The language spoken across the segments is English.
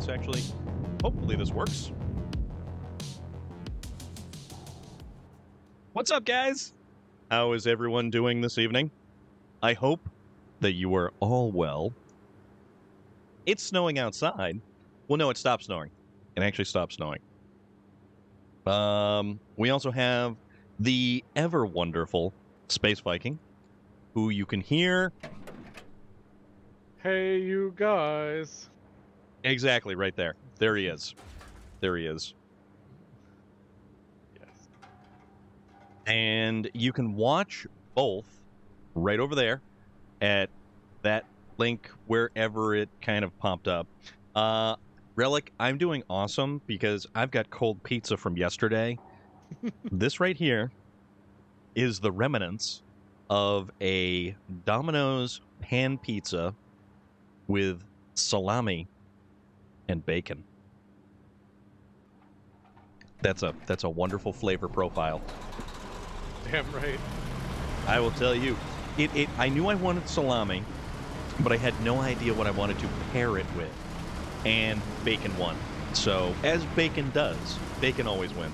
Actually, hopefully this works. What's up, guys? How is everyone doing this evening? I hope that you are all well. It's snowing outside. Well, no, it stopped snowing. It actually stopped snowing. We also have the ever wonderful Space Viking, who you can hear. Hey, you guys. Exactly, right there. There he is. There he is. Yes. And you can watch both right over there at that link wherever it kind of popped up. Relic, I'm doing awesome because I've got cold pizza from yesterday. This right here is the remnants of a Domino's pan pizza with salami and bacon. That's a wonderful flavor profile. Damn right. I will tell you, I knew I wanted salami, but I had no idea what I wanted to pair it with. And bacon won. So, as bacon does, bacon always wins.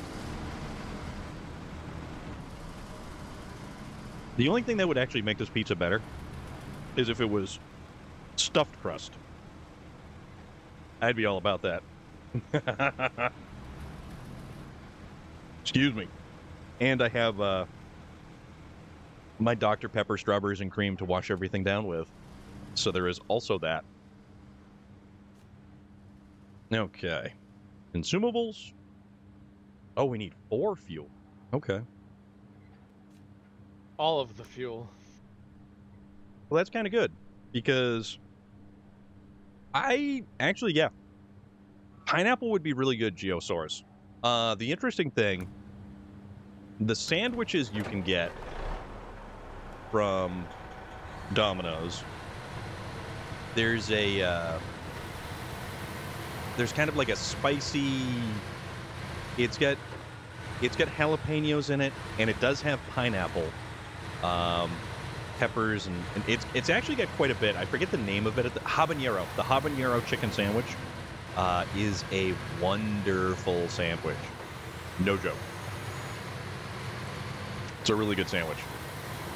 The only thing that would actually make this pizza better is if it was stuffed crust. I'd be all about that. Excuse me. And I have my Dr. Pepper strawberries and cream to wash everything down with. So there is also that. Okay. Consumables. Oh, we need 4 fuel. Okay. All of the fuel. Well, that's kind of good. Because yeah. Pineapple would be really good, Geosaurus. The interesting thing, the sandwiches you can get from Domino's, there's kind of like a spicy It's got jalapenos in it, and it does have pineapple, um, peppers, and it's actually got quite a bit. I forget the name of it. The habanero chicken sandwich is a wonderful sandwich. No joke. It's a really good sandwich.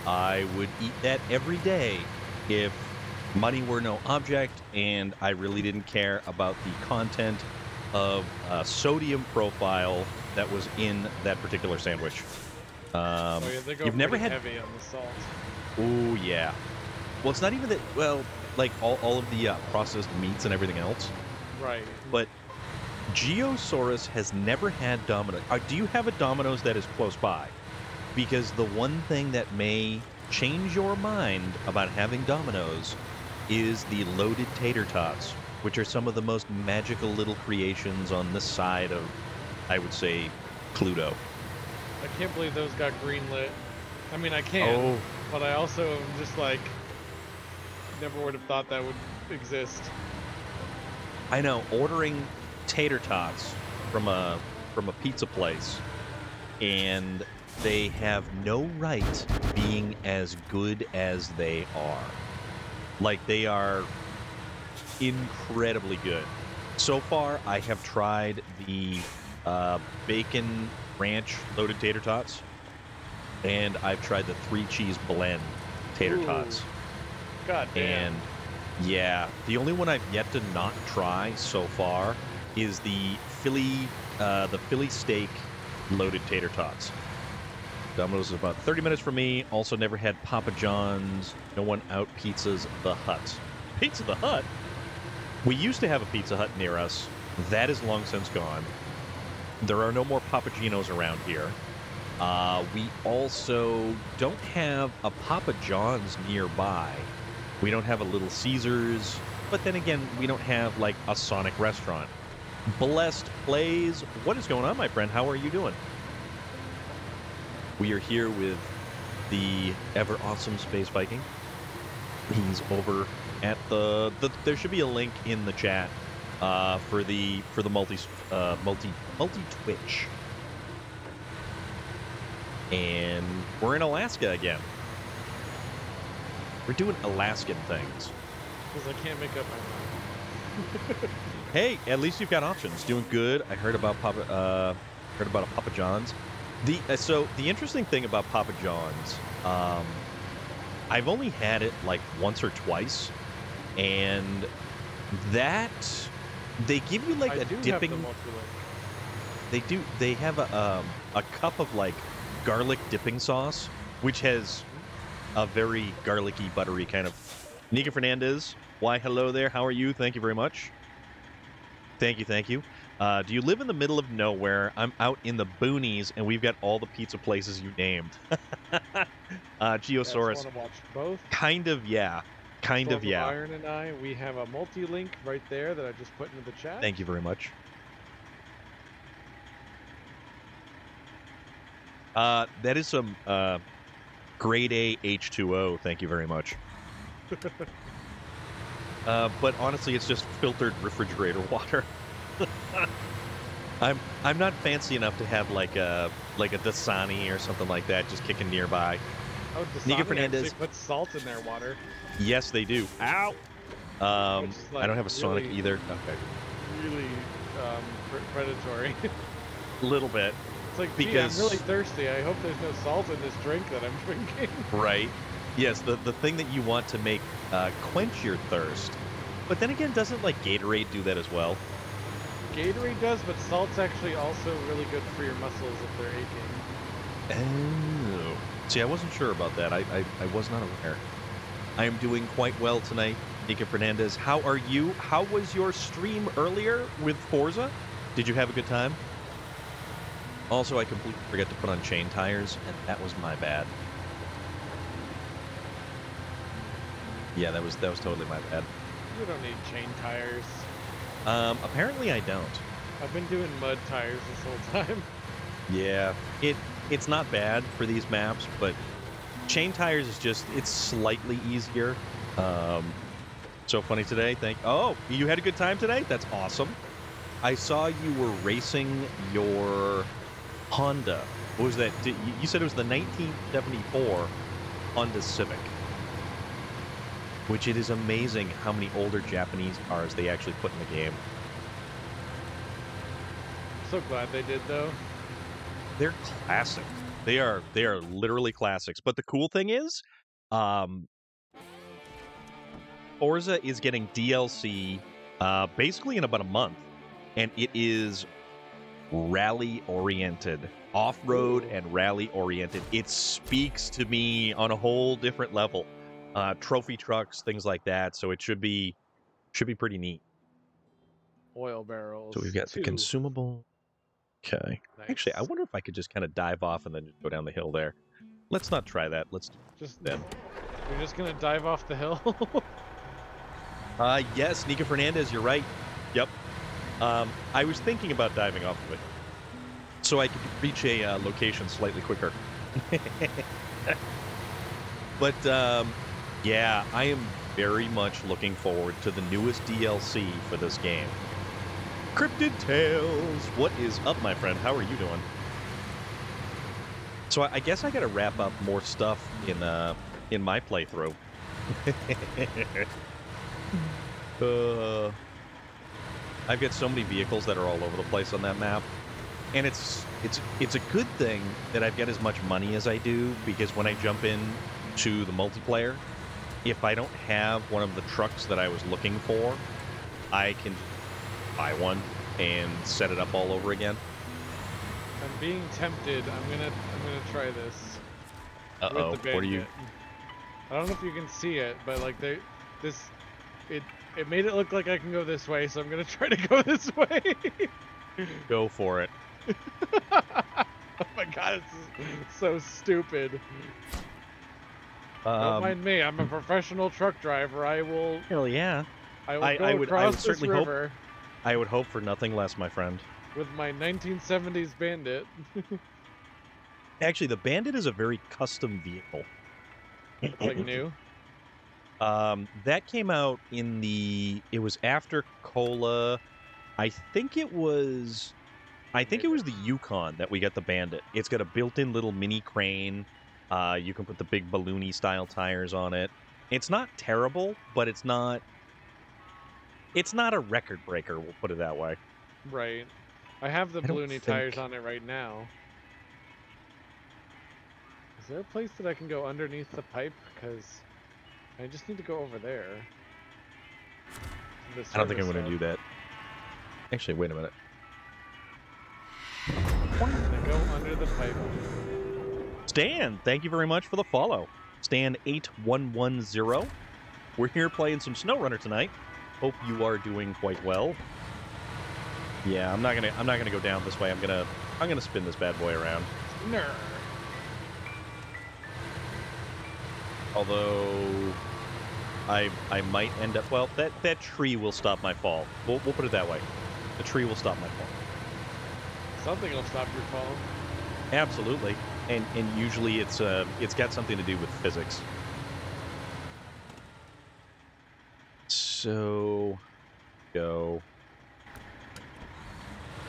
I would eat that every day if money were no object and I really didn't care about the content of sodium profile that was in that particular sandwich. Oh yeah, they go You've never had heavy on the salt. Oh yeah. Well, it's not even that. Well, like all of the processed meats and everything else. Right. But Geosaurus has never had Domino's. Do you have a Domino's that is close by? Because the one thing that may change your mind about having Domino's is the loaded tater tots, which are some of the most magical little creations on this side of, I would say, Pluto. I can't believe those got greenlit. I mean, I can, but I also am just like, never would have thought that would exist. I know, ordering tater tots from a pizza place, and they have no right being as good as they are. Like, they are incredibly good. So far, I have tried the bacon ranch loaded tater tots, and I've tried the 3-cheese blend tater tots. God damn. And yeah, the only one I've yet to not try so far is the Philly steak loaded tater tots. Domino's is about 30 minutes from me. Also never had Papa John's. No one out Pizzas the Hut. Pizza the Hut? We used to have a Pizza Hut near us. That is long since gone. There are no more Papagenos around here. We also don't have a Papa John's nearby. We don't have a Little Caesars. But then again, we don't have, like, a Sonic restaurant. Blessed Plays. What is going on, my friend? How are you doing? We are here with the ever awesome Space Viking. He's over at the there should be a link in the chat for the multi Twitch. And we're in Alaska again. We're doing Alaskan things. Because I can't make up my mind. Hey, at least you've got options. Doing good. I heard about a Papa John's. So the interesting thing about Papa John's, I've only had it like once or twice, and that they give you like a dipping. They have a cup of like garlic dipping sauce, which has a very garlicky, buttery kind of. Nika Fernandez, why hello there? How are you? Thank you very much. Thank you. Do you live in the middle of nowhere? I'm out in the boonies, and we've got all the pizza places you named. Geosaurus. Want to watch both? Kind of, yeah. Iron and I, we have a multi-link right there that I just put into the chat. Thank you very much. That is some grade A H2O. Thank you very much. But honestly, it's just filtered refrigerator water. I'm not fancy enough to have like a Dasani or something like that just kicking nearby. Oh, Dasani Nika Fernandez actually puts salt in their water. Yes, they do. Ow! Like I don't have a Sonic really, either. Okay. Really predatory. A little bit. It's like, because gee, I'm really thirsty. I hope there's no salt in this drink that I'm drinking. Right. Yes, the thing that you want to make quench your thirst. But then again, doesn't like Gatorade do that as well? Gatorade does, but salt's actually also really good for your muscles if they're aching. Oh. See, I wasn't sure about that. I was not aware. I am doing quite well tonight. Nika Fernandez, how are you? How was your stream earlier with Forza? Did you have a good time? Also, I completely forgot to put on chain tires, and that was my bad. Yeah, that was totally my bad. You don't need chain tires. Apparently I don't. I've been doing mud tires this whole time. Yeah, it's not bad for these maps, but chain tires is just, it's slightly easier. So funny today. Oh, you had a good time today? That's awesome. I saw you were racing your Honda. What was that? You said it was the 1974 Honda Civic. Which it is amazing how many older Japanese cars they actually put in the game. So glad they did, though. They're classic. They are literally classics. But the cool thing is, Forza is getting DLC basically in about a month, and it is rally oriented, off-road and rally oriented. It speaks to me on a whole different level. Trophy trucks, things like that. So it should be pretty neat. Oil barrels. So we've got 2. the consumable. Okay. Nice. Actually, I wonder if I could just kind of dive off and then just go down the hill there. Let's not try that. Let's just that. You're just gonna dive off the hill? Yes, Nika Fernandez, you're right. Yep. I was thinking about diving off of it, so I could reach a location slightly quicker. But yeah, I am very much looking forward to the newest DLC for this game. Cryptid Tales, what is up, my friend? How are you doing? So I guess I got to wrap up more stuff in my playthrough. I've got so many vehicles that are all over the place on that map, and it's a good thing that I've got as much money as I do, because when I jump in to the multiplayer, if I don't have one of the trucks that I was looking for, I can buy one and set it up all over again. I'm being tempted. I'm gonna try this. Uh-oh, with the what are you? I don't know if you can see it, but like it made it look like I can go this way, so I'm gonna try to go this way. Go for it. Oh my god, it's so stupid. Don't mind me. I'm a professional truck driver. I will. Hell yeah. I will go across this certainly river. I would hope for nothing less, my friend. With my 1970s Bandit. Actually, the Bandit is a very custom vehicle. Like new? That came out in it was after Cola. I think it was the Yukon that we got the Bandit. It's got a built-in little mini crane. You can put the big balloony style tires on it. It's not terrible, but it's not a record breaker, we'll put it that way. Right. I have the balloony tires on it right now. Is there a place that I can go underneath the pipe? Because I just need to go over there. I don't think I'm going to do that. Actually, wait a minute. I'm going to go under the pipe. Stan, thank you very much for the follow. Stan8110. We're here playing some SnowRunner tonight. Hope you are doing quite well. Yeah, I'm not gonna go down this way. I'm gonna spin this bad boy around. Ner. Although I might end up, well, that tree will stop my fall. We'll put it that way. The tree will stop my fall. Something will stop your fall. Absolutely. And usually it's got something to do with physics. So go.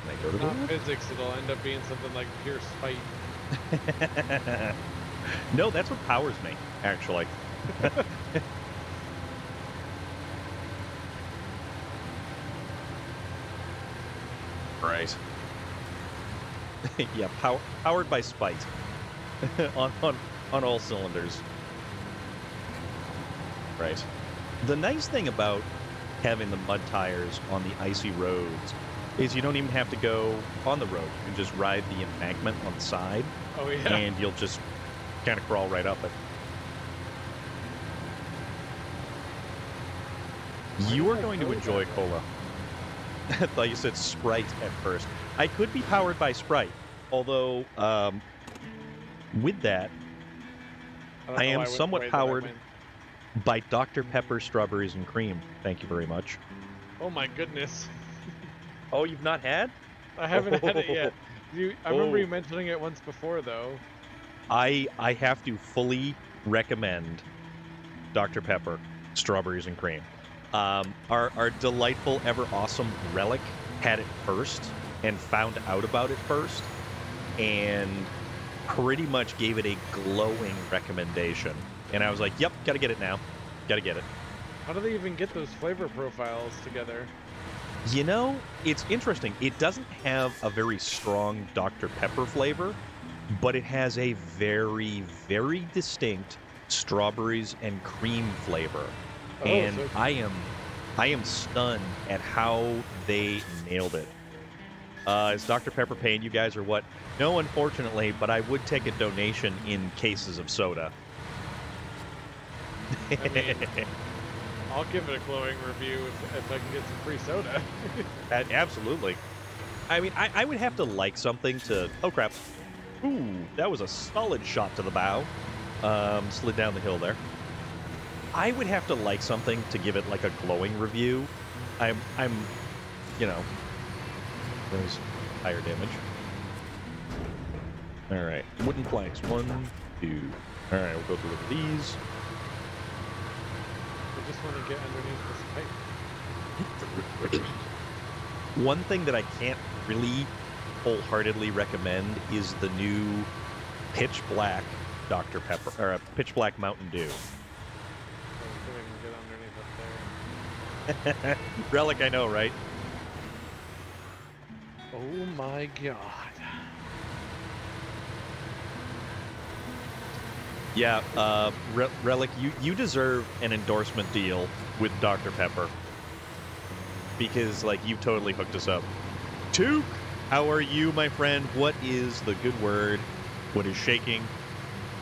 Can I go to Not physics, it'll end up being something like pure spite. No, that's what powers me, actually. Right. Yeah, powered by spite. on all cylinders. Right. The nice thing about having the mud tires on the icy roads is you don't even have to go on the road. You can just ride the embankment on the side. Oh, yeah. And you'll just kind of crawl right up it. You are going to enjoy Cola. I thought you said Sprite at first. I could be powered by Sprite, although with that, I am somewhat powered by Dr. Pepper, Strawberries, and Cream. Thank you very much. Oh my goodness. Oh, you've not had? I haven't had it yet. I remember you mentioning it once before, though. I have to fully recommend Dr. Pepper, Strawberries, and Cream. Our delightful, ever awesome relic had it first and found out about it first, and pretty much gave it a glowing recommendation. And I was like, yep, gotta get it now. Gotta get it. How do they even get those flavor profiles together? You know, it's interesting. It doesn't have a very strong Dr. Pepper flavor, but it has a very, very distinct strawberries and cream flavor. Oh, And so I am stunned at how they nailed it. Is Dr. Pepper paying you guys or what? No, unfortunately, but I would take a donation in cases of soda. I mean, I'll give it a glowing review if I can get some free soda. Absolutely. I mean, I would have to like something to... Oh, crap. Ooh, that was a solid shot to the bow. Slid down the hill there. I would have to like something to give it, like, a glowing review. I'm you know... There's higher damage. Alright, wooden planks. 1, 2... Alright, we'll go through these. I just want to get underneath this pipe. One thing that I can't really wholeheartedly recommend is the new Pitch Black Dr. Pepper, or Pitch Black Mountain Dew. I think I can get underneath up there. Relic, I know, right? Oh my god. Yeah, Relic, you deserve an endorsement deal with Dr. Pepper. Because, like, you've totally hooked us up. Took, how are you, my friend? What is the good word? What is shaking?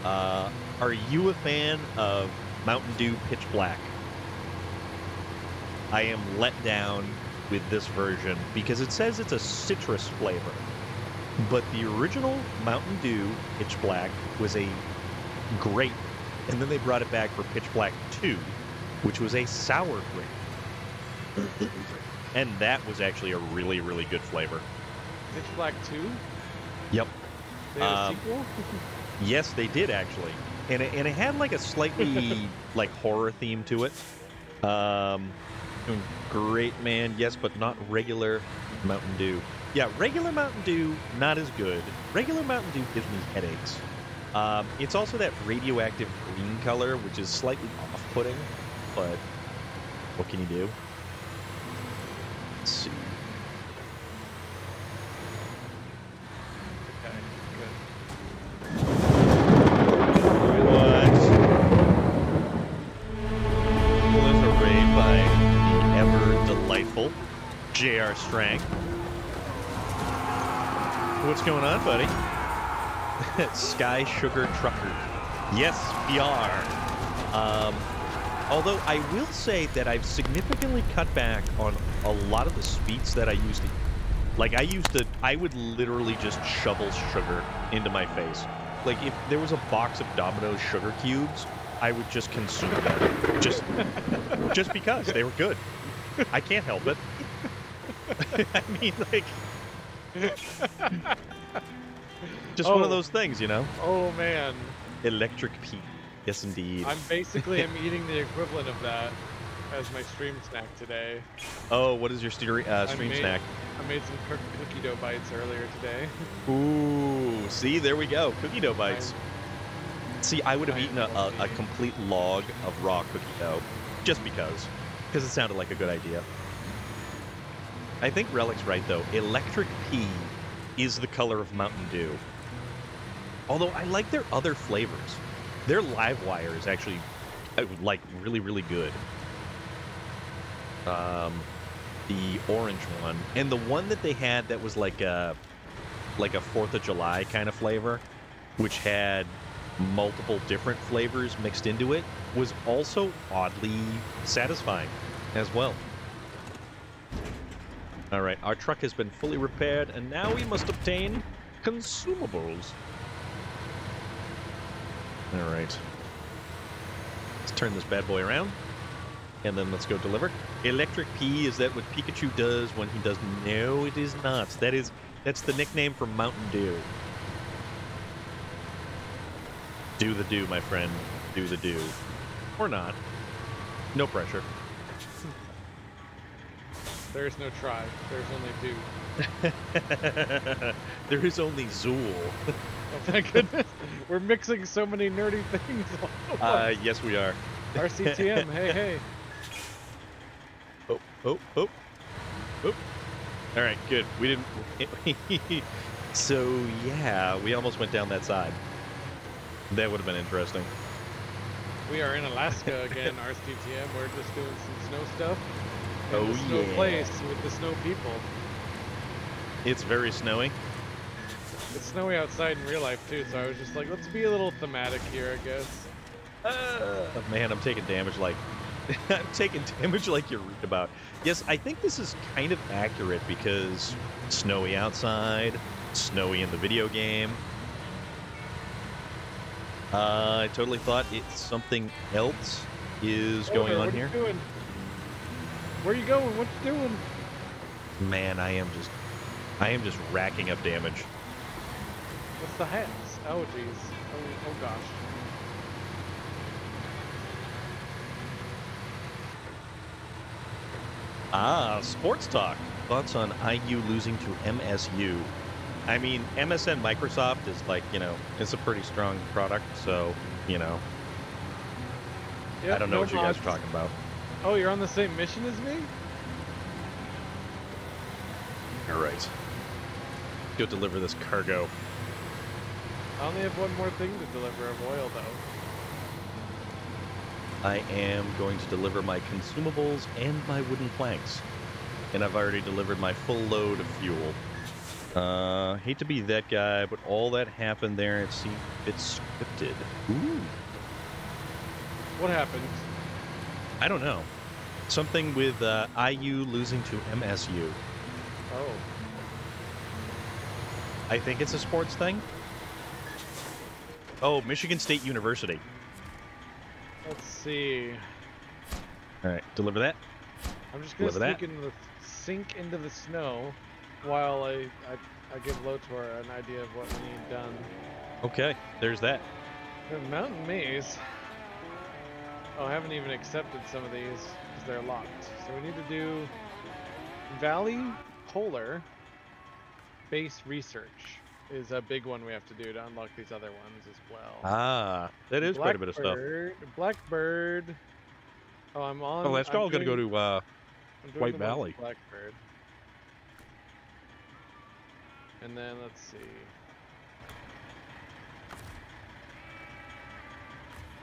Are you a fan of Mountain Dew Pitch Black? I am let down with this version because it says it's a citrus flavor. But the original Mountain Dew Pitch Black was a grape, and then they brought it back for Pitch Black 2, which was a sour grape. And that was actually a really, really good flavor. Pitch Black 2? Yep. They had a sequel? Yes, they did actually, and it had like a slightly like horror theme to it. Great, man. Yes, but not regular Mountain Dew. Yeah, regular Mountain Dew not as good. Regular Mountain Dew gives me headaches. It's also that radioactive green color, which is slightly off-putting, but what can you do? Let's see. Okay, good. What? Well, array by the ever-delightful J.R. Strang. What's going on, buddy? Sky Sugar Trucker. Yes, we are. Although I will say that I've significantly cut back on a lot of the sweets that I used to. Like, I would literally just shovel sugar into my face. Like, if there was a box of Domino's sugar cubes, I would just consume them. Just because they were good. I can't help it. I mean, like... Just one of those things, you know? Oh, man. Electric Pea. Yes, indeed. I'm eating the equivalent of that as my stream snack today. Oh, what is your stream snack? I made some cookie dough bites earlier today. Ooh, see, there we go. Cookie dough bites. See, I would have eaten a complete log of raw cookie dough just because it sounded like a good idea. I think Relic's right, though. Electric Pea is the color of Mountain Dew. Although I like their other flavors. Their live wire is actually, like, really, really good. The orange one. And the one that they had that was like a 4th of July kind of flavor, which had multiple different flavors mixed into it, was also oddly satisfying as well. All right, our truck has been fully repaired, and now we must obtain consumables. All right. Let's turn this bad boy around, and then let's go deliver. Electric Pea, is that what Pikachu does when he does? No, it is not. That's the nickname for Mountain Dew. Do the do, my friend. Do the do. Or not. No pressure. There's no try. There's only do. There is only Zool. Oh my goodness. We're mixing so many nerdy things all at once. Yes, we are. RCTM, hey, hey. Oh, oh, oh, oh. All right, good. We didn't. So, yeah, we almost went down that side. That would have been interesting. We are in Alaska again, RCTM. We're just doing some snow stuff. In Oh, the snow yeah. place with the snow people. It's very snowy. It's snowy outside in real life, too, so I was just like, let's be a little thematic here, I guess. Oh, man, I'm taking damage like... I'm taking damage like you read about. Yes, I think this is kind of accurate because snowy outside, snowy in the video game. I totally thought it's something else is going on here. What are you doing? Where are you going? What you doing? Man, I am just racking up damage. What's the hats? Oh, jeez. Oh, gosh. Sports talk. Thoughts on IU losing to MSU? I mean, MSN Microsoft is like, it's a pretty strong product, so, Yep, I don't know what you guys are talking about. Oh, you're on the same mission as me? All right. Go deliver this cargo. I only have one more thing to deliver of oil, though. I am going to deliver my consumables and my wooden planks. And I've already delivered my full load of fuel. Hate to be that guy, but all that happened there, it seems it's scripted. Ooh. What happened? I don't know. Something with IU losing to MSU. Oh. I think it's a sports thing. Oh, Michigan State University. Let's see. All right, deliver that. I'm just gonna sink into the snow while I give Lotor an idea of what we need done. Okay, there's that. The mountain maze. Oh, I haven't even accepted some of these because they're locked. So we need to do Valley Polar Base Research is a big one we have to do to unlock these other ones as well. That is quite a bit of stuff. Blackbird. Oh, I'm on. Oh, that's all going to go to White Valley. Blackbird. And then let's see.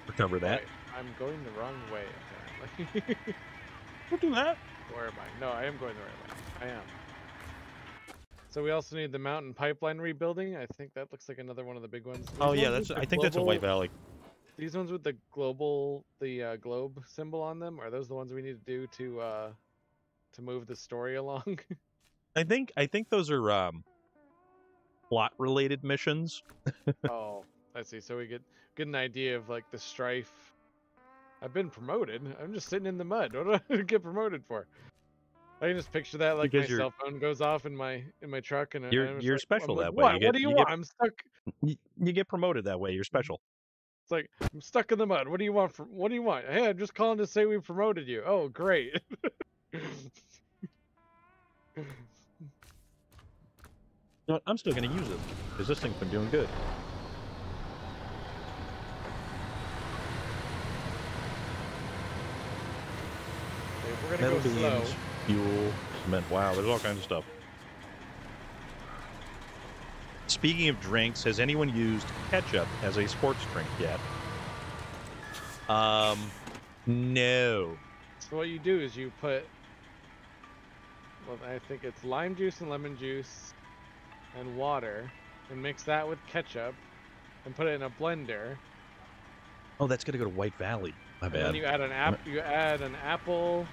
Recover that. Right. I'm going the wrong way, apparently. Don't do that. Where am I? No, I am going the right way. I am. So we also need the mountain pipeline rebuilding. I think that looks like another one of the big ones. Oh yeah, I think that's a White Valley. These ones with the globe symbol on them, are those the ones we need to do to move the story along? I think those are plot related missions. Oh, I see. So we get an idea of like the strife. I've been promoted. I'm just sitting in the mud. What do I get promoted for? I can just picture that like Because my cell phone goes off in my truck and you're like, special that way. What? What do you want? I'm stuck. You get promoted that way. You're special. It's like I'm stuck in the mud. What do you want? What do you want? Hey, I'm just calling to say we promoted you. Oh, great. No, I'm still going to use it because this thing's been doing good. We're gonna go slow. Fuel, cement. Wow, there's all kinds of stuff. Speaking of drinks, has anyone used ketchup as a sports drink yet? No. So what you do is you put, well, I think it's lime juice and lemon juice and water, and mix that with ketchup, and put it in a blender. Oh, that's gonna go to White Valley. My bad. And then you add an apple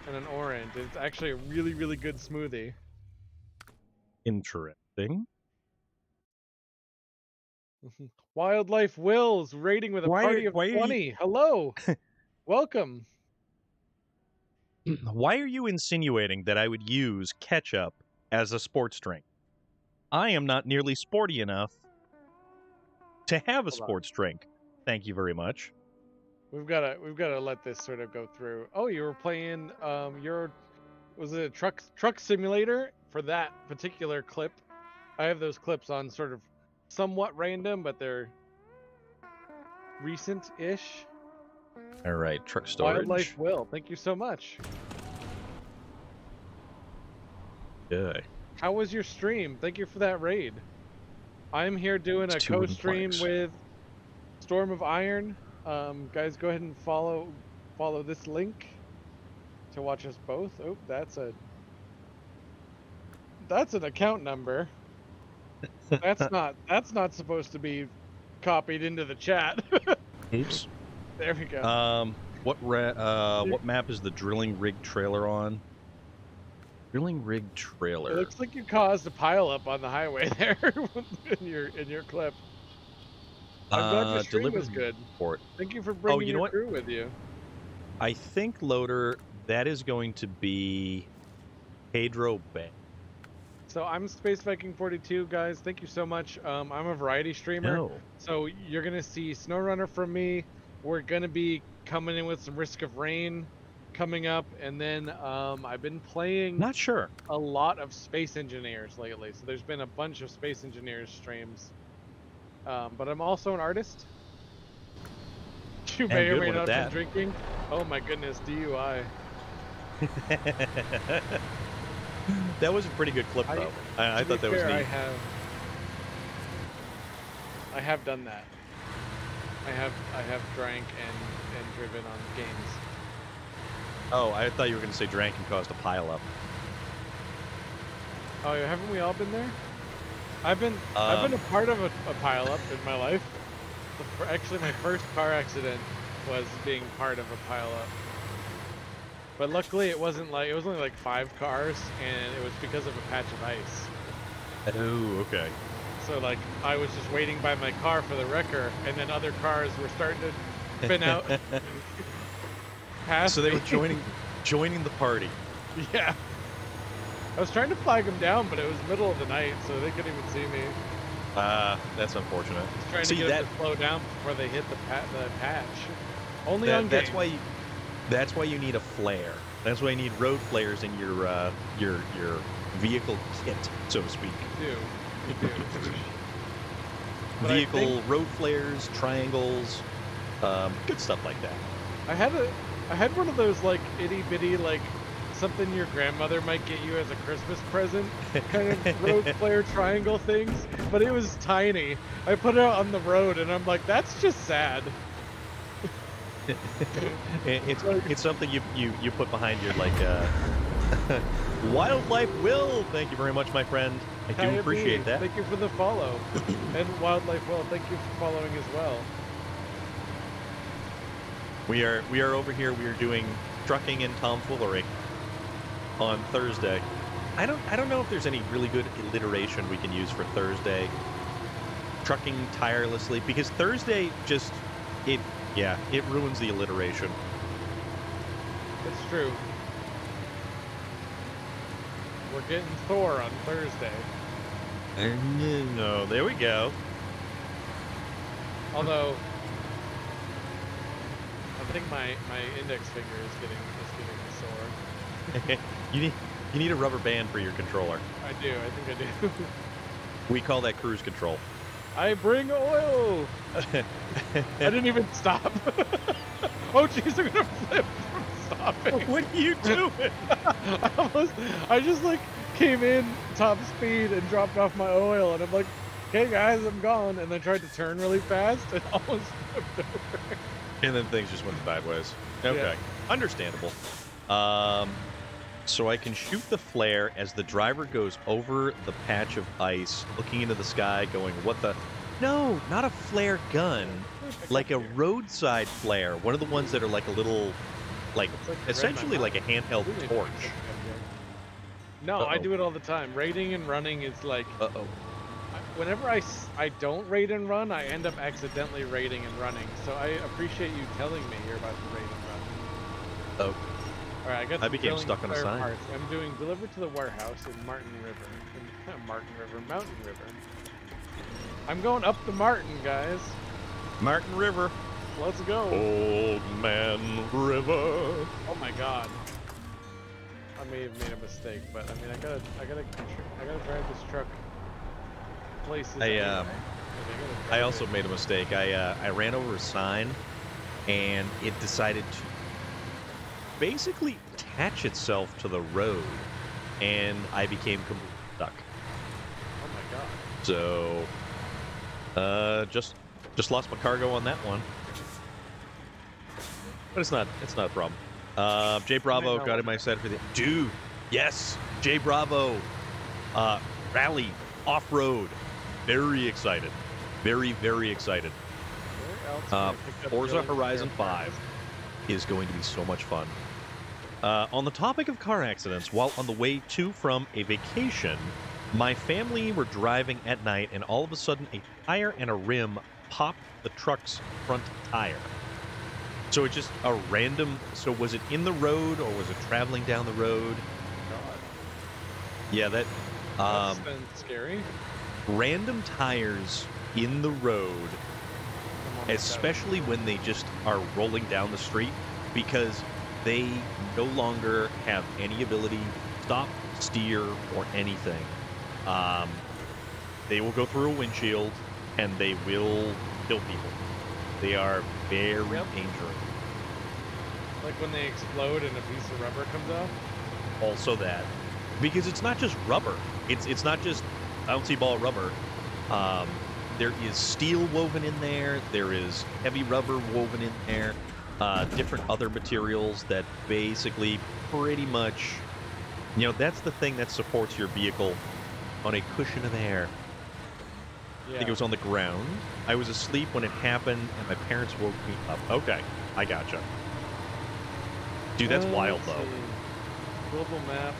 and an orange. It's actually a really, really good smoothie. Interesting. Wildlife Wills rating with a party of 20. Hello. Welcome. Why are you insinuating that I would use ketchup as a sports drink? I am not nearly sporty enough to have a sports drink. Thank you very much. We've got to let this sort of go through. Oh, you were playing was it a truck simulator for that particular clip. I have those clips on sort of somewhat random, but they're recent-ish. All right, truck Wildlife storage. Will, thank you so much. Yeah. How was your stream? Thank you for that raid. I'm here doing It's a 2 wooden co-stream planks. with Storm of Iron. Guys, go ahead and follow this link to watch us both. Oh, that's an account number. That's not supposed to be copied into the chat. Oops. There we go. What map is the drilling rig trailer on? Drilling rig trailer. It looks like you caused a pileup on the highway there in your clip. I'm glad your stream was good. Port. Thank you for bringing you know your what? crew with you. I think, Loader, that is going to be Pedro Bay. So I'm SpaceViking42, guys. Thank you so much. I'm a variety streamer. No. So you're gonna see SnowRunner from me. We're gonna be coming in with some Risk of Rain coming up, and then I've been playing Not sure. a lot of Space Engineers lately. So there's been a bunch of Space Engineers streams. But I'm also an artist. You may or may not have been drinking. Oh my goodness, DUI. That was a pretty good clip, though. I thought that was neat. I have done that. I have drank and driven on games. Oh, I thought you were going to say drank and caused a pileup. Oh, haven't we all been there? I've been a part of a pileup in my life. Actually, my first car accident was being part of a pileup. But luckily, it was only like 5 cars, and it was because of a patch of ice. Oh, okay. So like, I was just waiting by my car for the wrecker, and then other cars were starting to spin out. Past so they me. were joining the party. Yeah. I was trying to flag them down, but it was middle of the night, so they couldn't even see me. That's unfortunate. I was trying to get them to slow down before they hit the patch. Only on that's game. That's why you need a flare. That's why you need road flares in your vehicle kit, so to speak. You do. Vehicle road flares, triangles, good stuff like that. I had one of those like itty bitty like something your grandmother might get you as a Christmas present kind of road flare triangle things, but it was tiny. I put it out on the road and I'm like, that's just sad. It's something you put behind your like Wildlife Will. Thank you very much, my friend. I do appreciate that. Thank you for the follow. And Wildlife Will, thank you for following as well. We are over here. We are doing trucking and tomfoolery on Thursday. I don't know if there's any really good alliteration we can use for Thursday. Trucking tirelessly, because Thursday just it ruins the alliteration. It's true. We're getting Thor on Thursday. No, there we go. Although I think my index finger is getting sore. You need a rubber band for your controller. I do. I think I do. We call that cruise control. I bring oil. I didn't even stop. Oh jeez, I'm gonna flip from stopping. What are you doing? I just like came in top speed and dropped off my oil, and I'm like, "Okay, guys, I'm gone." And then tried to turn really fast and almost flipped over. And then things just went sideways. Okay, yeah. Understandable. So I can shoot the flare as the driver goes over the patch of ice, looking into the sky, going, "What the?" No, not a flare gun, like a roadside flare. One of the ones that are like a little, like essentially like a handheld torch. No, I do it all the time. Raiding and running is like. Whenever I don't raid and run, I end up accidentally raiding and running. So I appreciate you telling me you're about to raid and run. Oh. All right, I became stuck on a sign. Parts. I'm doing delivered to the warehouse in Mountain River. I'm going up the Martin, guys. Martin River. Let's go. Old Man River. Oh my God. I may have made a mistake, but I mean, I gotta drive this truck places anyway. Like, I drive also it. made a mistake. I ran over a sign, and it decided to basically attach itself to the road, and I became completely stuck. Oh my god. So, just lost my cargo on that one. But it's not a problem. J Bravo got in my set for the dude. Yes, J Bravo. Rally off-road. Very excited. Very, very excited. Where else can I pick up Forza Dylan's Horizon spare 5 parts? is going to be so much fun. On the topic of car accidents, while on the way to from a vacation, my family were driving at night, and all of a sudden a tire and a rim popped the truck's front tire. So it's just a random... So was it in the road, or was it traveling down the road? God. Yeah, that... That's been scary. Random tires in the road, especially when they just are rolling down the street, because they no longer have any ability to stop, steer, or anything. They will go through a windshield, and they will kill people. They are very dangerous. Like when they explode and a piece of rubber comes off? Also that. Because it's not just rubber. It's not just bouncy ball rubber. There is steel woven in there. There is heavy rubber woven in there. Different other materials that basically pretty much... You know, that's the thing that supports your vehicle on a cushion of air. Yeah. I think it was on the ground. I was asleep when it happened, and my parents woke me up. Okay, I gotcha. Dude, that's wild, though. Global map.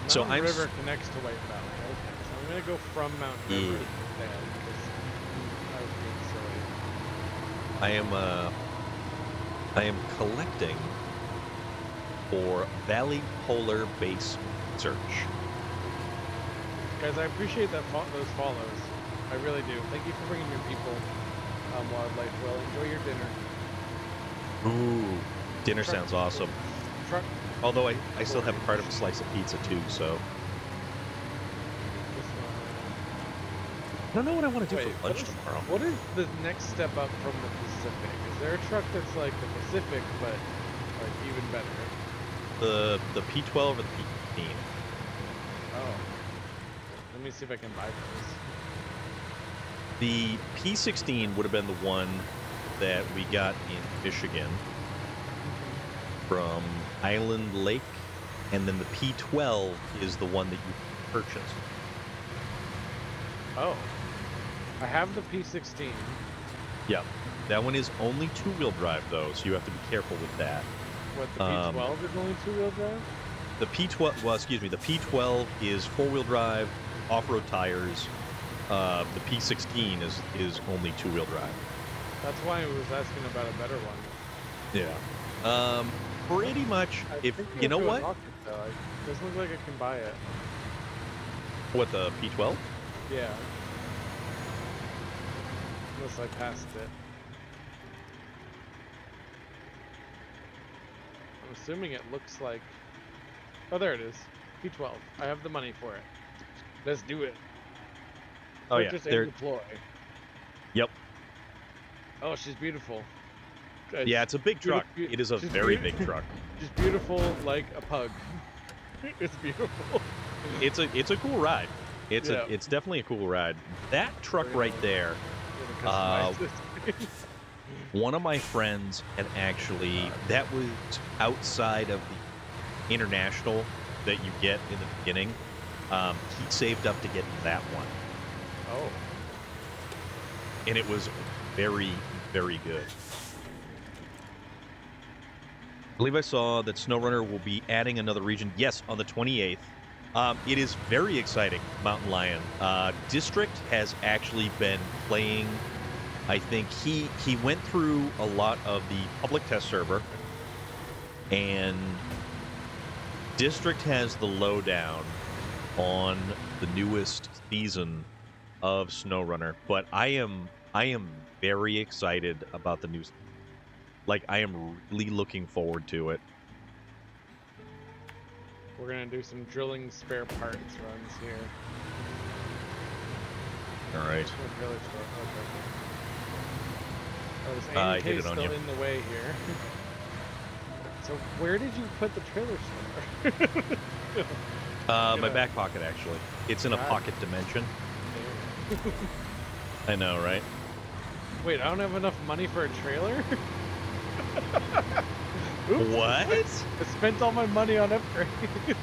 So Mountain River connects to White Valley. Okay, so I'm gonna go from Mountain River to there because I was being silly. I am collecting for Valley Polar Base Search. Guys, I appreciate that those follows. I really do. Thank you for bringing your people. Wildlife. Well, enjoy your dinner. Ooh, dinner sounds awesome. Truck. Although I still have part of a slice of pizza too, so. I don't know what I want to do for lunch tomorrow. What is the next step up from the Pacific? Is there a truck that's like the Pacific, but like even better? The P12 or the P15? Oh. Let me see if I can buy those. The P16 would have been the one that we got in Michigan from Island Lake, and then the P12 is the one that you purchased. Oh. I have the P16. Yeah. That one is only two-wheel drive, though, so you have to be careful with that. What, the P12 is only two-wheel drive? The P12, well, excuse me, the P12 is four-wheel drive, off-road tires. The P16 is only two-wheel drive. That's why I was asking about a better one. Yeah. Pretty much, if you know what? It doesn't look like I can buy it. What, the P12? Yeah. Unless I passed it. I'm assuming it looks like... Oh, there it is. P12. I have the money for it. Let's do it. Oh, yeah. Purchase and deploy. Yep. Oh, she's beautiful. Yeah, it's a big truck. It is a very big truck. She's beautiful like a pug. It's beautiful. It's a cool ride. It's definitely a cool ride. That truck right there. One of my friends had actually, that was outside of the international that you get in the beginning. He saved up to get that one. Oh. And it was very, very good. I believe I saw that SnowRunner will be adding another region. Yes, on the 28th. It is very exciting, Mountain Lion. District has actually been playing. I think he went through a lot of the public test server, and District has the lowdown on the newest season of SnowRunner. But I am very excited about the new. Like, I am really looking forward to it. We're gonna do some drilling spare parts runs here. All right. Oh, trailer store. Oh, this I hit AMK it on still you. in the way here. So where did you put the trailer store? My back pocket, actually. It's in a pocket dimension. I know, right? Wait, I don't have enough money for a trailer? Oops. What? I spent all my money on upgrades.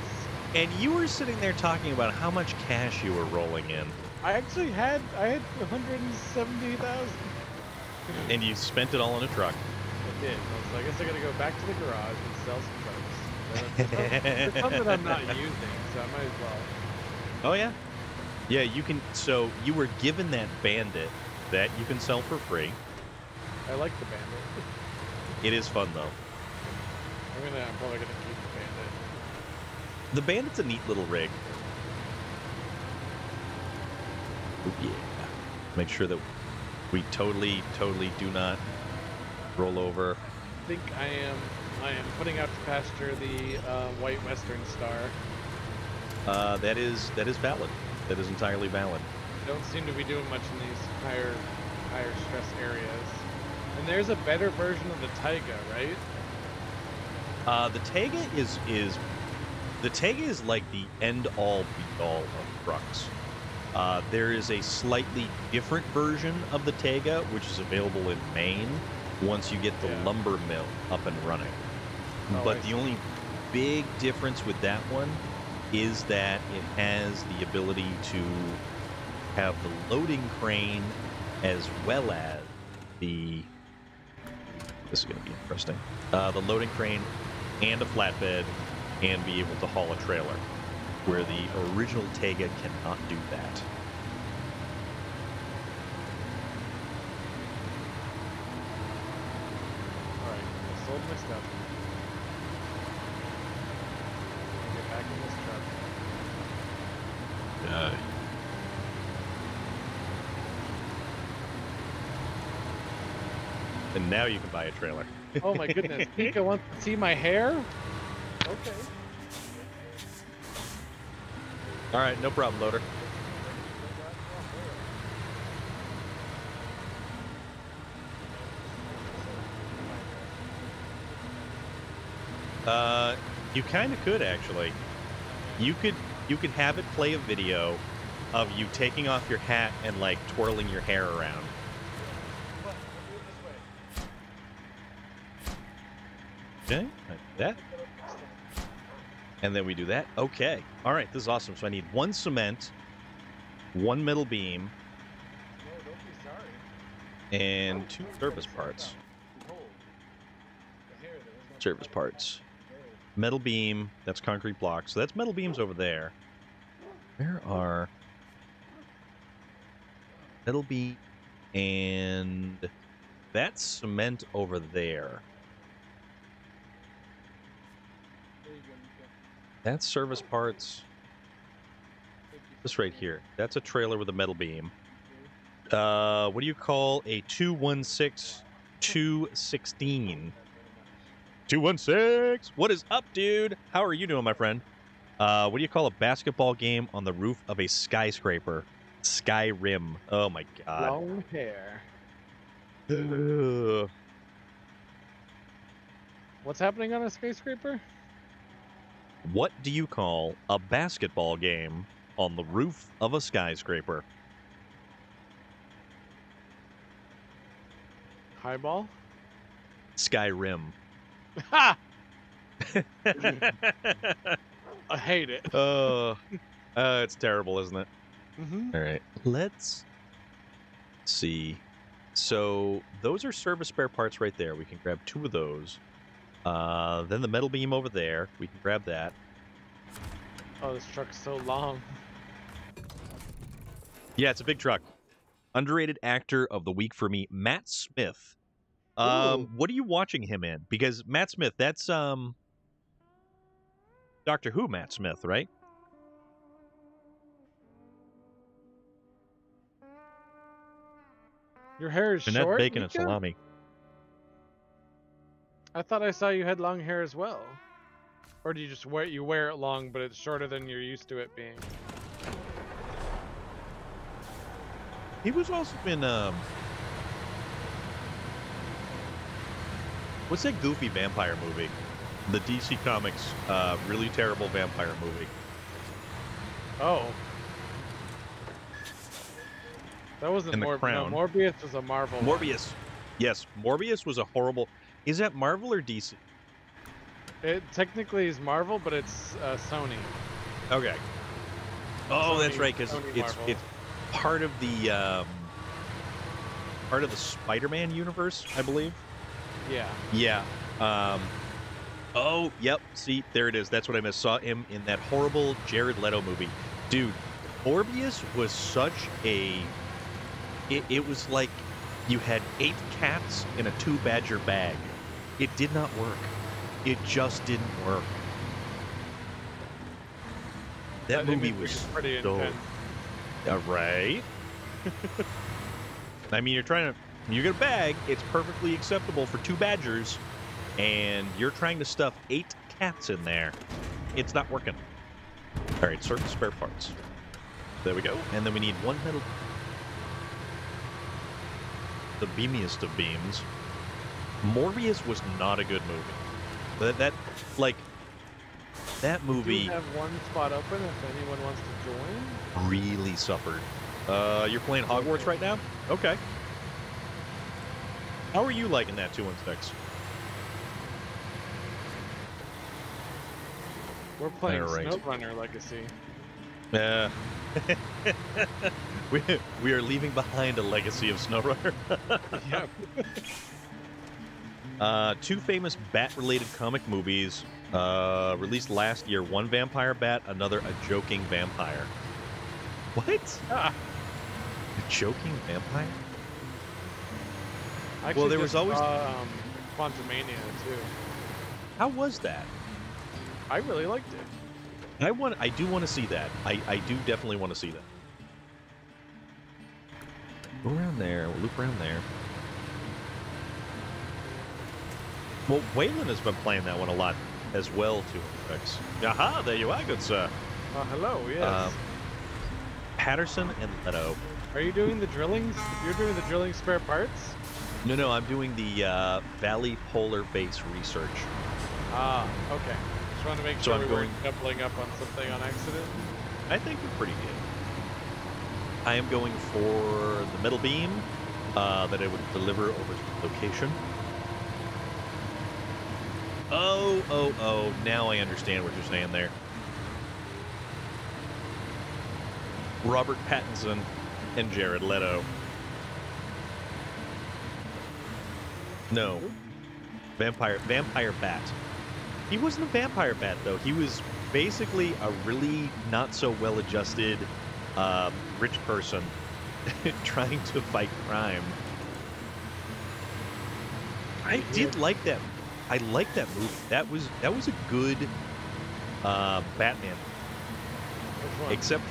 And you were sitting there talking about how much cash you were rolling in. I actually had 170,000. And you spent it all in a truck. I did. So I guess I gotta go back to the garage and sell some trucks. It's something I'm not using, so I might as well. Oh, yeah. Yeah, you can. So you were given that Bandit that you can sell for free. I like the Bandit. It is fun, though. I'm probably gonna keep the Bandit. The Bandit's a neat little rig. Oh, yeah. Make sure that we totally do not roll over. I think I am putting out to pasture the white Western Star. That is valid. That is entirely valid. Don't seem to be doing much in these higher stress areas. And there's a better version of the Taiga, right? The Taiga is like the end all be all of trucks. There is a slightly different version of the Taiga, which is available in Maine once you get the lumber mill up and running. But the only big difference with that one is that it has the ability to have the loading crane as well as the... This is going to be interesting. The loading crane and a flatbed and be able to haul a trailer, where the original Taiga cannot do that. Alright, I sold my stuff. I'll get back in this truck. And now you can buy a trailer. Oh my goodness, Pika wants to see my hair? Okay. All right, no problem, loader. You kind of could, actually. You could have it play a video of you taking off your hat and like twirling your hair around. Okay, like that. And then we do that. Okay. All right, this is awesome. So I need 1 cement, 1 metal beam, and 2 service parts. Service parts. Metal beam, that's concrete blocks. So that's metal beams over there. Where are metal beam and that's cement over there. That's service parts. This right here. That's a trailer with a metal beam. What do you call a 216 216? 216! What is up, dude? How are you doing, my friend? What do you call a basketball game on the roof of a skyscraper? Skyrim. Oh my god. Long hair. What's happening on a skyscraper? What do you call a basketball game on the roof of a skyscraper? Highball? Skyrim. Ha! I hate it. It's terrible, isn't it? Mm-hmm. All right, let's see. So those are service spare parts right there. We can grab 2 of those. Then the metal beam over there. We can grab that. Oh, this truck's so long. Yeah, it's a big truck. Underrated actor of the week for me, Matt Smith. Ooh. What are you watching him in? Because Matt Smith, that's Doctor Who Matt Smith, right? Your hair is And that's short, bacon and Mika? salami. I thought I saw you had long hair as well. Or do you just wear it long, but it's shorter than you're used to it being? He was also in what's that goofy vampire movie? The DC Comics really terrible vampire movie. Oh. That wasn't And The Crown. No, Morbius was a Marvel one. Morbius. Yes, Morbius was a horrible. Is that Marvel or DC? It technically is Marvel, but it's Sony. Okay. Oh, Sony, that's right, because Sony it's Marvel. part of the Spider-Man universe, I believe. Yeah. Yeah. Oh, yep. See, there it is. That's what I missed. Saw him in that horrible Jared Leto movie. Dude, Morbius was such a. It was like you had 8 cats in a 2-badger bag. It did not work. It just didn't work. That movie was pretty so. intense. Right. I mean, you get a bag. It's perfectly acceptable for 2 badgers, and you're trying to stuff 8 cats in there. It's not working. All right, certain spare parts. There we go. And then we need 1 metal. The beamiest of beams. Morbius was not a good movie. That movie. We do have one spot open if anyone wants to join. Really suffered. You're playing Hogwarts right now? Okay. How are you liking that 216? We're playing Alright. SnowRunner Legacy. We are leaving behind a legacy of SnowRunner. Yep. 2 famous bat-related comic movies released last year. One vampire bat, another a joking vampire. What? Ah. A joking vampire? Actually, there was always Quantumania too. How was that? I really liked it. I do want to see that. I do definitely want to see that. Go around there. We'll loop around there. Well, Waylon has been playing that one a lot as well, too. Aha, there you are, good sir. Hello, yes. Patterson and Leto. Are you doing the drillings? You're doing the drilling spare parts? No, I'm doing the Valley Polar Base research. Ah, okay. Just want to make So sure I'm we weren't going- doubling up on something on accident. I think we're pretty good. I am going for the metal beam that I would deliver over to the location. Oh, now I understand what you're saying there. Robert Pattinson and Jared Leto. No. Vampire bat. He wasn't a vampire bat, though. He was basically a really not so well-adjusted rich person trying to fight crime. I did like that. I liked that movie. That was a good Batman. Which one? Except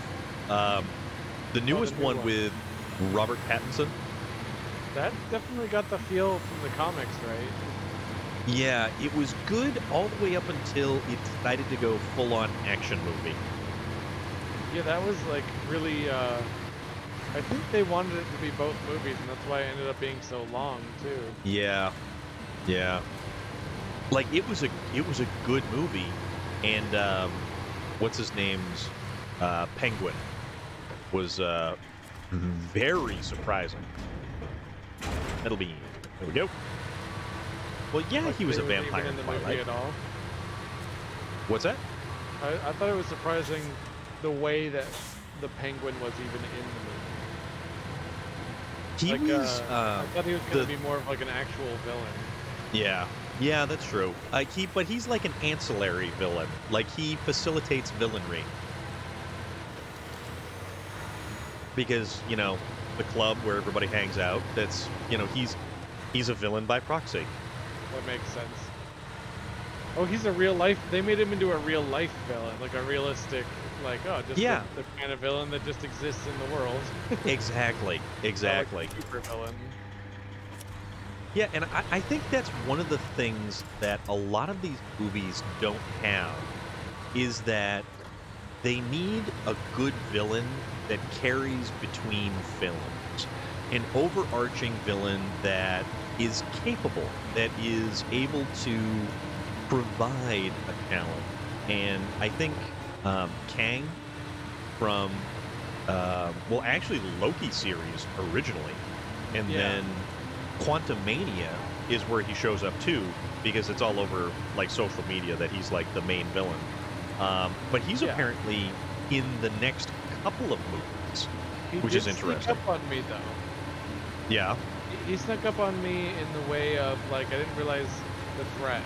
the newest new one one. with Robert Pattinson. That definitely got the feel from the comics, right? Yeah, it was good all the way up until it decided to go full-on action movie. Yeah, that was like really. I think they wanted it to be both movies, and that's why it ended up being so long too. Yeah. Like it was a good movie, and what's his name's Penguin was very surprising. That'll be there we go. Well, yeah, Like, he was they a were even vampire in the Twilight. movie at all. What's that? I thought it was surprising the way that the Penguin was even in the movie. He Like, was. I thought he was going to be more of like an actual villain. Yeah, that's true. But he's like an ancillary villain. Like he facilitates villainry because the club where everybody hangs out. That's he's a villain by proxy. That makes sense. Oh, he's a real life. They made him into a real life villain, like a realistic, like just Yeah. the kind of villain that just exists in the world. Exactly. Not like a super villain. Yeah, and I think that's one of the things that a lot of these movies don't have is that they need a good villain that carries between films. An overarching villain that is capable, that is able to provide a challenge. And I think Kang from, well, actually, the Loki series originally, and Yeah. then Quantumania is where he shows up too, because it's all over like social media that he's like the main villain. But he's Yeah. apparently in the next couple of movies, He which did is interesting. sneak up on me though. Yeah. He snuck up on me in the way of like I didn't realize the threat.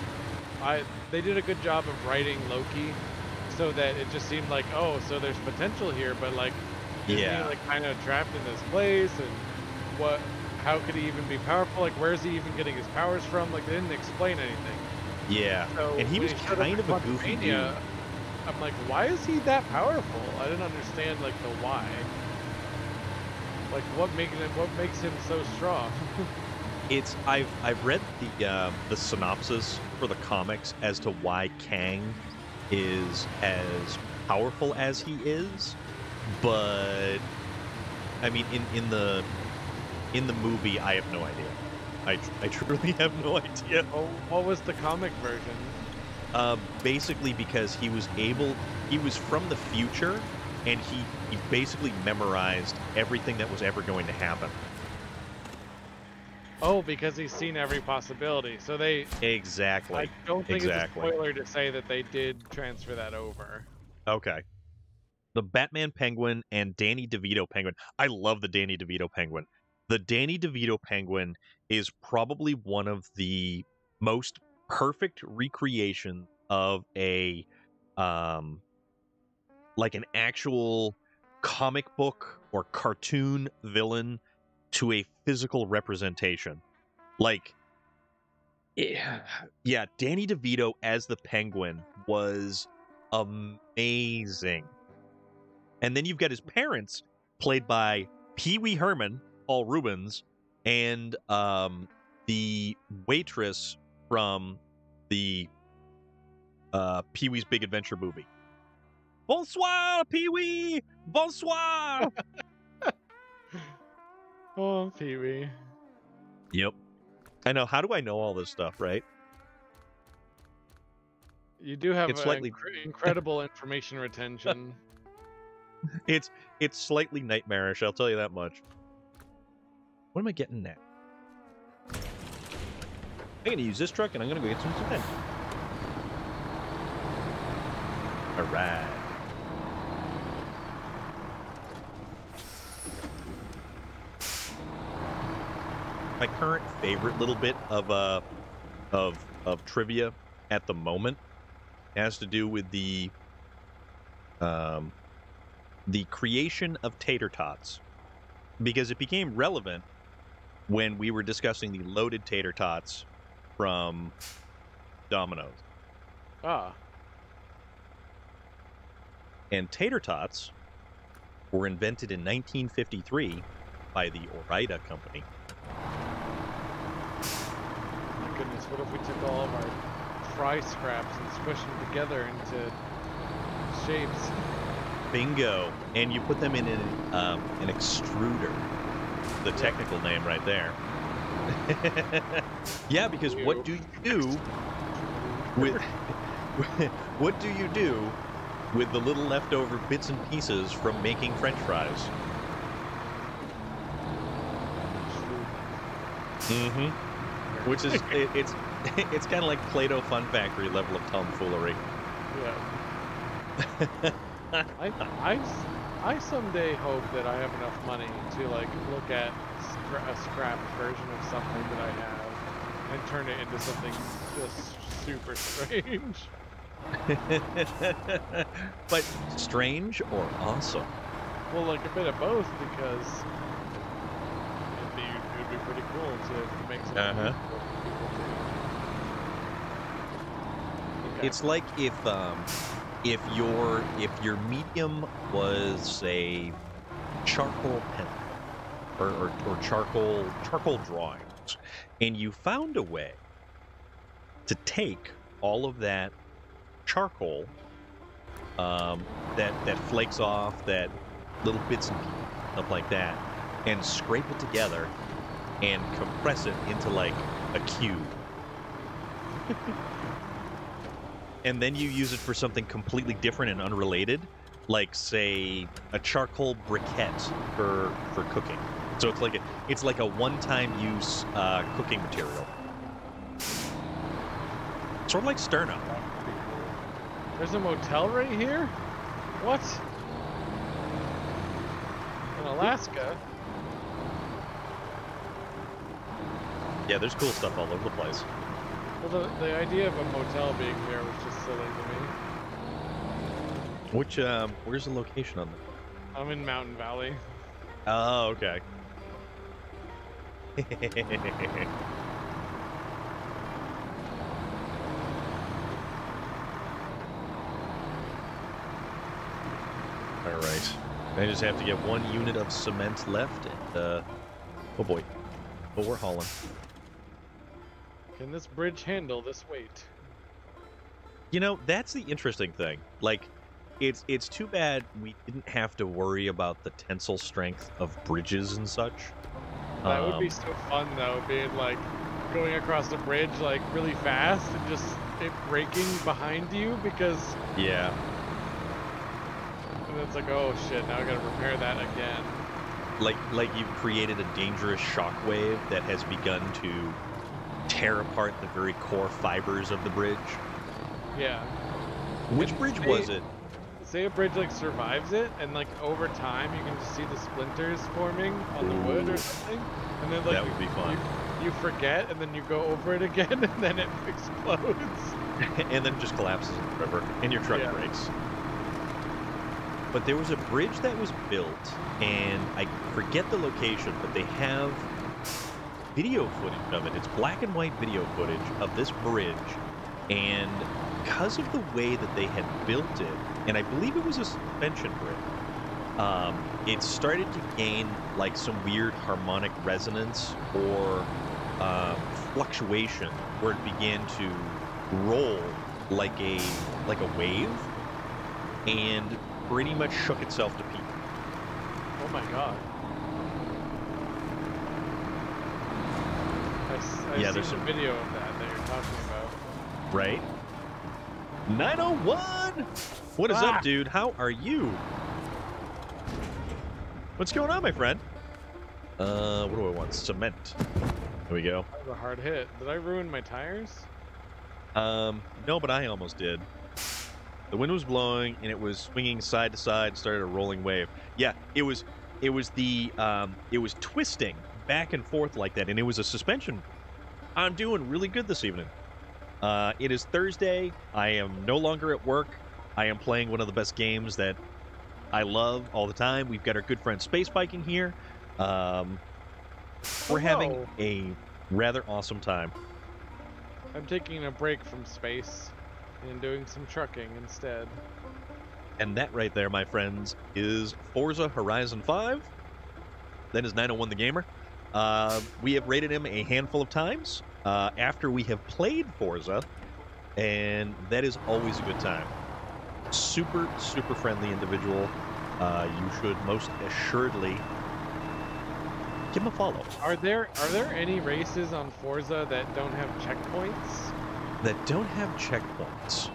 They did a good job of writing Loki so that it just seemed like, oh, so there's potential here, but like isn't he Yeah. like kind of trapped in this place, and what how could he even be powerful? Like where's he even getting his powers from? Like they didn't explain anything. Yeah. So And he when was he showed up kind in of a goofy dude. Quantumania, I'm like, why is he that powerful? I didn't understand like the why. Like what makes him so strong? I've read the synopsis for the comics as to why Kang is as powerful as he is, but I mean in the movie I have no idea. I truly have no idea. Oh, what was the comic version? Basically because he was from the future, and he basically memorized everything that was ever going to happen. Oh, because he's seen every possibility. So I Exactly. don't think it's a Exactly. spoiler to say that they did transfer that over. Okay. The Batman Penguin and Danny DeVito Penguin. I love the Danny DeVito Penguin. The Danny DeVito Penguin is probably one of the most perfect recreation of a um like an actual comic book or cartoon villain to a physical representation. Like, yeah, Danny DeVito as the Penguin was amazing. And then you've got his parents, played by Pee Wee Herman, Paul Rubens, and the waitress from the Pee Wee's Big Adventure movie. Bonsoir, Pee Wee! Bonsoir! Oh, Pee Wee. Yep. I know. How do I know all this stuff, right? You do have It's slightly incredible information retention. it's slightly nightmarish, I'll tell you that much. What am I getting at? I'm gonna use this truck and I'm gonna go get some cement. Alright. My current favorite little bit of trivia at the moment has to do with the creation of tater tots, because it became relevant when we were discussing the loaded tater tots from Domino's. Ah. And tater tots were invented in 1953 by the Ore-Ida Company. My goodness, what if we took all of our fry scraps and squished them together into shapes? Bingo! And you put them in an extruder. The technical name right there. Yeah, because what do you do with what do you do with the little leftover bits and pieces from making French fries? Mm-hmm. Which is it's kind of like Play-Doh Fun Factory level of tomfoolery. Yeah. I someday hope that I have enough money to like look at a scrapped version of something that I have and turn it into something just super strange. But strange or awesome? Well, like a bit of both, because it would be pretty cool to make something Uh-huh. people do. Okay. It's like if your medium was a charcoal pen or charcoal drawing, and you found a way to take all of that charcoal that flakes off, that little bits and pieces, stuff like that, and scrape it together and compress it into like a cube. And then you use it for something completely different and unrelated, like say a charcoal briquette for cooking. So it's like a one-time use cooking material. Sort of like Sterno. There's a motel right here? What? In Alaska? Yeah, there's cool stuff all over the place. Well, the idea of a motel being here was just silly to me. Which, where's the location on that? I'm in Mountain Valley. Oh, okay. All right. I just have to get one unit of cement left, and, oh boy. Oh, we're hauling. Can this bridge handle this weight? You know, that's the interesting thing. Like, it's too bad we didn't have to worry about the tensile strength of bridges and such. That would be so fun, though, being like going across a bridge like really fast and just it breaking behind you because yeah. And it's like, oh shit, now I gotta repair that again. Like you've created a dangerous shockwave that has begun to tear apart the very core fibers of the bridge. Yeah. Which bridge was it? Say a bridge like survives it, and like over time you can just see the splinters forming on the wood or something, and then like that would be fun. You forget, and then you go over it again, and then it explodes. And then it just collapses in the river, and your truck breaks. But there was a bridge that was built, and I forget the location, but they have video footage of it. It's black and white video footage of this bridge, and because of the way that they had built it, and I believe it was a suspension bridge, it started to gain like some weird harmonic resonance or fluctuation where it began to roll like a wave, and pretty much shook itself to pieces. Oh my god. I there's some video of that you're talking about. Right? 901! What is up, dude? How are you? What's going on, my friend? What do I want? Cement. There we go. That was a hard hit. Did I ruin my tires? No, but I almost did. The wind was blowing, and it was swinging side to side, started a rolling wave. Yeah, it was twisting back and forth like that, and it was a suspension. I'm doing really good this evening. It is Thursday. I am no longer at work. I am playing one of the best games that I love all the time. We've got our good friend SpaceViking here. We're having a rather awesome time. I'm taking a break from space and doing some trucking instead. And that right there, my friends, is Forza Horizon 5. That is 901 the Gamer. We have rated him a handful of times after we have played Forza, and that is always a good time. Super, super friendly individual. You should most assuredly give him a follow. Are there any races on Forza that don't have checkpoints? That don't have checkpoints?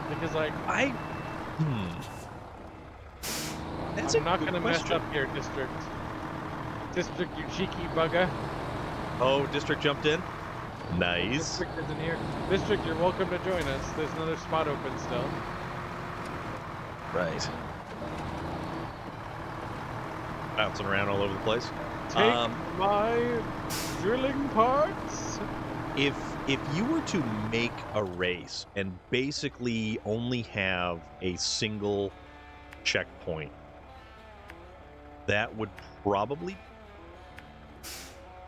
Because like That's I'm not good gonna question. mess up your district. District, you cheeky bugger. Oh, District jumped in? Nice. District isn't here. District, you're welcome to join us. There's another spot open still. Right. Bouncing around all over the place. Take my drilling parts. If you were to make a race and basically only have a single checkpoint, that would probably...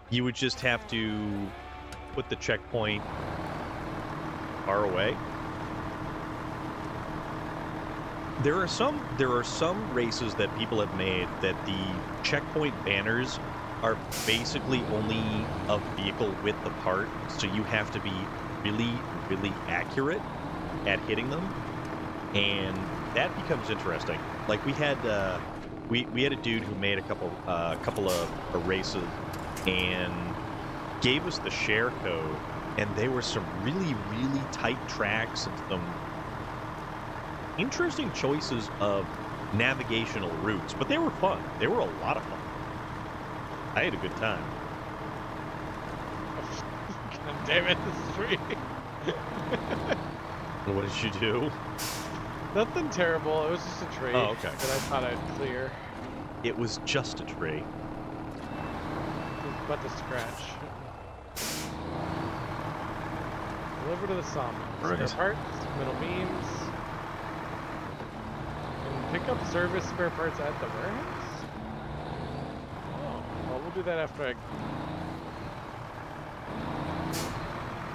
You would just have to put the checkpoint far away. There are some races that people have made that the checkpoint banners are basically only a vehicle with the part, so you have to be really, really accurate at hitting them, and that becomes interesting. Like we had a dude who made a couple of races and gave us the share code, and they were some really, really tight tracks and some interesting choices of navigational routes, but they were fun. They were a lot of fun. I had a good time. God damn it, this is free. What did you do? Nothing terrible. It was just a tree. Oh, okay. That I thought I'd clear. It was just a tree. But the scratch. Deliver to the sawmill. Right. Spare parts, middle beams. And pick up service spare parts at the warehouse? Oh, well, we'll do that after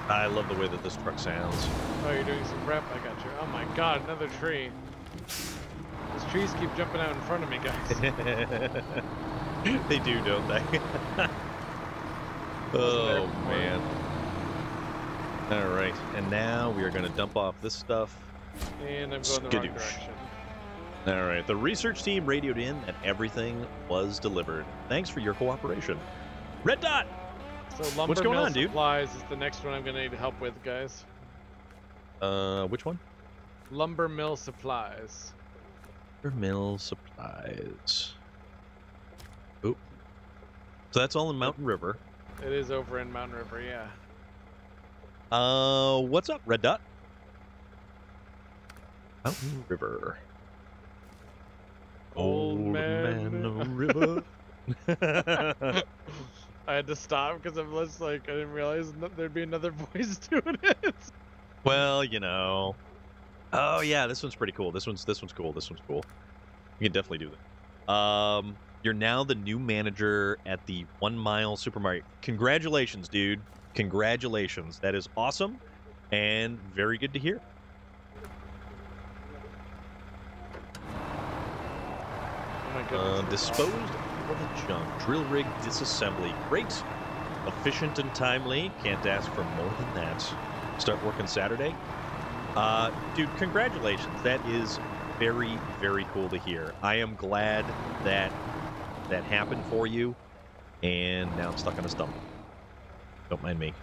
I love the way that this truck sounds. Oh, you're doing some prep? I got you. Oh my god, another tree. These trees keep jumping out in front of me, guys. They do, don't they? Oh, man. All right, and now we are going to dump off this stuff. And I'm going the wrong direction. All right, the research team radioed in that everything was delivered. Thanks for your cooperation. Red Dot! So lumber What's going mill on, dude? supplies is the next one I'm going to need help with, guys. Which one? Lumber mill supplies. Lumber mill supplies. Oop. So that's all in Mountain River. It is over in Mountain River, yeah. What's up, Red Dot? Mountain River. Old man River. I had to stop because I'm just like, I didn't realize there'd be another voice doing it. Well, you know. Oh yeah, this one's pretty cool. This one's cool. This one's cool. You can definitely do that. You're now the new manager at the 1 Mile Supermarket. Congratulations, dude. Congratulations. That is awesome and very good to hear. Oh my goodness. Disposed of the junk. Drill rig disassembly. Great. Efficient and timely. Can't ask for more than that. Start working Saturday. Dude, congratulations. That is very, very cool to hear. I am glad that that happened for you, and now I'm stuck on a stump. Don't mind me.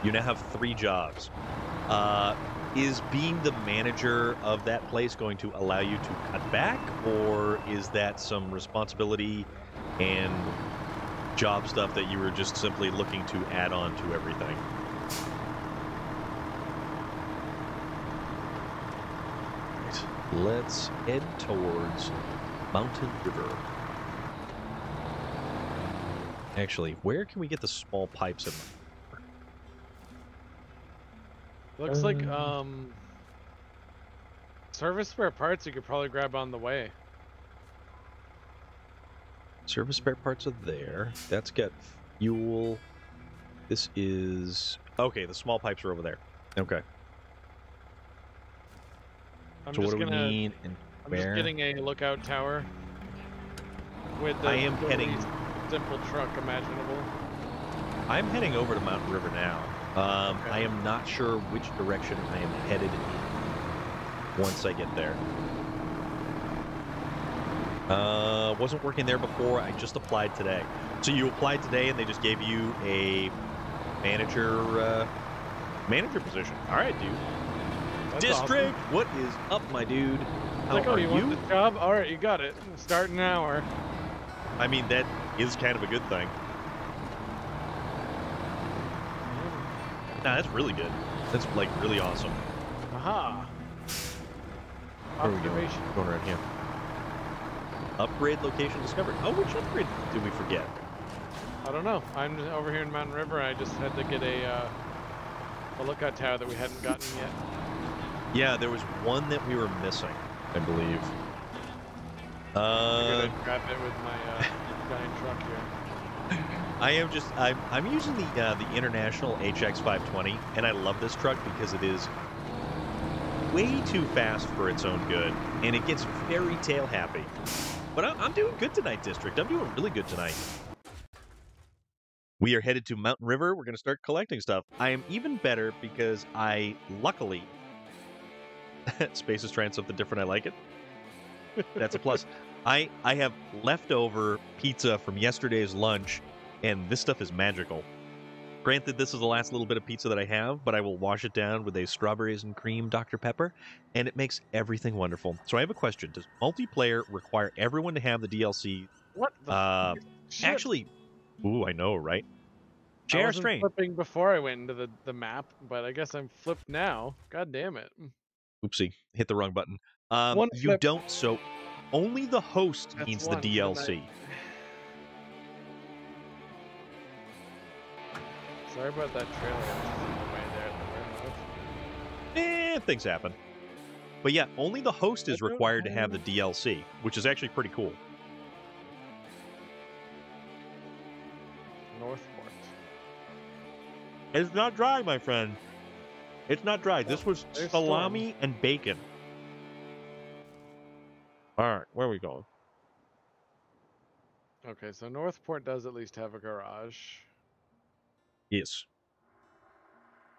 You now have 3 jobs. Is being the manager of that place going to allow you to cut back, or is that some responsibility and job stuff that you were just simply looking to add on to everything? Right. Let's head towards Mountain River. Actually, where can we get the small pipes in? Looks like, service spare parts you could probably grab on the way. Service spare parts are there. That's got fuel. This is... Okay, the small pipes are over there. Okay. So what do we need and where? I'm just getting a lookout tower with the I am heading... simple truck imaginable. I'm heading over to Mountain River now. Okay. I am not sure which direction I am headed in once I get there. Wasn't working there before. I just applied today. So you applied today and they just gave you a manager position. All right, dude. That's District, awesome. what is up, my dude? How Like, oh, are you want the job? All right, you got it. Start in an hour. I mean, that is kind of a good thing. Nah, that's really good. That's, like, really awesome. Aha. Where are we going? Observation. Going around here. Upgrade location discovered. Oh, which upgrade did we forget? I don't know. I'm over here in Mountain River. I just had to get a lookout tower that we hadn't gotten yet. Yeah, there was one that we were missing, I believe. I figured I'd grab it with my giant truck here. I'm using the International HX520, and I love this truck because it is way too fast for its own good, and it gets very tail happy. But I'm doing good tonight, District. I'm doing really good tonight. We are headed to Mountain River. We're going to start collecting stuff. I am even better because luckily, Space is trying something different. I like it. That's a plus. I have leftover pizza from yesterday's lunch, and this stuff is magical. Granted, this is the last little bit of pizza that I have, but I will wash it down with a strawberries and cream Dr. Pepper, and it makes everything wonderful. So I have a question. Does multiplayer require everyone to have the DLC? What the shit? Actually, ooh, I know, right? I JR wasn't Strain. flipping before I went into the map, but I guess I'm flipped now. God damn it. Oopsie, hit the wrong button. One You flip. don't, so only the host That's needs the one for the DLC. night. Sorry about that trailer in the way there at the warehouse. Things happen. But yeah, only the host is required to have the DLC, which is actually pretty cool. Northport. It's not dry, my friend. It's not dry. This was There's salami storm. and bacon. All right, where are we going? Okay, so Northport does at least have a garage. Yes.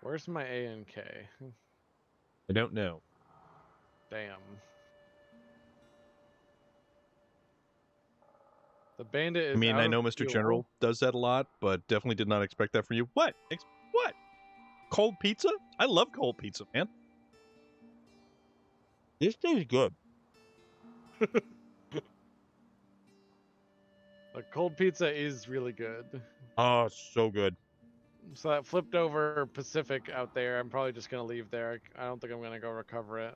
Where's my A and K? I don't know. Damn. The bandit is I mean, out I of know Mr. fuel. General does that a lot, but definitely did not expect that from you. What? What? Cold pizza? I love cold pizza, man. This tastes good. The cold pizza is really good. Oh, it's so good. So that flipped over Pacific out there. I'm probably just gonna leave there. I don't think I'm gonna go recover it.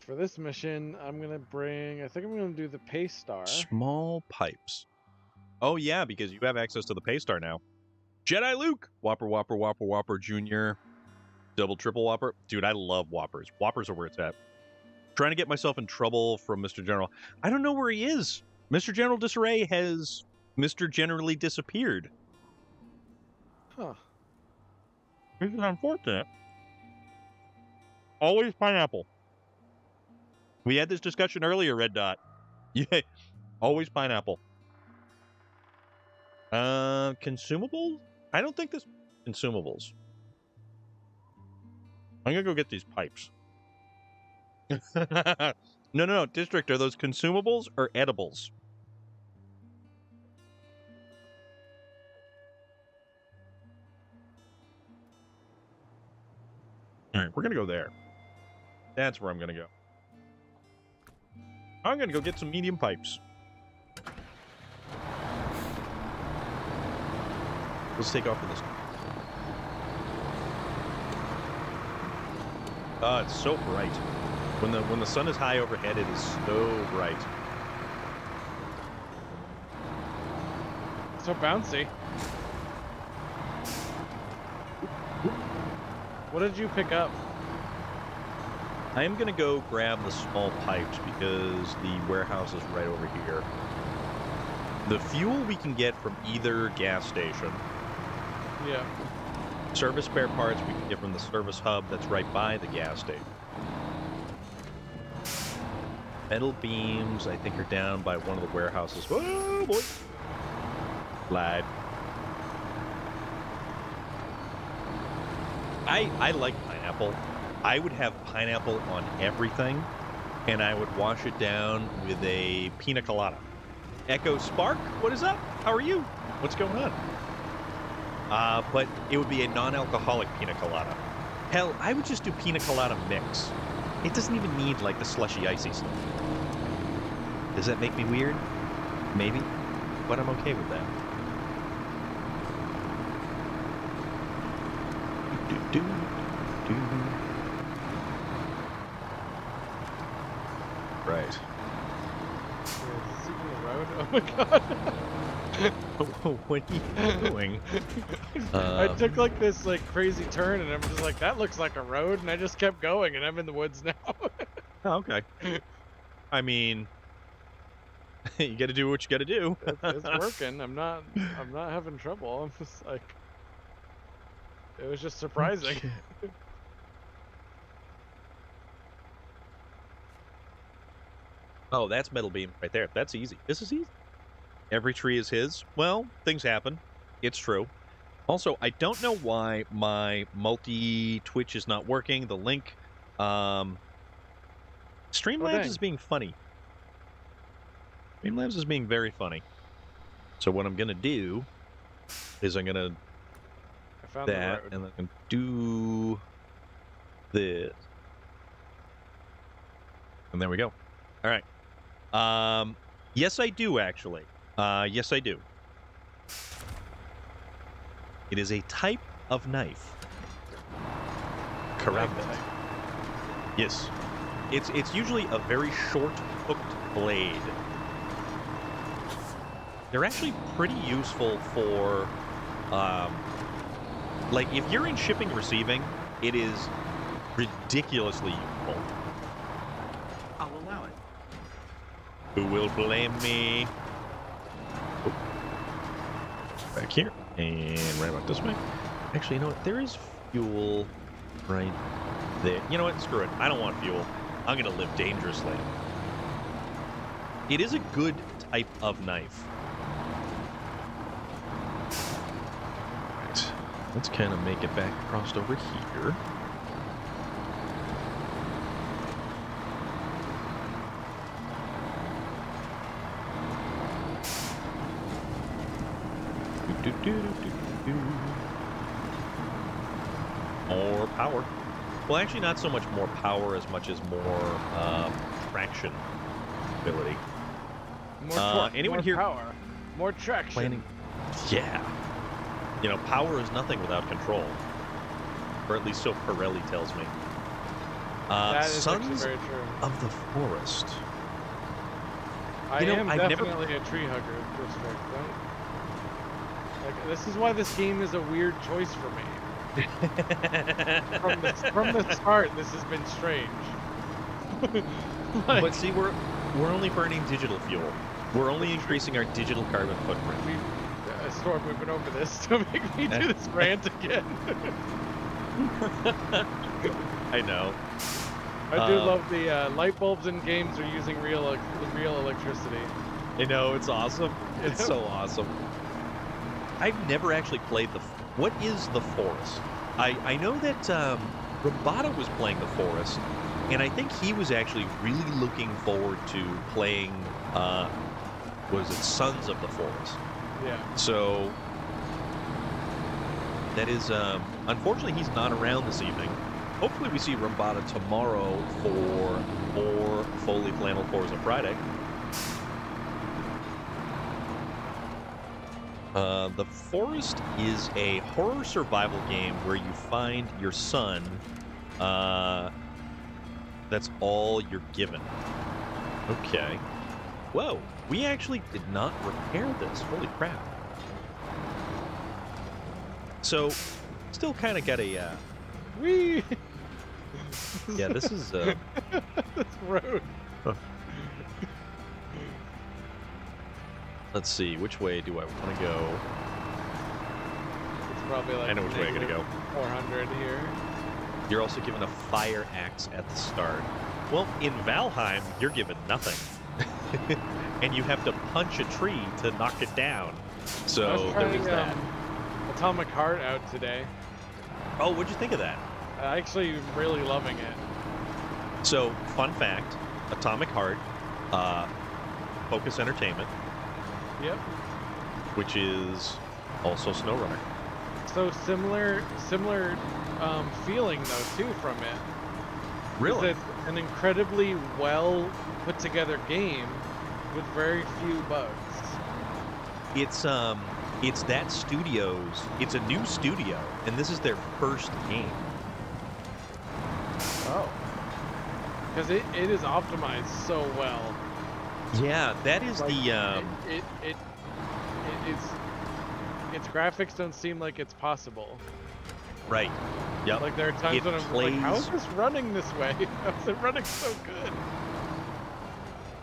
For this mission, I'm gonna bring. I think I'm gonna do the Pace Star. Small pipes. Oh yeah, because you have access to the Paystar now. Jedi Luke, Whopper, Whopper, Whopper, Whopper Junior, double, triple Whopper. Dude, I love Whoppers. Whoppers are where it's at. Trying to get myself in trouble from Mr. General. I don't know where he is. Mr. General Disarray has Mr. Generally disappeared. Huh. This is unfortunate. Always pineapple. We had this discussion earlier, Red Dot. Yeah, always pineapple. Consumables? I don't think this consumables. I'm gonna go get these pipes. No. District, are those consumables or edibles? All right, we're gonna go there. That's where I'm gonna go. I'm gonna go get some medium pipes. Let's take off with this. It's so bright. When the sun is high overhead, it is so bright. So bouncy. What did you pick up? I am gonna go grab the small pipes because the warehouse is right over here. The fuel we can get from either gas station. Yeah. Service spare parts we can get from the service hub that's right by the gas station. Metal beams, I think, are down by one of the warehouses. Oh, boy. Lied. I like pineapple. I would have pineapple on everything, and I would wash it down with a pina colada. Echo Spark, what is up? How are you? What's going on? But it would be a non-alcoholic pina colada. Hell, I would just do pina colada mix. It doesn't even need, like, the slushy, icy stuff. Does that make me weird? Maybe. But I'm okay with that. Right. Seeking the road? Oh my god. What are you doing? I took like this like crazy turn and I'm just like, that looks like a road, and I just kept going and I'm in the woods now. Oh, okay. I mean, you got to do what you got to do. It's working. I'm not having trouble. I'm just like, it was just surprising. Okay. Oh, that's Metal Beam right there. That's easy. This is easy. Every tree is his. Well, things happen. It's true. Also, I don't know why my multi-Twitch is not working. The link, um, Oh Streamlabs dang! is being funny. Streamlabs is being very funny. So what I'm gonna do is I'm gonna I found the that, road. and then I'm gonna do this, and there we go. All right. Yes, I do actually. Yes, I do. It is a type of knife. Karambit. Yes. It's usually a very short hooked blade. They're actually pretty useful for like if you're in shipping and receiving, it is ridiculously useful. I'll allow it. Who will blame me? Oh. Back here. And right about this way. Actually, you know what? There is fuel right there. You know what? Screw it. I don't want fuel. I'm going to live dangerously. It is a good type of knife. Right. Let's kind of make it back across over here. More power. Well, actually, not so much more power as much as more traction ability. More torque, anyone more here power, more traction. planning? Yeah. You know, power is nothing without control. Or at least so Pirelli tells me. That is actually Sons very true. of the Forest. I You know, am I've never- definitely a tree hugger district, right? Like, this is why this game is a weird choice for me. From the start, this has been strange. Like, But see, we're only burning digital fuel. We're only increasing our digital carbon footprint. Storm, we've been over this. Don't make me do this rant again. I know. I do love the light bulbs in games are using real electricity. I know, it's awesome. It's so awesome. I've never actually played what is the Forest? I know that Roboto was playing the Forest, and I think he was actually really looking forward to playing, was it Sons of the Forest? Yeah. So, that is, unfortunately he's not around this evening. Hopefully we see Roboto tomorrow for more Foley Flannel Forza Friday. The Forest is a horror survival game where you find your son. That's all you're given. Okay. Whoa, we actually did not repair this. Holy crap. So, still kind of got a, Whee! yeah, this is, this road. Let's see, which way do I want to go? It's probably like I know which way I gotta go. 400 here. You're also given a fire axe at the start. Well, in Valheim, you're given nothing. And you have to punch a tree to knock it down. So I was there trying was that. Atomic Heart out today. Oh, what'd you think of that? Actually, really loving it. So, fun fact, Atomic Heart, Focus Entertainment, Yep. which is also SnowRunner. So similar feeling though too from it. Really? It's an incredibly well put together game with very few bugs. It's that studio's, it's a new studio, and this is their first game. Oh. Because it is optimized so well. Yeah, that is Like, the, its graphics don't seem like it's possible. right. Yep. Like there are times It when I'm like, how is plays- this running this way? How is it running so good?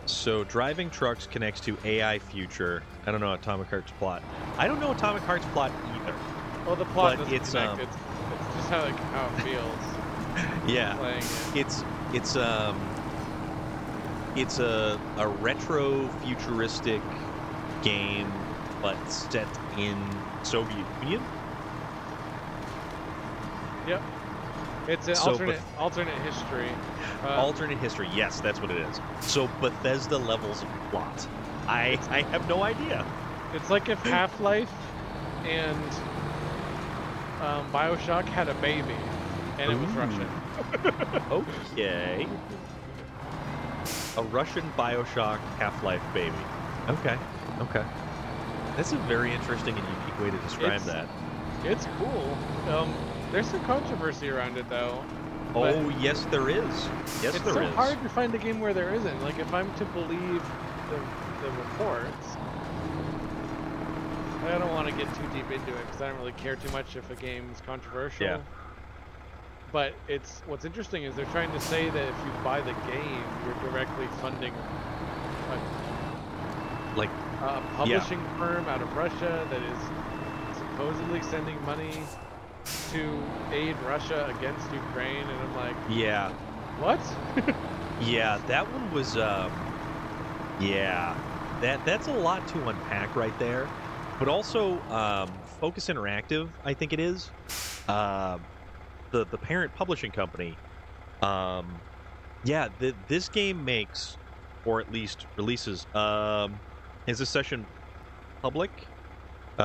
So, driving trucks connects to AI future. I don't know Atomic Heart's plot. I don't know Atomic Heart's plot either. Well, the plot But doesn't it's, connect. It's just how it feels Yeah. playing it. It's it's a retro futuristic game, but set in Soviet Union. Yep. It's an So, alternate history. Alternate history, yes, that's what it is. So Bethesda levels of plot. I have no idea. It's like if Half-Life and BioShock had a baby, and it was Russian. Okay. A Russian BioShock Half-Life baby. Okay. That's a very interesting and unique way to describe that. It's cool. There's some controversy around it, though. Oh, yes, there is. Yes, it's there so is. hard to find a game where there isn't. Like, if I'm to believe the reports, I don't want to get too deep into it because I don't really care too much if a game is controversial. Yeah. But what's interesting is they're trying to say that if you buy the game, you're directly funding a publishing firm out of Russia that is supposedly sending money to aid Russia against Ukraine, and I'm like, yeah, what? yeah, that one was yeah, that's a lot to unpack right there. But also Focus Interactive, I think it is, the parent publishing company. Yeah, this game makes, or at least releases, is this session public?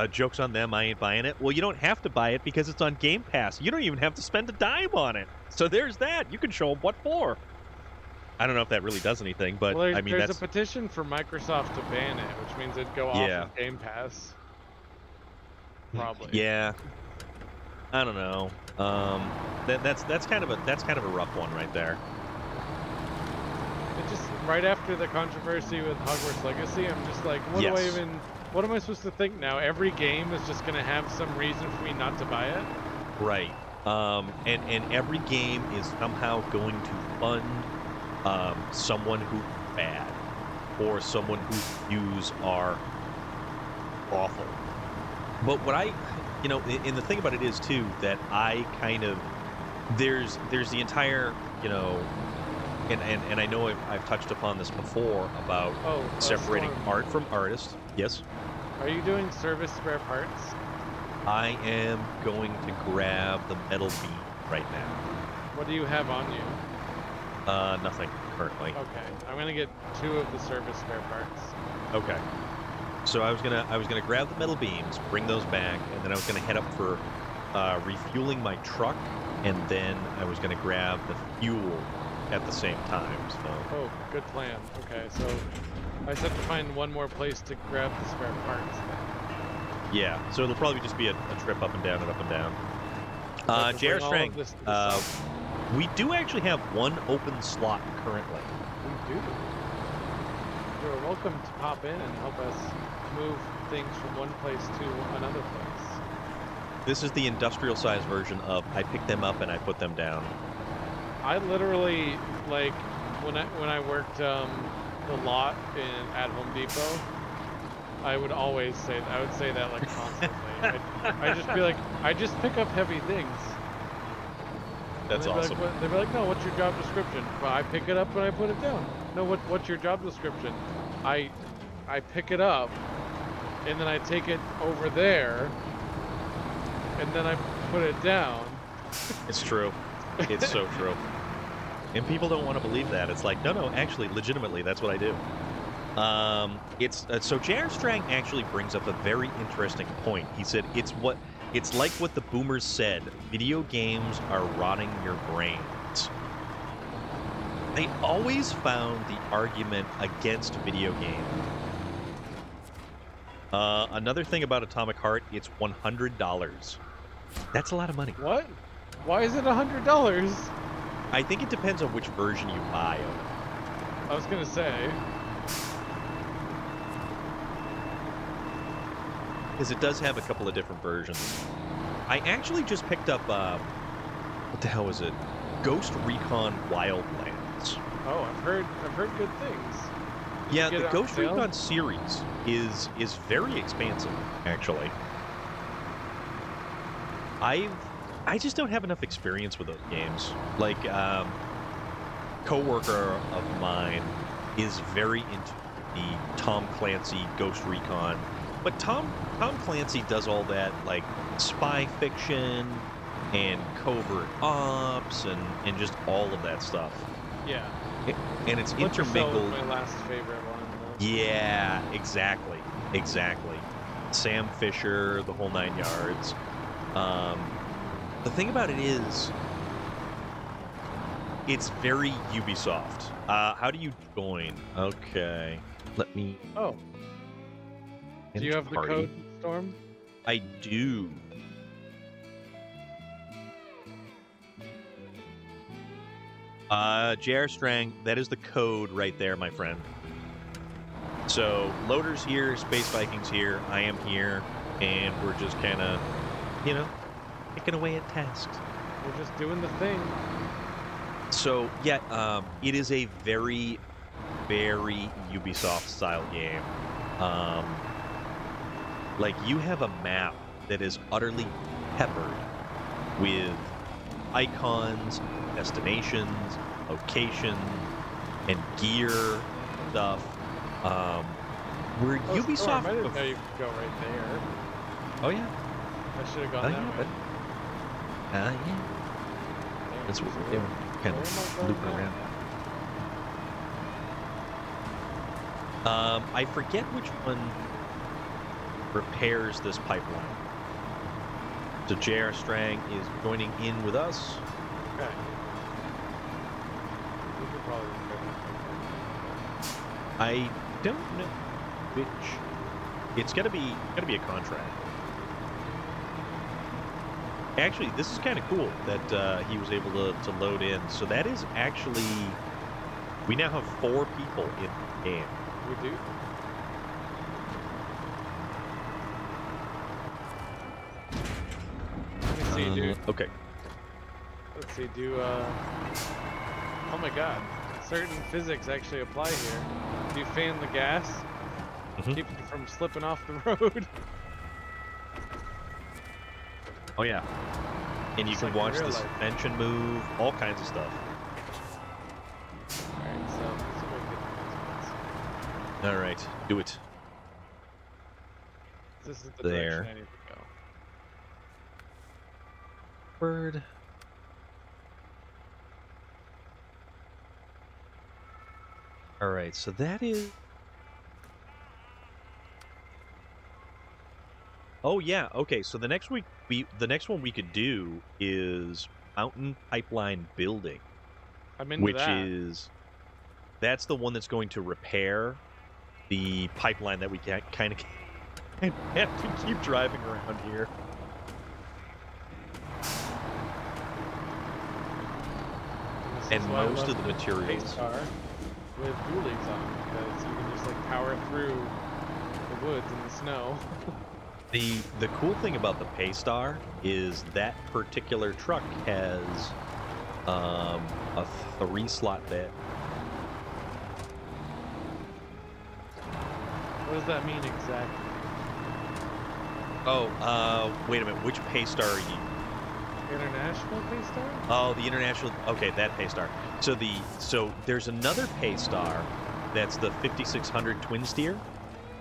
Joke's on them, I ain't buying it. Well, you don't have to buy it because it's on Game Pass. You don't even have to spend a dime on it. So there's that. You can show them what for. I don't know if that really does anything, but well, I mean, there's a petition for Microsoft to ban it, which means it'd go off of Game Pass. Probably. Yeah. I don't know. That's kind of a rough one right there. It just right after the controversy with Hogwarts Legacy, I'm just like, what am I supposed to think now? Every game is just going to have some reason for me not to buy it? Right. And every game is somehow going to fund someone who's bad or someone whose views are awful. But what and the thing about it is too that I kind of there's the entire and I know I've touched upon this before about separating art from artist. Yes. Are you doing service spare parts? I am going to grab the metal beam right now. What do you have on you? Nothing currently. Okay, I'm gonna get 2 of the service spare parts. Okay. So I was gonna grab the metal beams, bring those back, and then I was gonna head up for refueling my truck, and then I was gonna grab the fuel at the same time. So. Oh, good plan. Okay, so I just have to find one more place to grab the spare parts. Yeah, so it'll probably just be a trip up and down and up and down. JR Strang, we do actually have one open slot currently. We do. You're welcome to pop in and help us move things from one place to another place. This is the industrial size version of I pick them up and I put them down. I literally, like, when I worked the lot at Home Depot, I would always say that. I would say that like constantly. I'd just be like, I just pick up heavy things. That's awesome. They'd be like, no, what's your job description? Well, I pick it up and I put it down. No, what's your job description? I pick it up and then I take it over there and then I put it down. It's true. It's so true. And people don't want to believe that. It's like, no, actually, legitimately, that's what I do. So JR Strang actually brings up a very interesting point. He said it's like what the boomers said. Video games are rotting your brains. They always found the argument against video games. Another thing about Atomic Heart, it's $100. That's a lot of money. What? Why is it $100? I think it depends on which version you buy of it. I was gonna say. Because it does have a couple of different versions. I actually just picked up, what the hell was it? Ghost Recon Wildlands. Oh, I've heard good things. Yeah, the Ghost Recon series is very expansive, actually. I just don't have enough experience with those games. Like, coworker of mine is very into the Tom Clancy Ghost Recon, but Tom Clancy does all that like spy fiction and covert ops and just all of that stuff. Yeah. And it's Splinter Cell was intermingled. my last favorite one. Yeah, exactly. Sam Fisher, the whole 9 yards. The thing about it is, it's very Ubisoft. How do you join? Okay, let me. Oh. Do you have the party. code, Storm? I do. JR Strang, that is the code right there, my friend. So, Loader's here, Space Vikings here, I am here, and we're just kind of, you know, picking away at tasks. We're just doing the thing. So, yeah, it is a very, very Ubisoft-style game. Like, you have a map that is utterly peppered with icons, destinations, locations, and gear stuff. Where Ubisoft... Storm, I didn't know you could go right there. Oh, yeah. I should have gone that way. Yeah. That's what we're doing. Kind of looping around. I forget which one repairs this pipeline. So J.R. Strang is joining in with us. Okay. We could probably repair that. I don't know which. It's gotta be a contract. Actually, this is kind of cool that he was able to load in. So that is actually, we now have 4 people in the game. We do? Let me see, dude. Okay. Let's see, oh my god. Certain physics actually apply here. Do you fan the gas? Mhm. Keep it from slipping off the road. Oh yeah. And you Just can like in watch real the life. suspension move, all kinds of stuff. Alright, so let's see if I can get the All right, do it. This is the There. direction I need to go. Bird. All right, so that is. Oh yeah, okay. So the next one we could do is Mountain Pipeline Building, I'm into which that. that's the one that's going to repair the pipeline that we kind of have to keep driving around here. This And is why I most love of the materials. Car with dualies on, because you can just like power through the woods and the snow. The cool thing about the Paystar is that particular truck has a 3-slot bed. What does that mean exactly? Oh, wait a minute. Which Paystar are you? International Paystar? Oh, the international. Okay, that Paystar. So there's another Paystar that's the 5600 Twin Steer,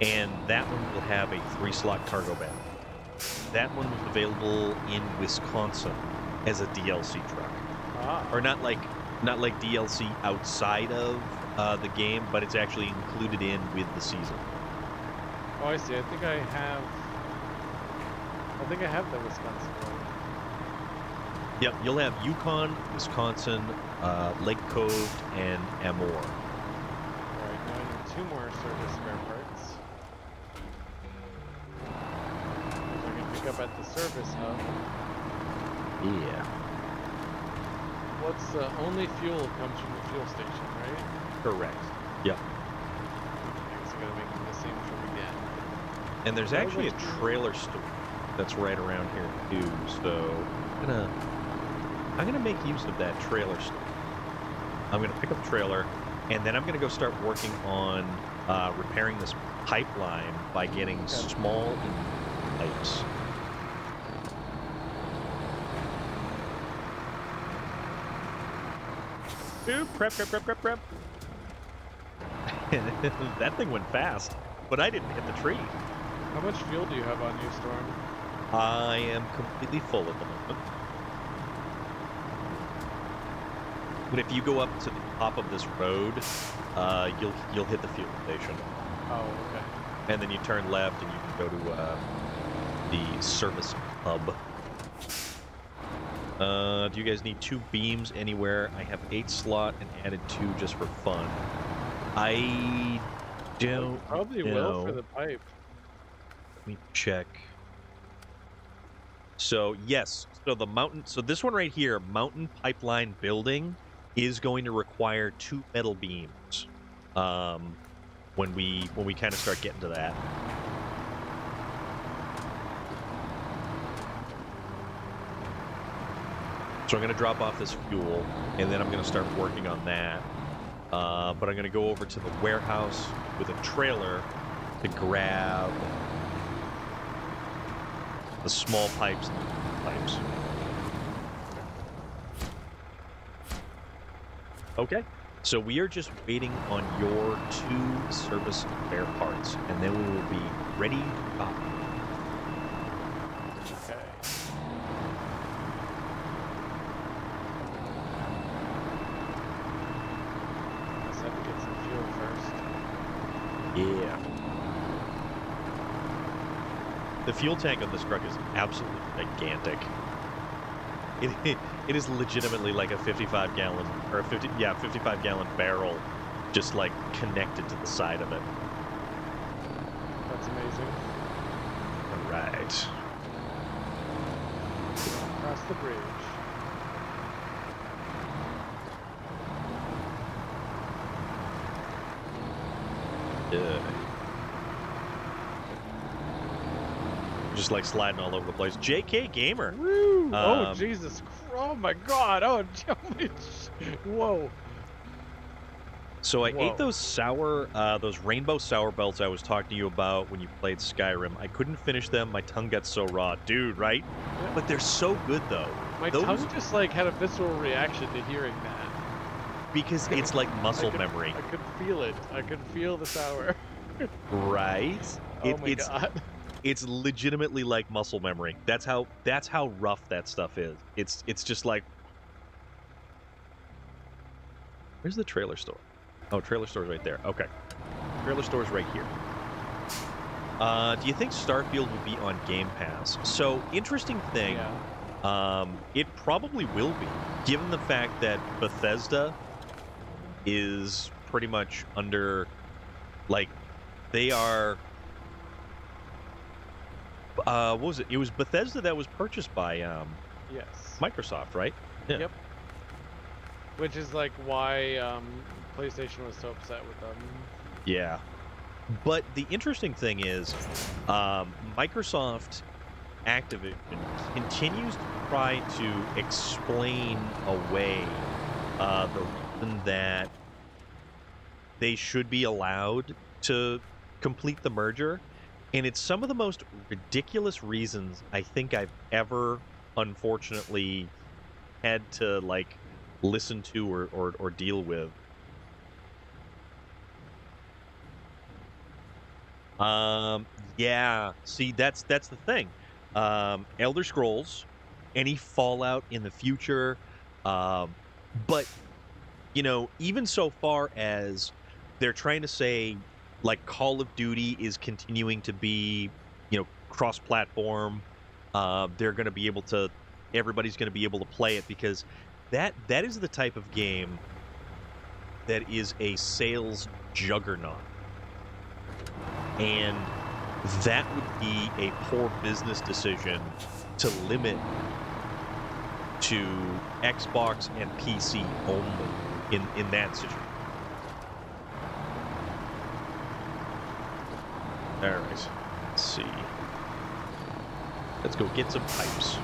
and that one will have a 3-slot cargo bed. That one was available in Wisconsin as a DLC truck, Ah. or not like DLC outside of the game, but it's actually included in with the season. Oh, I see. I think I have the Wisconsin one. Yep, you'll have Yukon, Wisconsin, Lake Cove, and Amoor. Alright, now I need 2 more service spare parts. Which I can pick up at the service hub. Yeah. What's the only fuel comes from the fuel station, right? Correct. Yep. I guess I gotta make them the same trip again. And there's That actually a was- trailer store that's right around here too. So I'm gonna make use of that trailer store. I'm gonna pick up the trailer, and then I'm gonna go start working on repairing this pipeline by getting small pipes. Ooh, prep. That thing went fast, but I didn't hit the tree. How much fuel do you have on you, Storm? I am completely full at the moment. But if you go up to the top of this road, you'll hit the fuel station. Oh, okay. And then you turn left and you can go to the service hub. Do you guys need 2 beams anywhere? I have 8 slot and added 2 just for fun. I don't Probably know. will for the pipe. Let me check. So yes, so the mountain. So this one right here, mountain pipeline building, is going to require 2 metal beams. When we kind of start getting to that. So I'm going to drop off this fuel, and then I'm going to start working on that. But I'm going to go over to the warehouse with a trailer to grab the small pipes and the pipes. Okay. So we are just waiting on your 2 service spare parts, and then we will be ready to pop. Okay. Let's have to get some fuel first. Yeah. The fuel tank on this truck is absolutely gigantic. It is legitimately like a 55-gallon, or a 55-gallon barrel, just like connected to the side of it. That's amazing. All right. Across the bridge. Just like sliding all over the place. JK Gamer. Woo! Oh Jesus! Oh my God! Oh, whoa! So I Whoa. ate those rainbow sour belts I was talking to you about when you played Skyrim. I couldn't finish them. My tongue got so raw, dude. Right? Yeah. But they're so good though. My tongue just like had a visceral reaction to hearing that. Because it's like muscle memory. I could feel it. I could feel the sour. Right? Oh my God. It's legitimately like muscle memory. That's how rough that stuff is. It's just like, where's the trailer store? Oh, trailer store's right there. Okay. Trailer store's right here. Do you think Starfield will be on Game Pass? So, interesting thing. Yeah. It probably will be, given the fact that Bethesda is pretty much under, like, they are. What was it? It was Bethesda that was purchased by Yes. Microsoft, right? Yeah. Yep. Which is like why PlayStation was so upset with them. Yeah. But the interesting thing is, Microsoft Activision continues to try to explain away the reason that they should be allowed to complete the merger. And it's some of the most ridiculous reasons I think I've ever, unfortunately, had to, like, listen to or deal with. Yeah. See, that's the thing. Elder Scrolls, any Fallout in the future, but, you know, even so far as they're trying to say, like, Call of Duty is continuing to be, you know, cross-platform. They're going to be able to, everybody's going to be able to play it, because that is the type of game that is a sales juggernaut. And that would be a poor business decision to limit to Xbox and PC only in that situation. All right, let's see. Let's go get some pipes.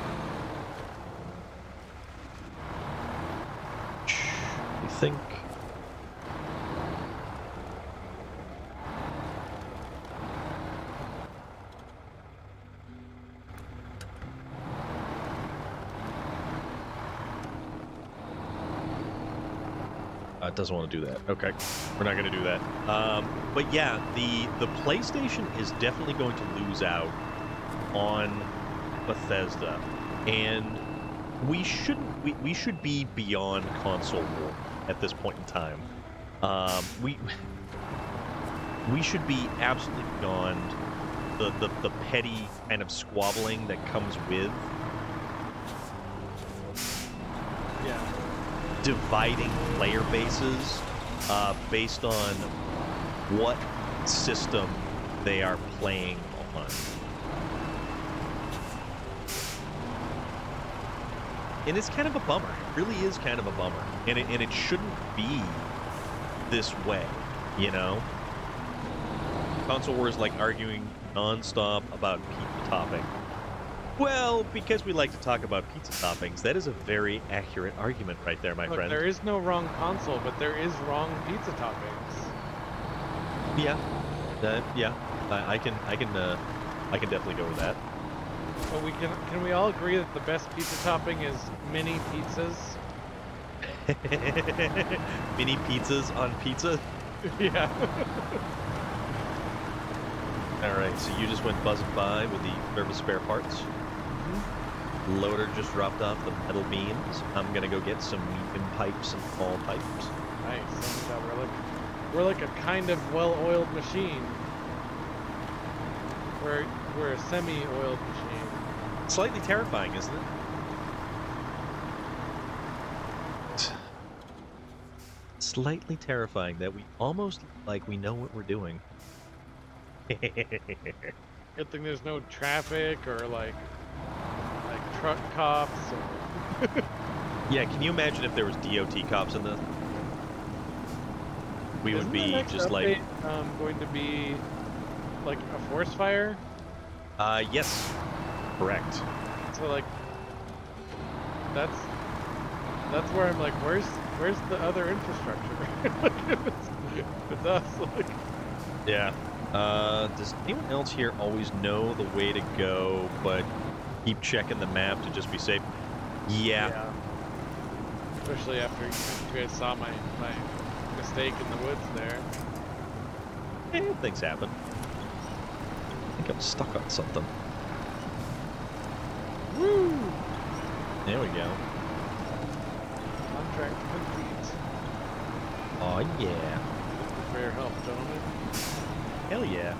You think? It doesn't want to do that. Okay, we're not going to do that. But yeah, the PlayStation is definitely going to lose out on Bethesda, and we shouldn't. We should be beyond console war at this point in time. We should be absolutely beyond the petty kind of squabbling that comes with dividing player bases based on what system they are playing on. And it's kind of a bummer. It really is kind of a bummer. And it shouldn't be this way, you know? Console wars like arguing non-stop about pizza topping. Well, because we like to talk about pizza toppings, that is a very accurate argument right there, my friend. There is no wrong console, but there is wrong pizza toppings. Yeah, yeah, I can definitely go with that. But can we all agree that the best pizza topping is mini pizzas? Mini pizzas on pizza? Yeah. Alright, so you just went buzzing by with the service spare parts. Loader just dropped off the metal beams. I'm gonna go get some medium pipes and small pipes. Nice. Oh my God, we're like a kind of well-oiled machine. We're a semi-oiled machine. Slightly terrifying, isn't it? Slightly terrifying that we almost like we know what we're doing. Good thing there's no traffic or like truck cops. Or Yeah, can you imagine if there was DOT cops in this? We would be just like going to be like a forest fire. Yes, correct. So like that's where I'm like, where's the other infrastructure? Like, it's us, like. Yeah. Does anyone else here always know the way to go, but keep checking the map to just be safe? Yeah. Especially after you guys saw my mistake in the woods there. Yeah, things happen. I think I'm stuck on something. Woo! There we go. Contract complete. Oh yeah. For your help, gentlemen. Hell yeah.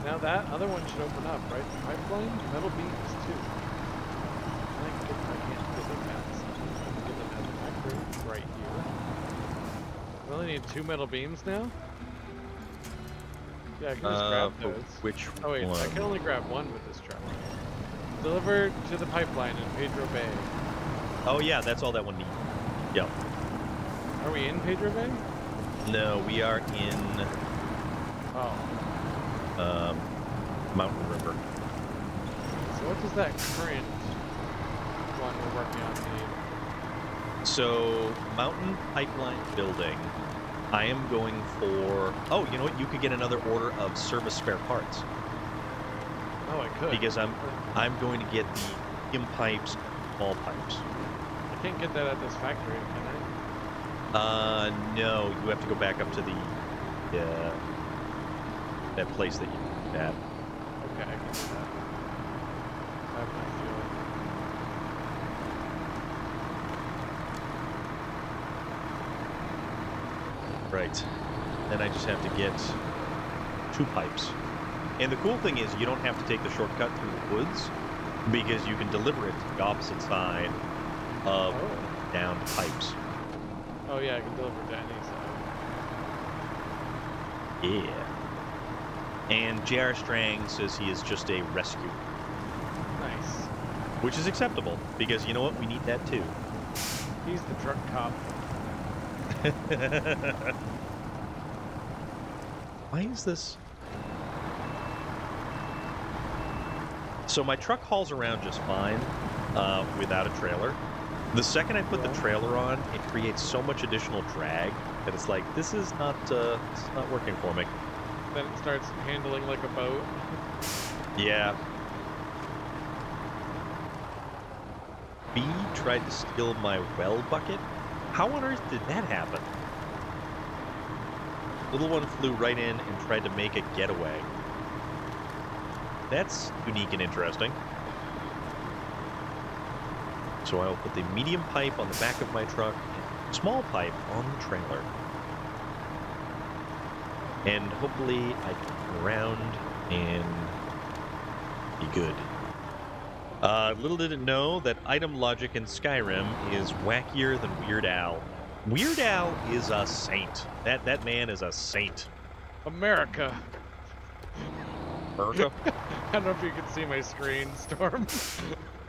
Now that other one should open up, right? The pipeline, metal beams too. I can't get them at. Get them at the factory right here. We only need 2 metal beams now. Yeah, I can just grab those. Which Oh wait, one? I can only grab one with this truck. Deliver to the pipeline in Pedro Bay. Oh yeah, that's all that one needs. Yep. Are we in Pedro Bay? No, we are in Mountain River. So what does that current one we're working on need? So, Mountain Pipeline Building, I am going for... Oh, you know what? You could get another order of service spare parts. Oh, I could. Because I'm going to get the medium pipes, small pipes. I can't get that at this factory, can I? No, you have to go back up to the that place that you had. Okay, I can do that. I have my fuel. Right. Then I just have to get 2 pipes. And the cool thing is you don't have to take the shortcut through the woods because you can deliver it to the opposite side of downed pipes. Oh yeah, I can deliver to any side. Yeah. And J.R. Strang says he is just a rescue. Nice. Which is acceptable, because you know what? We need that too. He's the truck cop. Why is this? So my truck hauls around just fine without a trailer. The second I put the trailer on, it creates so much additional drag that it's like, this is not working for me. Then it starts handling like a boat. Yeah. B tried to steal my well bucket. How on earth did that happen? little one flew right in and tried to make a getaway. That's unique and interesting. So I will put the medium pipe on the back of my truck and small pipe on the trailer. And hopefully I can turn around and be good. Little did it know that item logic in Skyrim is wackier than Weird Al. Weird Al is a saint. That man is a saint. America. America? I don't know if you can see my screen, Storm.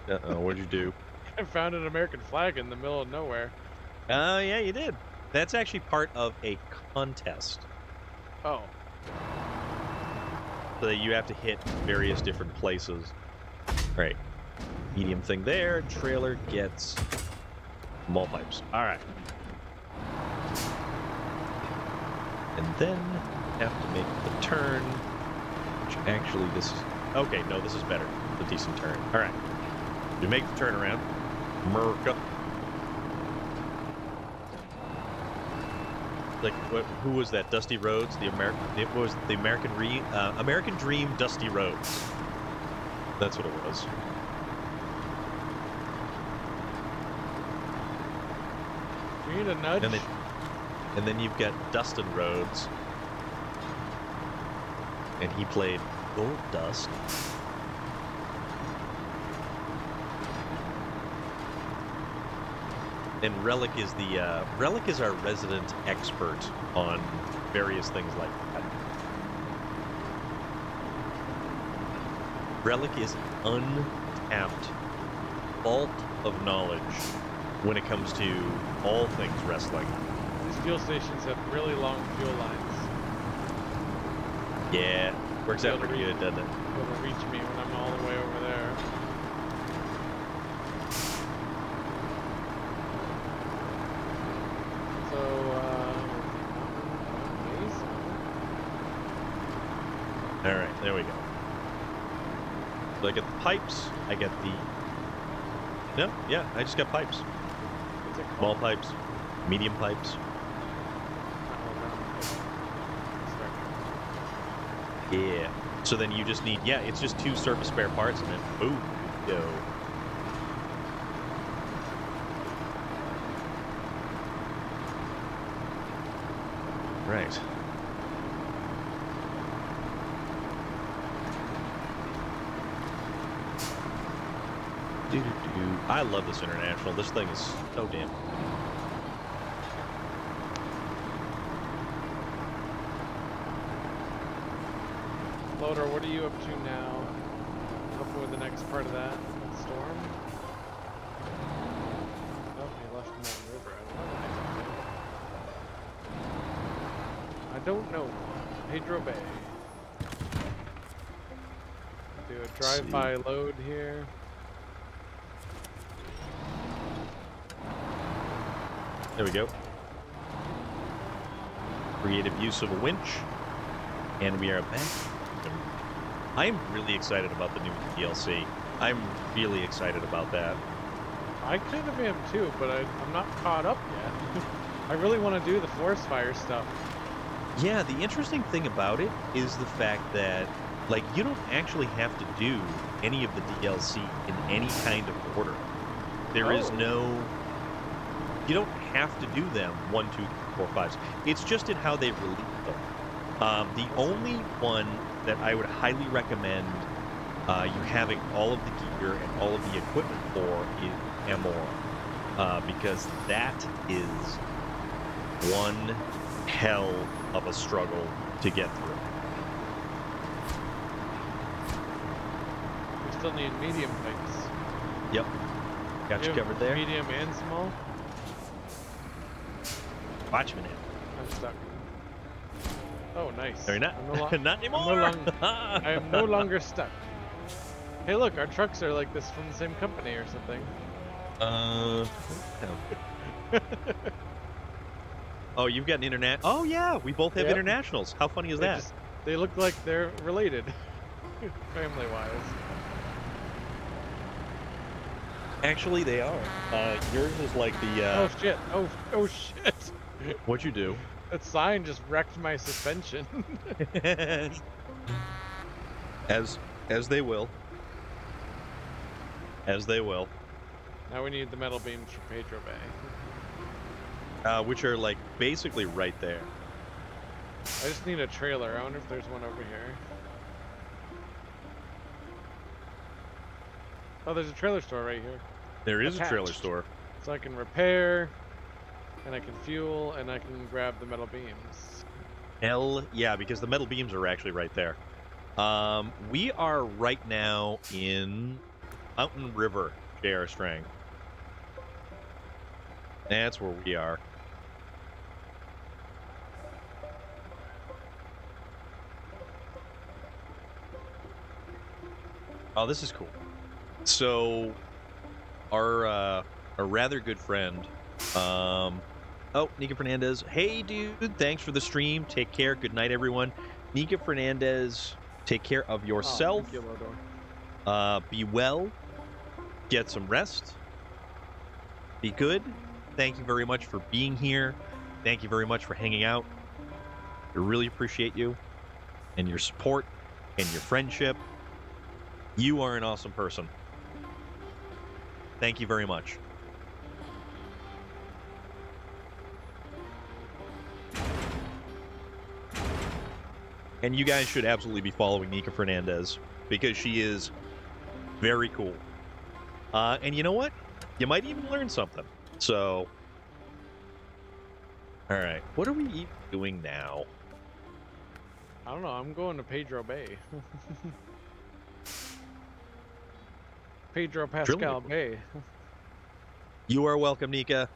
Uh-oh, what'd you do? I found an American flag in the middle of nowhere. Oh, yeah, you did. That's actually part of a contest. Oh. So that you have to hit various different places. Right. Medium thing there. Trailer gets small pipes. All right. And then have to make the turn. Which actually this is... Okay, no, this is better. It's a decent turn. All right. You make the turn around. America. Like, who was that? Dusty Rhodes? It was the American Dream Dusty Rhodes. That's what it was. You need a nudge? And then you've got Dustin Rhodes. And he played Gold Dust. And Relic is our resident expert on various things like that. Relic is an untapped vault of knowledge when it comes to all things wrestling. These fuel stations have really long fuel lines. Yeah, works out pretty good, doesn't it? It'll reach me when I'm all the way over there. All right, there we go. So I get the pipes. I get the... No, yeah, I just got pipes. What's it Small called? pipes, medium pipes. Yeah. So then you just need... Yeah, it's just 2 surface spare parts and then boom, go. Right. I love this International. This thing is so damn cool. Loader, what are you up to now? Helping with the next part of that storm? Oh, he left Mountain River. I don't know. Pedro Bay. Do a drive-by load here. There we go. Creative use of a winch. And we are back. I am really excited about the new DLC. I'm really excited about that. I kind of am too, but I'm not caught up yet. I really want to do the forest fire stuff. Yeah, the interesting thing about it is the fact that, like, you don't actually have to do any of the DLC in any kind of order. There is no... You don't have to do them 1, 2, 3, 4, 5. It's just in how they release them. The only one that I would highly recommend you having all of the gear and all of the equipment for is Amor, because that is one hell of a struggle to get through. We still need medium pipes. Yep. Got you covered there. Medium and small? Watch me now. I'm stuck. Oh, nice. No, you're not. Not anymore. I am no longer stuck. Hey, look, our trucks are like this from the same company or something. Oh, you've got an internet. Oh yeah, we both have internationals. How funny is that? They look like they're related, family-wise. Actually, they are. Yours is like the. Oh shit! Oh shit! What'd you do? That sign just wrecked my suspension. as they will. As they will. Now we need the metal beams for Pedro Bay. Which are like basically right there. I just need a trailer. I wonder if there's one over here. Oh, there's a trailer store right here. There is a trailer Attached. store. So I can repair, and I can fuel, and I can grab the metal beams. Hell yeah, because the metal beams are actually right there. We are right now in Mountain River, J.R. Strang. That's where we are. Oh, this is cool. So, our rather good friend, oh, Nika Fernandez. Hey, dude, thanks for the stream. Take care. Good night, everyone. Nika Fernandez, take care of yourself. Oh, thank you, Be well. Get some rest. Be good. Thank you very much for being here. Thank you very much for hanging out. I really appreciate you and your support and your friendship. You are an awesome person. Thank you very much. And you guys should absolutely be following Nika Fernandez because she is very cool. And you know what? You might even learn something. So, all right. What are we even doing now? I don't know. I'm going to Pedro Bay. Pedro Pascal Bay. You are welcome, Nika.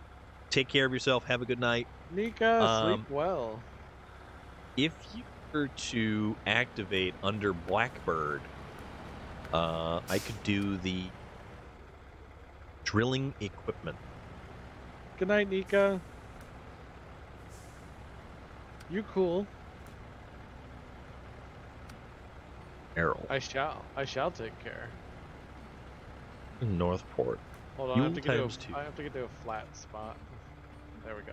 Take care of yourself. Have a good night. Nika, sleep well. If you were to activate under Blackbird, I could do the drilling equipment. Good night, Nika. You cool. Errol. I shall take care. Northport. Hold on, Fuel I have to get to a flat spot. There we go.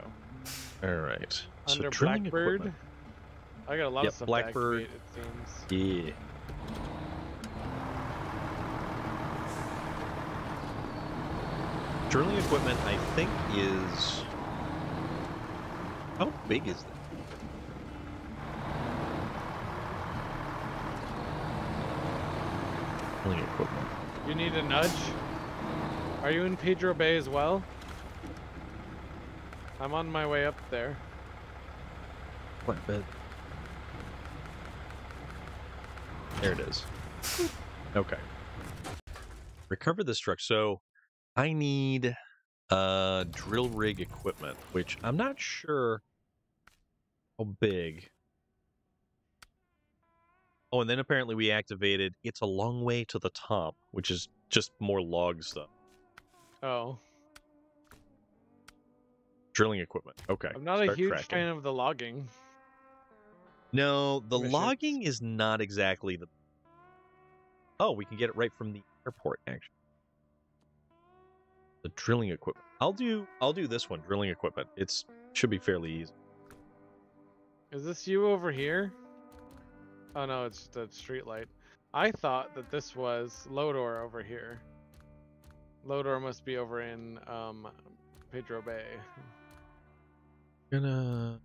All right. Under so drilling Blackbird. equipment. I got a lot of stuff Blackbird. to activate, it seems. Yeah. Drilling equipment, I think, is... How big is that? Drilling equipment. You need a nudge? Are you in Pedro Bay as well? I'm on my way up there. What bed? There it is. Okay. Recover this truck. So I need drill rig equipment, which I'm not sure how big. Oh, and then apparently we activated It's a Long Way to the Top, which is just more log stuff. Oh. Drilling equipment. Okay. I'm not a huge fan of the logging. No, the missions. logging is not exactly the... Oh, we can get it right from the airport, actually. The drilling equipment. I'll do this one, drilling equipment. Should be fairly easy. Is this you over here? Oh no, it's the street light. I thought that this was Lodor over here. Lodor must be over in Pedro Bay. Gonna...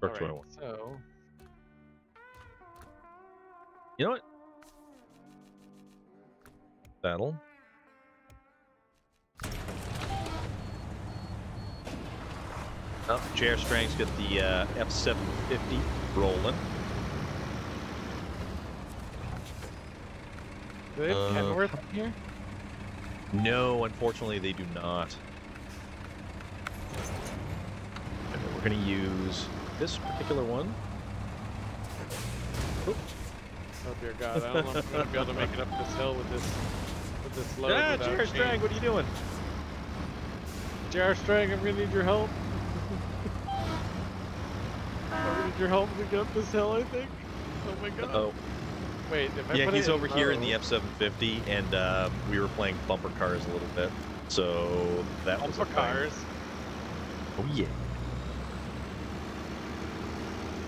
Alright, so... You know what? Battle. Oh, J.R. Strang's got the F-750 rolling. Do they have Kenworth in here? No, unfortunately they do not. And we're going to use this particular one. Oops. Oh dear God, I don't know if I'm going to be able to make it up this hill with this load. Ah, J.R. Strang, what are you doing? J.R. Strang, I'm going to need your help. I'm going to need your help to get up this hill, I think. Oh my God. Oh. Wait, if I Yeah, put he's it over in here low, in the F-750, and we were playing bumper cars a little bit, so that was a bumper cars. Oh yeah.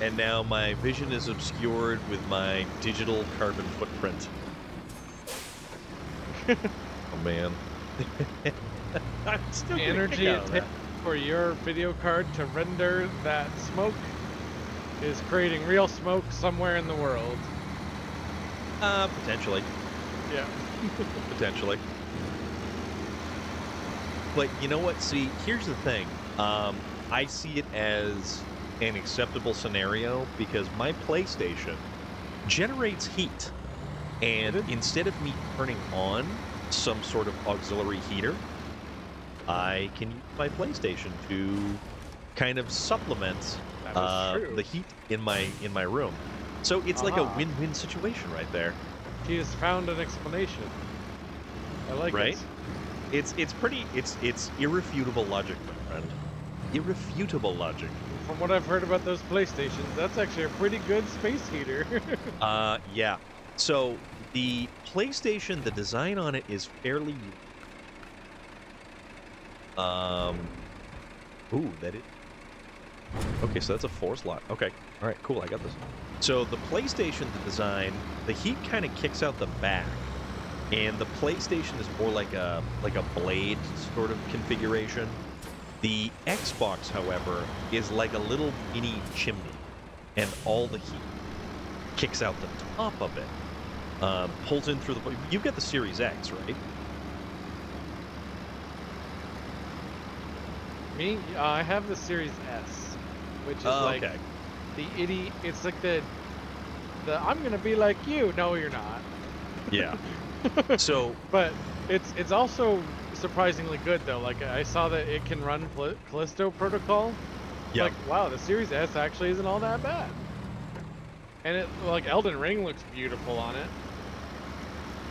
And now my vision is obscured with my digital carbon footprint. Oh man. I'm still The getting a energy kick out it of takes that. for your video card to render that smoke is creating real smoke somewhere in the world. Potentially. Yeah. Potentially. But you know what? See, here's the thing. I see it as an acceptable scenario because my PlayStation generates heat. And instead of me turning on some sort of auxiliary heater, I can use my PlayStation to kind of supplement That is true. the heat in my room. So it's like a win-win situation right there. He has found an explanation. I like Right? it. It's irrefutable logic, my friend. Irrefutable logic. From what I've heard about those PlayStations, that's actually a pretty good space heater. Yeah. So the PlayStation, the design on it is fairly ooh, that is okay, so that's a 4-slot. Okay. All right, cool. I got this. So the PlayStation, the design, the heat kind of kicks out the back. And the PlayStation is more like a blade sort of configuration. The Xbox, however, is like a little mini chimney, and all the heat kicks out the top of it, pulls in through the. You've got the Series X, right? Me, I have the Series S, which is like okay. the idiot. It's like the I'm gonna be like you. No, you're not. Yeah. So, but it's also surprisingly good though. Like I saw that it can run Callisto Protocol. yeah. Like wow, the Series S actually isn't all that bad. And it like Elden Ring looks beautiful on it.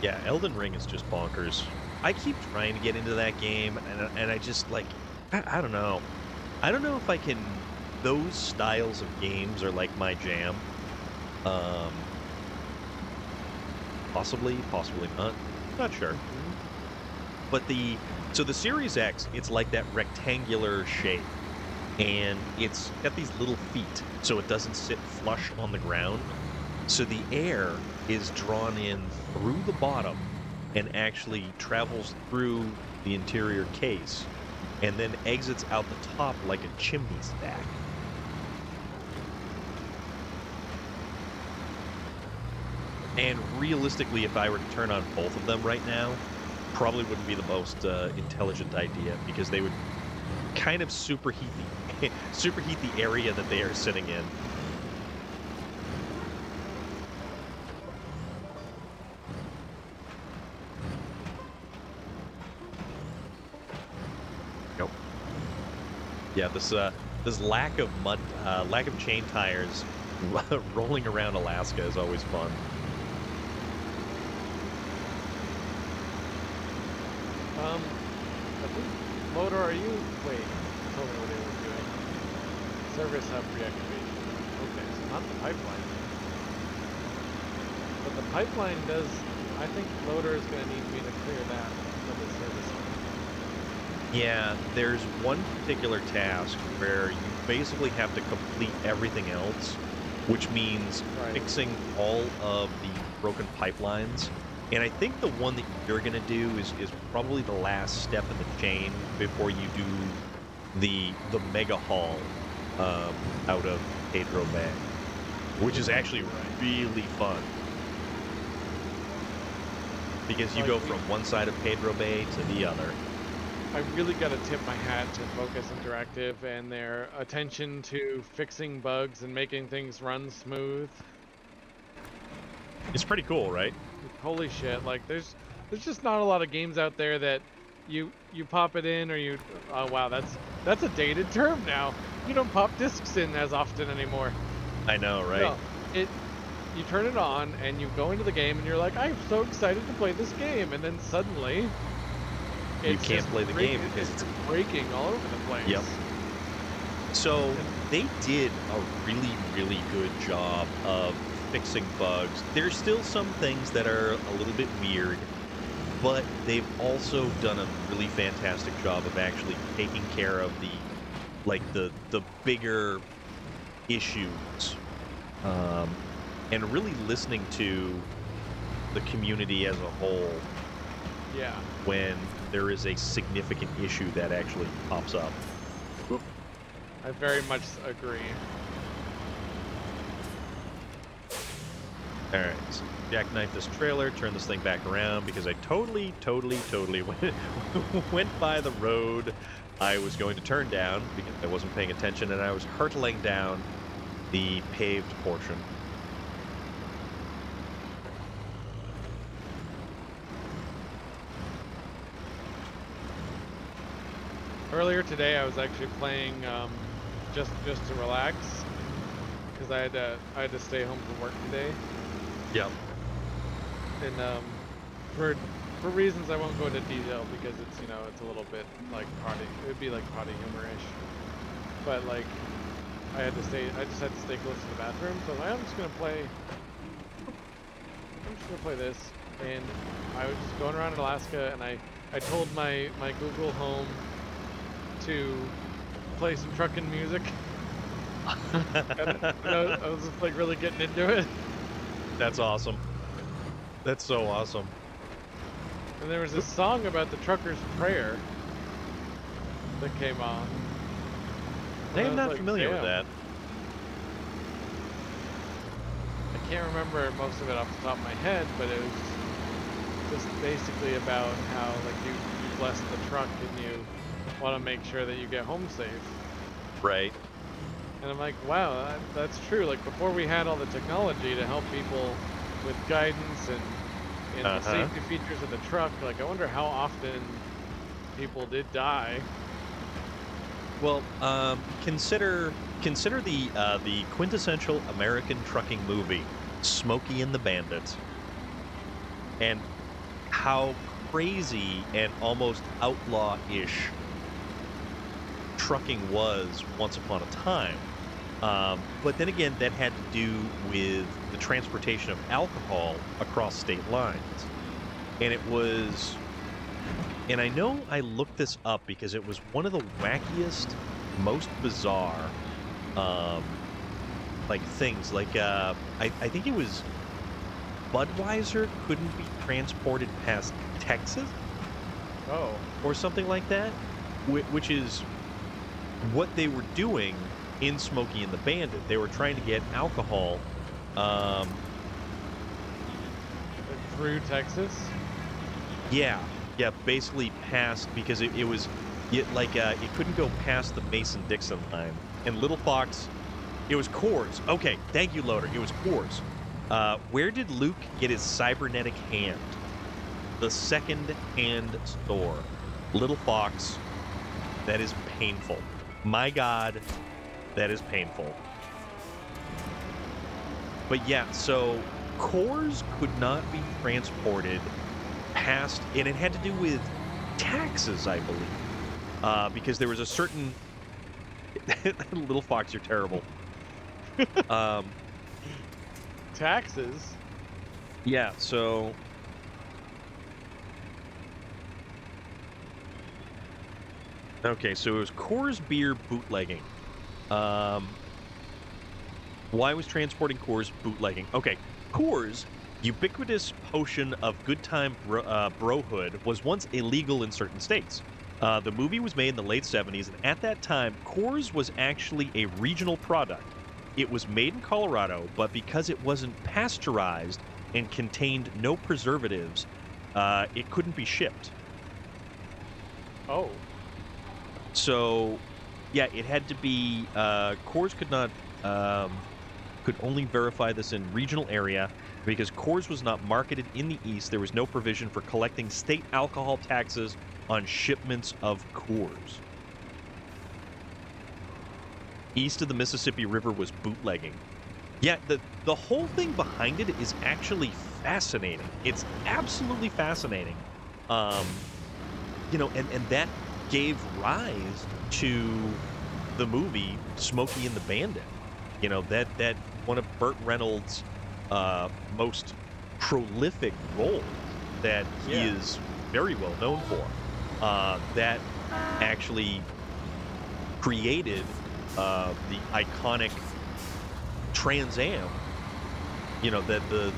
Yeah, Elden Ring is just bonkers. I keep trying to get into that game, and I just like I don't know. I don't know if I can. Those styles of games are like my jam. Possibly not. Not sure. But the Series X, it's like that rectangular shape, and it's got these little feet, so it doesn't sit flush on the ground. So the air is drawn in through the bottom and actually travels through the interior case, and then exits out the top like a chimney stack. And realistically, if I were to turn on both of them right now, probably wouldn't be the most intelligent idea, because they would kind of superheat the area that they are sitting in. Nope. Yeah, this lack of chain tires rolling around Alaska is always fun. I think Motor, are you? Wait, tell me what they were doing. Service hub reactivation. Okay, so not the pipeline. But the pipeline does. I think Motor is going to need me to clear that for the service hub. Yeah, there's one particular task where you basically have to complete everything else, which means fixing all of the broken pipelines. And I think the one that you're going to do is probably the last step in the chain before you do the mega haul out of Pedro Bay, which is actually really fun. Because you go from one side of Pedro Bay to the other. I really got to tip my hat to Focus Interactive and their attention to fixing bugs and making things run smooth. It's pretty cool, right? Holy shit, like there's just not a lot of games out there that you pop it in, or you oh wow, that's a dated term now. You don't pop discs in as often anymore. I know, right? No, you turn it on and you go into the game and you're like, I'm so excited to play this game, and then suddenly you can't play the game because it's breaking all over the place. Yep. So they did a really, really good job of fixing bugs. There's still some things that are a little bit weird, but they've also done a really fantastic job of actually taking care of the bigger issues, um, and really listening to the community as a whole Yeah. when there is a significant issue that actually pops up. I very much agree. All right, so jackknife this trailer, turn this thing back around because I totally went by the road I was going to turn down because I wasn't paying attention, and I was hurtling down the paved portion. Earlier today, I was actually playing just to relax because I had to stay home from work today, Yep. and for reasons I won't go into detail because it's it's a little bit like potty. It would be like potty humor-ish, but like I just had to stay close to the bathroom, so I'm just gonna play. I'm just gonna play this, and I was just going around Alaska, and I told my Google Home to play some trucking music. and I was just like really getting into it. That's awesome. That's so awesome. And there was this song about the trucker's prayer that came on. I And am was not like, familiar with "Damn." that. I can't remember most of it off the top of my head, but it was just basically about how like you bless the truck and you want to make sure that you get home safe. Right. And I'm like, wow, that's true. Like before we had all the technology to help people with guidance and the safety features of the truck, like I wonder how often people did die. Well, consider the quintessential American trucking movie, Smokey and the Bandit, and how crazy and almost outlaw-ish trucking was once upon a time. But then again, that had to do with the transportation of alcohol across state lines. And it was, and I know I looked this up because it was one of the wackiest, most bizarre, like things. Like, I think it was Budweiser couldn't be transported past Texas. Oh. Or something like that, which is what they were doing in Smokey and the Bandit. They were trying to get alcohol Through Texas? yeah, basically past, because it was it couldn't go past the Mason-Dixon line. And Little Fox, it was Coors. Okay, thank you, Loader. It was Coors. Where did Luke get his cybernetic hand? The second-hand store. Little Fox. That is painful. My God, that is painful. But yeah, so Coors could not be transported past, and it had to do with taxes, I believe, because there was a certain Little Fox, you're terrible. Taxes? Yeah, so okay, so it was Coors beer bootlegging. Why was transporting Coors bootlegging? Okay, Coors, ubiquitous potion of good time brohood, was once illegal in certain states. The movie was made in the late 70s, and at that time, Coors was actually a regional product. It was made in Colorado, but because it wasn't pasteurized and contained no preservatives, it couldn't be shipped. Oh. So, yeah, it had to be, Coors could only verify this in regional area because Coors was not marketed in the East. There was no provision for collecting state alcohol taxes on shipments of Coors. East of the Mississippi River was bootlegging. Yeah, the whole thing behind it is actually fascinating. It's absolutely fascinating. And that gave rise to the movie Smokey and the Bandit. You know, that one of Burt Reynolds' most prolific roles that he is very well known for. That actually created the iconic Trans Am. You know, that the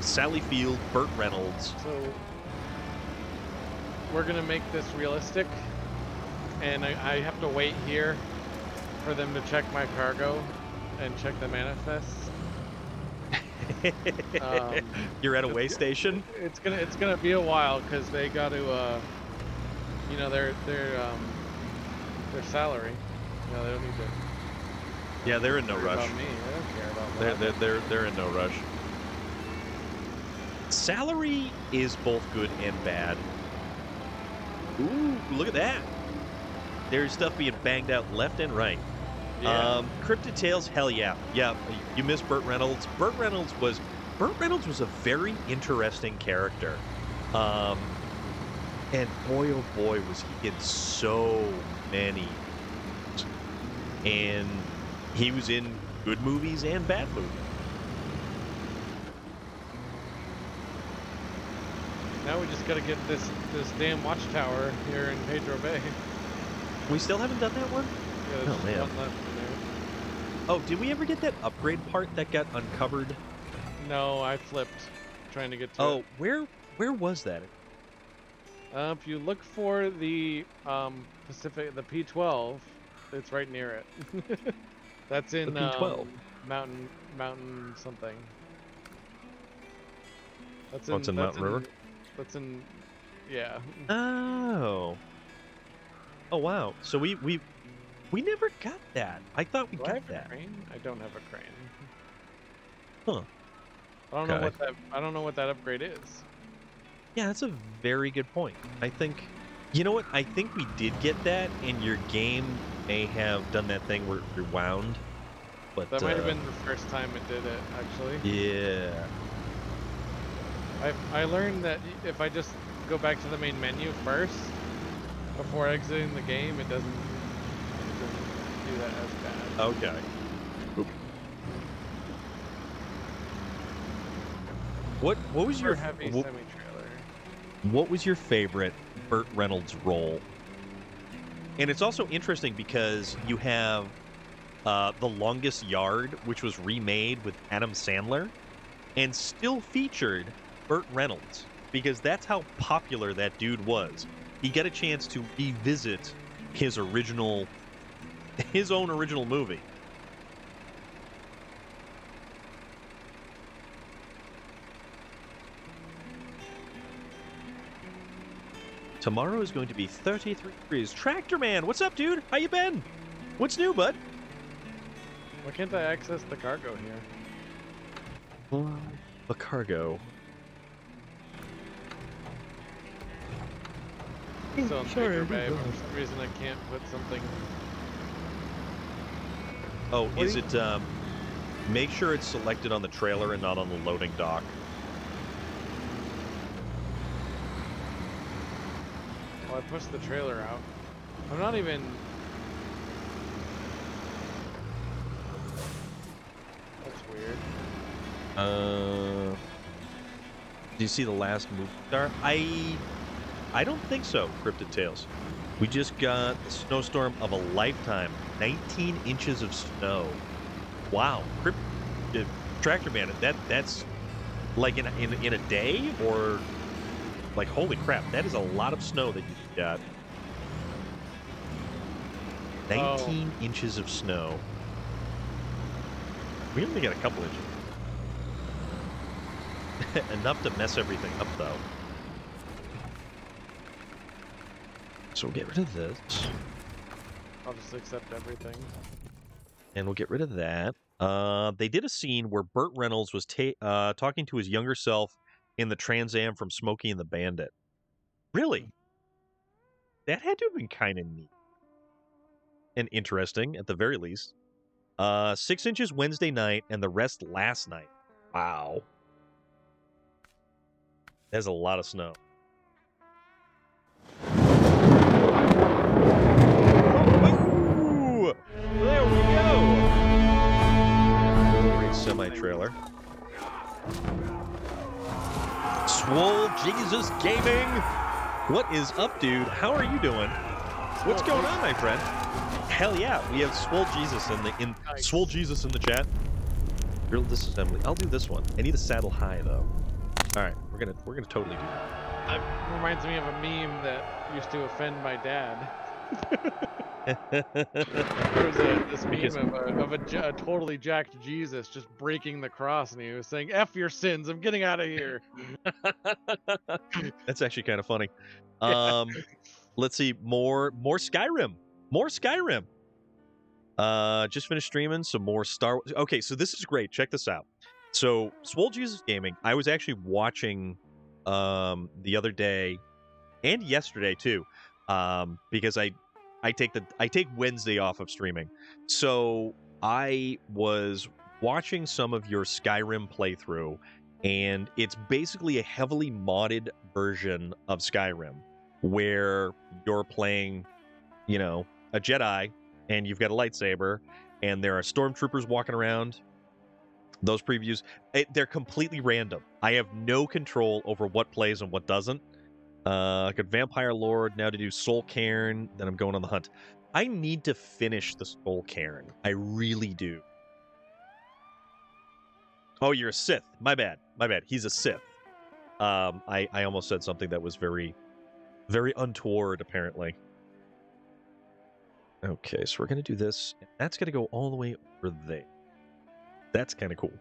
Sally Field, Burt Reynolds. So we're gonna make this realistic, and I have to wait here for them to check my cargo and check the manifests. You're at a way station. It's gonna be a while because they got to, you know, their salary. You know, they don't need to. Yeah, they're in no rush. About me. They don't care about that. They're in no rush. Salary is both good and bad. Ooh, look at that. There's stuff being banged out left and right. Yeah. Cryptid Tales, hell yeah. Yeah, you missed Burt Reynolds. Burt Reynolds was a very interesting character. And boy, oh boy, was he in so many. And he was in good movies and bad movies. Now we just gotta get this damn watchtower here in Pedro Bay. We still haven't done that one? Yeah, there's just man. one left in there. Oh, did we ever get that upgrade part that got uncovered? No, I flipped trying to get to Oh, it. where was that? If you look for the Pacific, the P12, it's right near it. That's in The P12. Mountain something. That's Oh, it's in Mountain River? That's in, yeah. Oh. Oh wow. So we never got that. I thought we Do I got have a that. crane? I don't have a crane. Huh. I don't know what that upgrade is. Yeah, that's a very good point. I think, you know what? I think we did get that, and your game may have done that thing where it rewound. But That might have been the first time it did it, actually. Yeah. I learned that if I just go back to the main menu first before exiting the game, it doesn't do that as bad. Okay. Oop. What was your heavy semi-trailer? What was your favorite Burt Reynolds role? And it's also interesting because you have The Longest Yard, which was remade with Adam Sandler, and still featured Burt Reynolds, because that's how popular that dude was. He got a chance to revisit his own original movie. Tomorrow is going to be 33 degrees. Tractor Man, what's up, dude? How you been? What's new, bud? Why can't I access the cargo here? The cargo. Still in Pedro Bay, but for some reason I can't put something. Oh, is it, make sure it's selected on the trailer and not on the loading dock. Oh, I pushed the trailer out. I'm not even. That's weird. Do you see the last movie star? I don't think so, Cryptid Tales. We just got the snowstorm of a lifetime. 19 inches of snow. Wow. Tractor Man, that's like in a day, or like, holy crap, that is a lot of snow that you got. 19 inches of snow. We only got a couple inches. Enough to mess everything up, though. So we'll get rid of this. I'll just accept everything. And we'll get rid of that. They did a scene where Burt Reynolds was talking to his younger self in the Trans Am from Smokey and the Bandit. Really? That had to have been kind of neat. And interesting, at the very least. 6 inches Wednesday night, and the rest last night. Wow. There's a lot of snow. Ooh, there we go. Great semi-trailer. Swole Jesus Gaming. What is up, dude? How are you doing? What's going on, my friend? Hell yeah, we have Swole Jesus in the Nice. Swole Jesus in the chat. Drill disassembly. I'll do this one. I need a saddle high though. All right, we're gonna totally do that. It reminds me of a meme that used to offend my dad. There was this meme of a totally jacked Jesus just breaking the cross, and he was saying, "F your sins, I'm getting out of here." That's actually kind of funny. Yeah. Let's see, more Skyrim. More Skyrim. Just finished streaming some more Star Wars. Okay, so this is great. Check this out. So, Swole Jesus Gaming, I was actually watching the other day and yesterday too, because I take Wednesday off of streaming. So I was watching some of your Skyrim playthrough, and it's basically a heavily modded version of Skyrim where you're playing, you know, a Jedi and you've got a lightsaber and there are stormtroopers walking around. Those previews, they're completely random. I have no control over what plays and what doesn't. I got Vampire Lord, now to do Soul Cairn, then I'm going on the hunt. I need to finish the Soul Cairn. I really do. Oh, you're a Sith. My bad. He's a Sith. I almost said something that was very, very untoward, apparently. Okay, so we're going to do this. That's going to go all the way over there. That's kind of cool.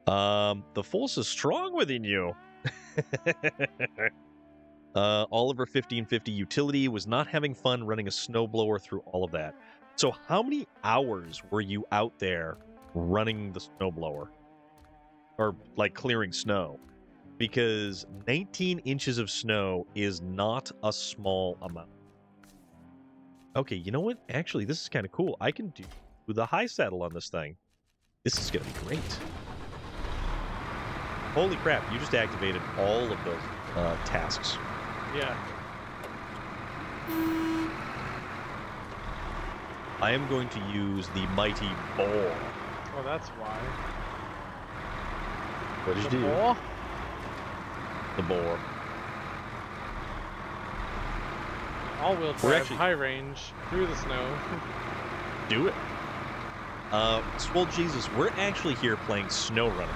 The force is strong within you. Oliver 1550 utility was not having fun running a snowblower through all of that. So how many hours were you out there running the snowblower? Or like clearing snow? Because 19 inches of snow is not a small amount. Okay, you know what? Actually, this is kind of cool. I can do the high saddle on this thing. This is going to be great. Holy crap, you just activated all of those tasks. Yeah. I am going to use the mighty boar. Oh, that's why. What did you do? Boar? The boar. All-wheel drive, high range, through the snow. Do it. Swole Jesus, we're actually here playing SnowRunner.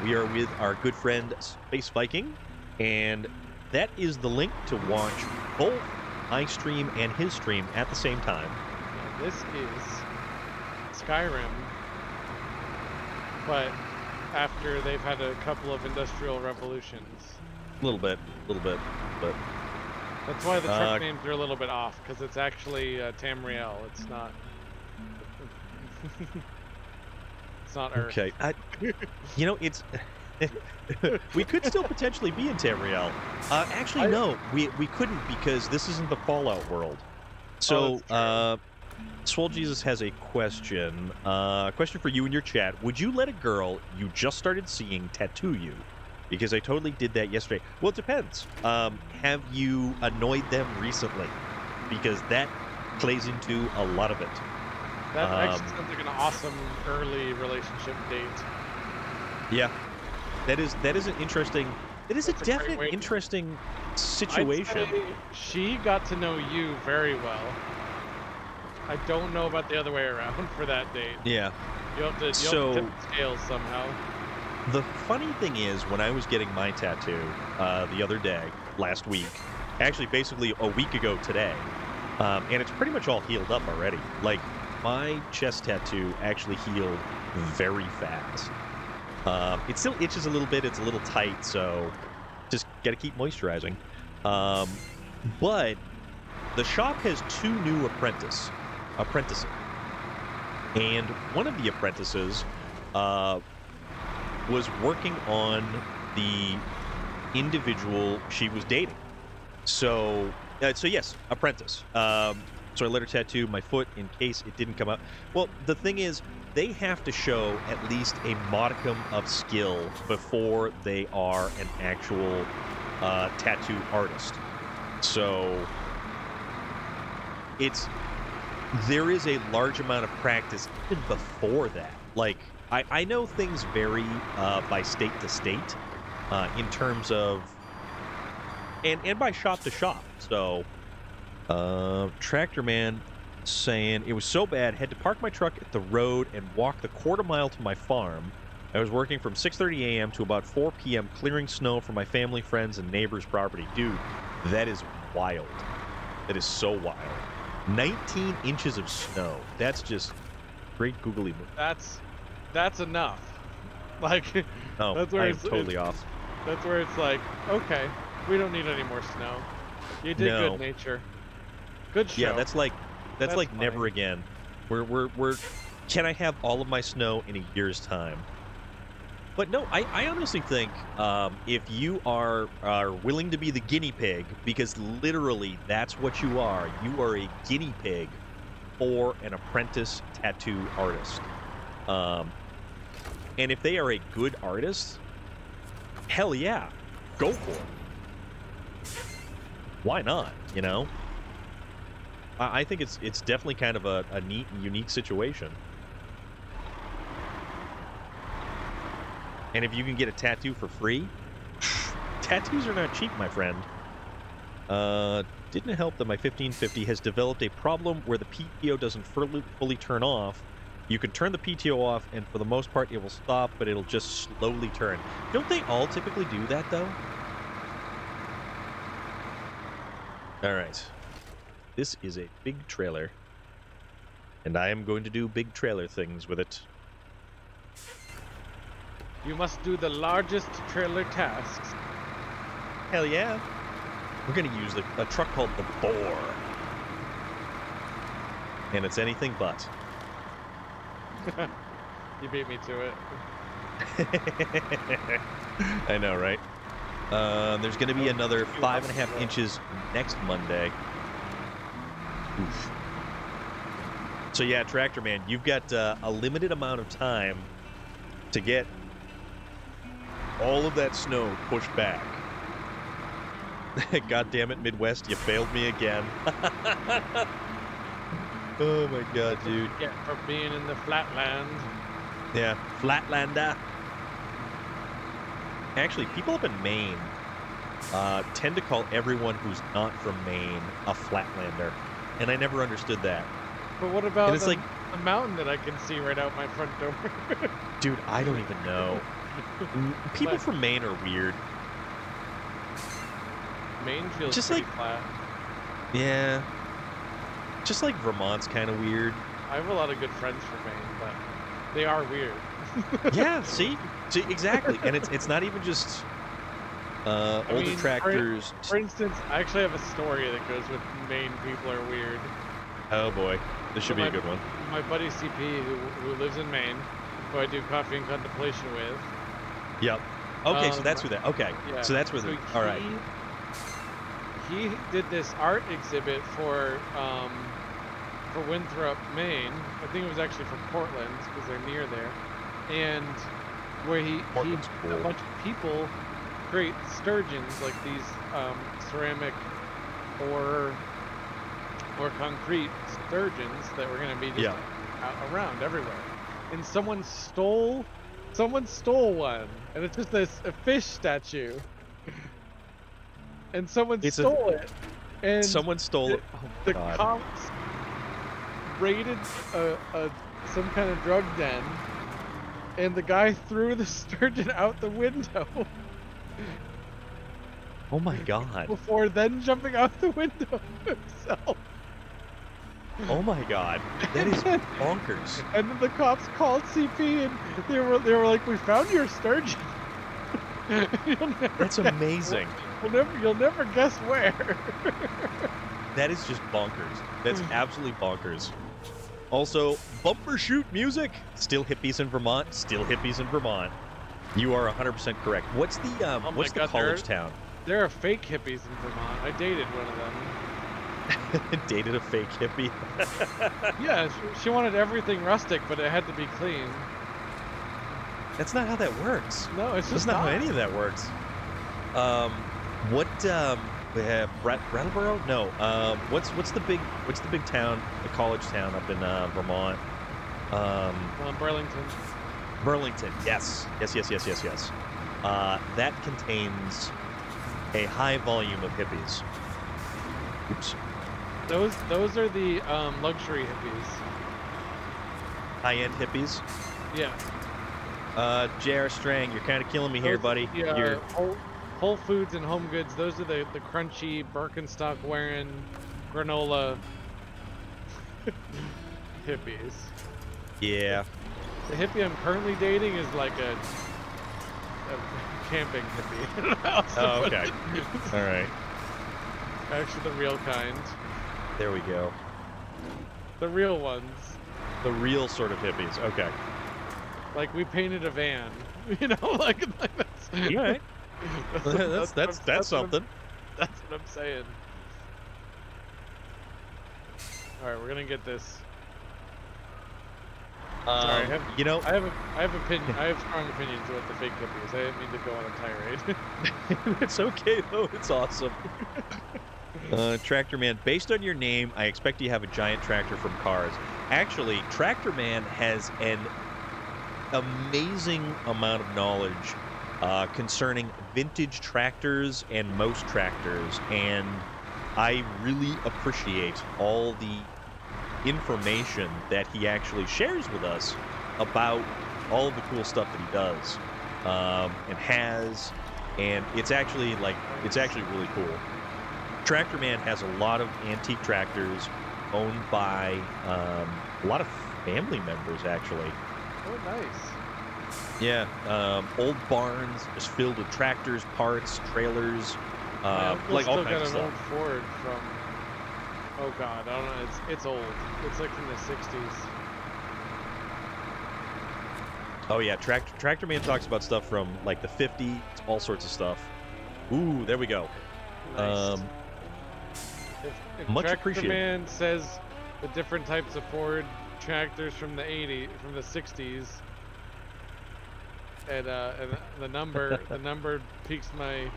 We are with our good friend Space Viking, and that is the link to watch both my stream and his stream at the same time. Yeah, this is Skyrim, but after they've had a couple of industrial revolutions. A little bit. That's why the truck names are a little bit off, because it's actually Tamriel. It's not. It's not Earth. Okay. You know, it's. We could still potentially be in Tamriel. Actually, no, we couldn't, because this isn't the Fallout world. So, Swole Jesus has a question. Question for you in your chat. Would you let a girl you just started seeing tattoo you? Because I totally did that yesterday. Well, it depends. Have you annoyed them recently? Because that plays into a lot of it. That actually sounds like an awesome early relationship date. Yeah. That is an interesting... It is That's a definite interesting situation. I'd say she got to know you very well. I don't know about the other way around for that date. Yeah. You have to tip the scales somehow. The funny thing is, when I was getting my tattoo the other day, last week, actually basically a week ago today, and it's pretty much all healed up already. Like, my chest tattoo actually healed very fast. It still itches a little bit, it's a little tight, so just gotta keep moisturizing. But the shop has 2 new apprentices. And one of the apprentices was working on the individual she was dating. So yes, apprentice. So I let her tattoo my foot in case it didn't come out. Well, the thing is, they have to show at least a modicum of skill before they are an actual tattoo artist. So there is a large amount of practice even before that. Like, I know things vary by state to state in terms of, and by shop to shop. So, Tractor Man, saying it was so bad, had to park my truck at the road and walk the quarter mile to my farm. I was working from 6:30 a.m. to about 4 p.m. clearing snow for my family, friends, and neighbors' property. Dude, that is wild. That is so wild. 19 inches of snow. That's just great googly move. That's enough. Like, Oh, that's where I am totally off. That's where it's like, okay, we don't need any more snow. You did No. good, nature. Good show. Yeah, that's like That's never fine. again. We're can I have all of my snow in a year's time? But no, I honestly think if you are willing to be the guinea pig, because literally that's what you are a guinea pig for an apprentice tattoo artist. And if they are a good artist, hell yeah, go for it. Why not, you know? I think it's definitely kind of a neat and unique situation. And if you can get a tattoo for free, tattoos are not cheap, my friend. Didn't help that my 1550 has developed a problem where the PTO doesn't fully turn off. You can turn the PTO off, and for the most part, it will stop, but it'll just slowly turn. Don't they all typically do that, though? All right. This is a big trailer, and I am going to do big trailer things with it. You must do the largest trailer tasks. Hell yeah. We're going to use a truck called the Boar. And it's anything but. You beat me to it. I know, right? There's going to be another 5.5 inches next Monday. Oof. So yeah, Tractor Man, you've got a limited amount of time to get all of that snow pushed back. God damn it, Midwest, you failed me again. Oh my god, dude. Yeah, for being in the flatland. Yeah, Flatlander. Actually, people up in Maine tend to call everyone who's not from Maine a Flatlander, and I never understood that. But what about it's the, like, the mountain that I can see right out my front door? dude, I don't even know. People from Maine are weird. Maine feels Just pretty like- flat. Yeah. Just like Vermont's kind of weird. I have a lot of good friends from Maine, but they are weird. Yeah, see, exactly. And it's not even just older mean, tractors. For instance, I actually have a story that goes with Maine people are weird. Oh boy, this should be a good one. My buddy CP, who lives in Maine, who I do Coffee and Contemplation with. Yep. Okay, so that's who that. Okay, Yeah. so that's where the. All right. He did this art exhibit for Winthrop, Maine. I think it was actually for Portland because they're near there, and where he Cool. a bunch of people create sturgeons, like these ceramic or concrete sturgeons that were going to be just out around everywhere. And someone stole one, and it's just a fish statue. And someone stole it. And Someone stole it. Oh the god. cops raided some kind of drug den, and the guy threw the sturgeon out the window. Oh my god. Before then jumping out the window himself. Oh my god. That is bonkers. And then the cops called CP, and they were like, "We found your sturgeon." That's amazing. You'll never guess where. That is just bonkers. That's absolutely bonkers. Also, bumper shoot music. Still hippies in Vermont. Still hippies in Vermont. You are 100% correct. What's the what's the God, college town? There are fake hippies in Vermont. I dated one of them. Dated a fake hippie. Yeah, she wanted everything rustic, but it had to be clean. That's not how that works. No, it's That's just not how any of that works. Brattleboro? No. What's the big town, the college town up in Vermont? Burlington. Burlington. Yes. That contains a high volume of hippies. Oops. Those are the luxury hippies. High-end hippies. Yeah. J.R. Strang, you're kind of killing me here, Those buddy. are the, You're Whole Foods and Home Goods. Those are the crunchy Birkenstock wearing granola hippies. yeah. The hippie I'm currently dating is like a camping hippie. Oh, okay. All right. Actually, the real kind. There we go. The real ones. The real sort of hippies. Okay. Like we painted a van. You know, like that's. All right. That's what something. That's what I'm saying. All right, we're gonna get this. Sorry, you know, I have strong opinions about the fake hippies. I didn't mean to go on a tirade. it's okay though. It's awesome. Tractor Man, based on your name, I expect you have a giant tractor from Cars. Actually, Tractor Man has an amazing amount of knowledge concerning vintage tractors and most tractors, and I really appreciate all the information that he actually shares with us about all of the cool stuff that he does and has, and it's actually really cool. Tractor Man has a lot of antique tractors owned by a lot of family members, actually. Oh, nice. Yeah, old barns just filled with tractors, parts, trailers, like all kinds of got an stuff. old Ford from. Oh God, I don't know. It's old. It's like from the '60s. Oh yeah, Tractor Man talks about stuff from like the '50s, all sorts of stuff. Ooh, there we go. Nice. If much Tractor appreciated. Man says the different types of Ford tractors from the '60s, and the number piques my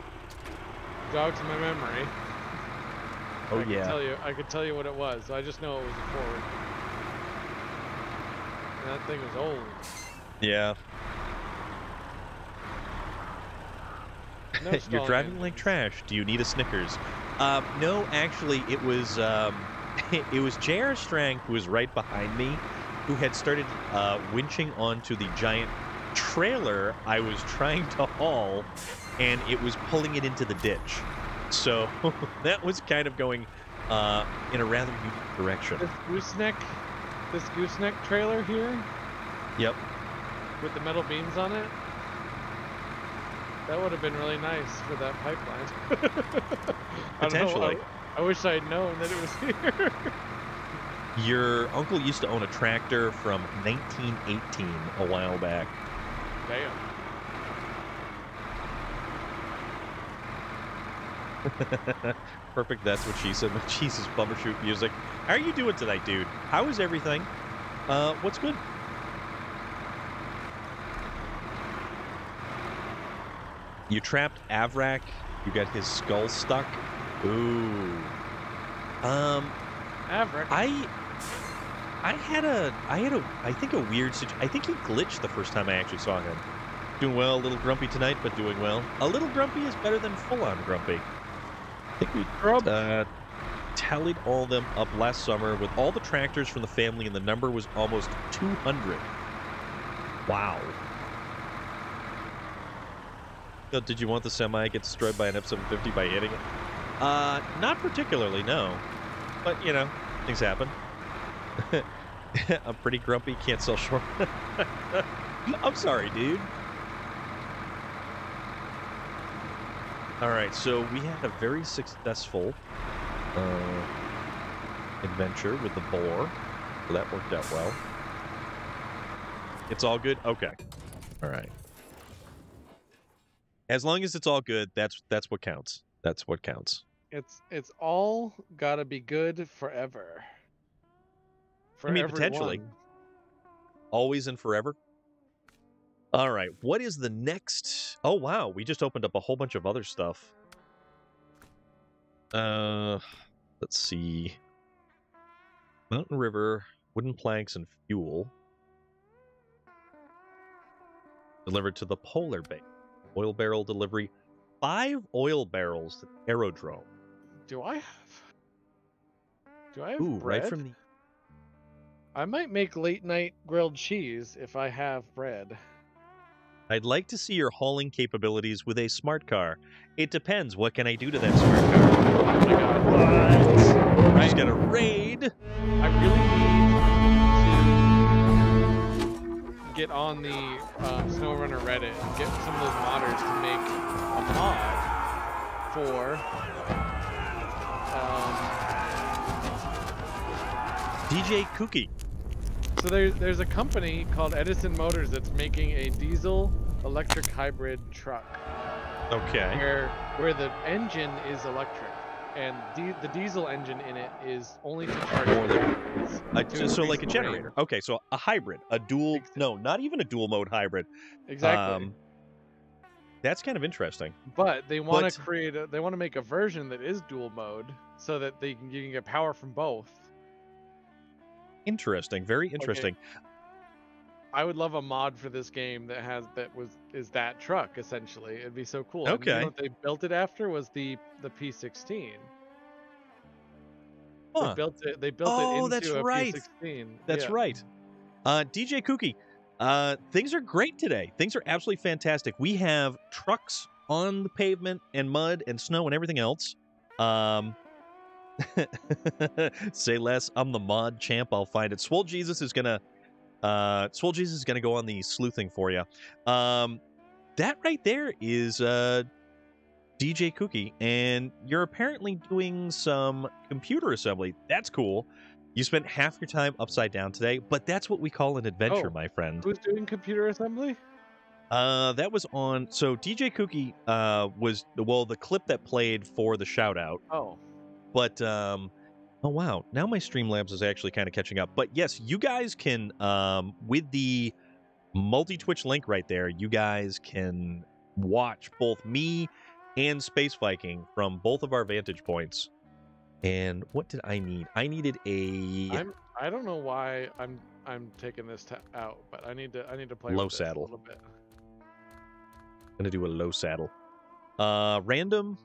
jogs my memory. Oh I could tell you what it was. I just know it was a Ford. And that thing was old. Yeah. No You're stalling driving like engines. trash. Do you need a Snickers? No, actually, it was it was J.R. Strang, who was right behind me, who had started winching onto the giant trailer I was trying to haul, and it was pulling it into the ditch. So that was kind of going in a rather unique direction. This gooseneck trailer here Yep. with the metal beams on it. That would have been really nice for that pipeline. Potentially. I wish I'd known that it was here. Your uncle used to own a tractor from 1918 a while back. Damn. Perfect. That's what she said. Jesus, bumbershoot music. How are you doing tonight, dude? How is everything? What's good? You trapped Avrak. You got his skull stuck. Ooh. Averick. I think a weird situation. I think he glitched the first time I actually saw him. Doing well, a little grumpy tonight, but doing well. A little grumpy is better than full-on grumpy. I think we tallied all of them up last summer with all the tractors from the family, and the number was almost 200. Wow. Did you want the semi get destroyed by an F-750 by hitting it? Not particularly, no. But, you know, things happen. I'm pretty grumpy, can't sell short. I'm sorry, dude. All right, so we had a very successful adventure with the boar. So that worked out well. It's all good? Okay. All right. As long as it's all good, that's what counts. That's what counts. It's all gotta be good forever. For I mean, everyone. potentially. Always and forever. All right, what is the next? Oh, wow, we just opened up a whole bunch of other stuff. Let's see. Mountain River, wooden planks and fuel. Delivered to the polar base. Oil barrel delivery. 5 oil barrels to the aerodrome. Do I have? Do I have Ooh, bread? right from the... I might make late night grilled cheese if I have bread. I'd like to see your hauling capabilities with a smart car. It depends. What can I do to that smart car? Oh my god. What? Right. Just got a raid. I really need to get on the SnowRunner Reddit and get some of those modders to make a mod for DJ Kooky. So there's a company called Edison Motors that's making a diesel electric hybrid truck. Okay. Where the engine is electric, and the diesel engine in it is only to charge so like a generator. Range. Okay, so a hybrid, a dual. No, not even a dual mode hybrid. Exactly. That's kind of interesting. But they want to they want to make a version that is dual mode, so that you can get power from both. Interesting. Very interesting. Okay. I would love a mod for this game that is that truck essentially. It'd be so cool. Okay. And you know what they built it after was the P16. Huh. They built it into that's a right. P16. That's right. DJ Kooky, things are great today. Things are absolutely fantastic. We have trucks on the pavement and mud and snow and everything else. Say less. I'm the mod champ. I'll find it. Swole Jesus is gonna go on the sleuthing for you. That right there is DJ Kooky, and you're apparently doing some computer assembly. That's cool. You spent half your time upside down today, but that's what we call an adventure, my friend. Who's doing computer assembly? That was on. So DJ Kooky was the clip that played for the shout out. Oh. But oh wow, now my Streamlabs is actually kind of catching up. But yes, you guys can with the multi-Twitch link right there, you guys can watch both me and Space Viking from both of our vantage points. And what did I need? I needed a. I don't know why I'm taking this out, but I need to play low with saddle. This a little bit. I'm gonna do a low saddle. Random.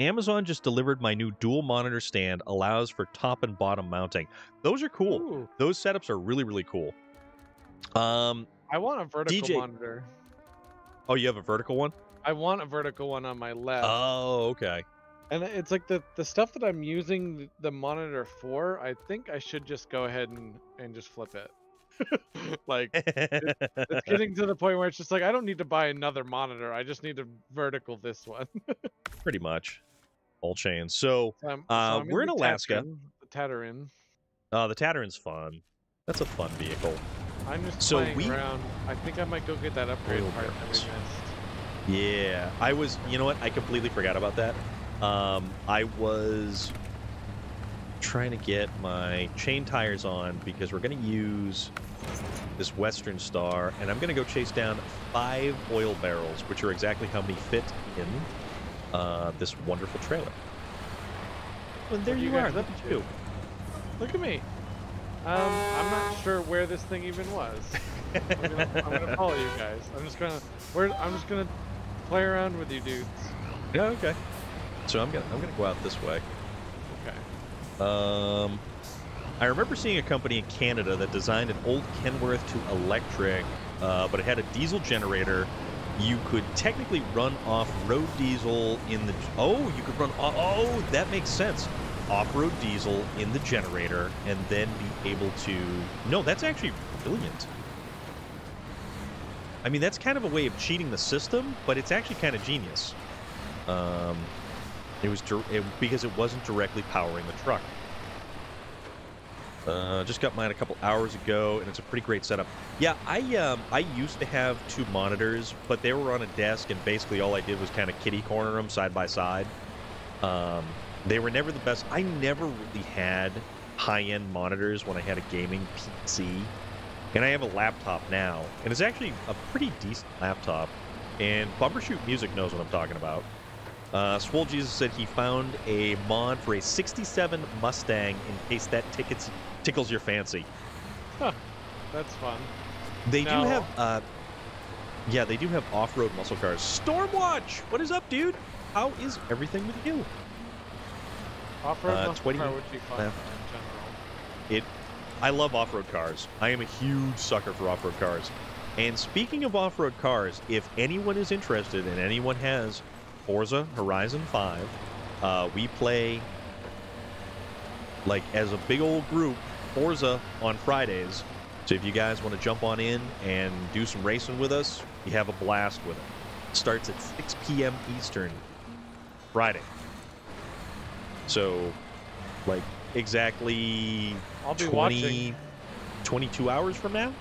Amazon just delivered my new dual monitor stand. Allows for top and bottom mounting. Those are cool. Ooh. Those setups are really, really cool. I want a vertical DJ... monitor. Oh, you have a vertical one? I want a vertical one on my left. Oh, okay. And it's like the stuff that I'm using the monitor for, I think I should just go ahead and just flip it. Like it's getting to the point where it's just like I don't need to buy another monitor. I just need to vertical this one. Pretty much. All chains. So, I'm we're in Alaska. The Tatarin. Oh, the Tatarin's fun. That's a fun vehicle. I'm just playing around. I think I might go get that upgrade part that we missed. Yeah, I was. You know what? I completely forgot about that. I was trying to get my chain tires on because we're going to use this Western Star, and I'm going to go chase down 5 oil barrels, which are exactly how many fit in this wonderful trailer. Well, there you are. Look at you. Look at me. I'm not sure where this thing even was. I'm gonna follow you guys. I'm just gonna play around with you dudes. Yeah, okay. So I'm gonna go out this way. Okay. I remember seeing a company in Canada that designed an old Kenworth to electric, but it had a diesel generator. You could technically run off-road diesel in the... Oh, you could run... Oh, that makes sense. Off-road diesel in the generator and then be able to... No, that's actually brilliant. I mean, that's kind of a way of cheating the system, but it's actually kind of genius. Because it wasn't directly powering the truck. Just got mine a couple hours ago, and it's a pretty great setup. Yeah, I used to have 2 monitors, but they were on a desk, and basically all I did was kind of kitty corner them side by side. They were never the best. I never really had high-end monitors when I had a gaming PC, and I have a laptop now, and it's actually a pretty decent laptop, and Bumbershoot Music knows what I'm talking about. Swole Jesus said he found a mod for a 67 Mustang in case that tickles your fancy. Huh. That's fun. They do have, yeah, they do have off-road muscle cars. Stormwatch! What is up, dude? How is everything with you? Off-road muscle car would be fun in general. I love off-road cars. I am a huge sucker for off-road cars. And speaking of off-road cars, if anyone is interested and anyone has Forza Horizon 5, we play, like, as a big old group, Forza on Fridays. So if you guys want to jump on in and do some racing with us, you have a blast with it. It starts at 6 p.m. Eastern, Friday. So, like, exactly I'll be watching. 22 hours from now,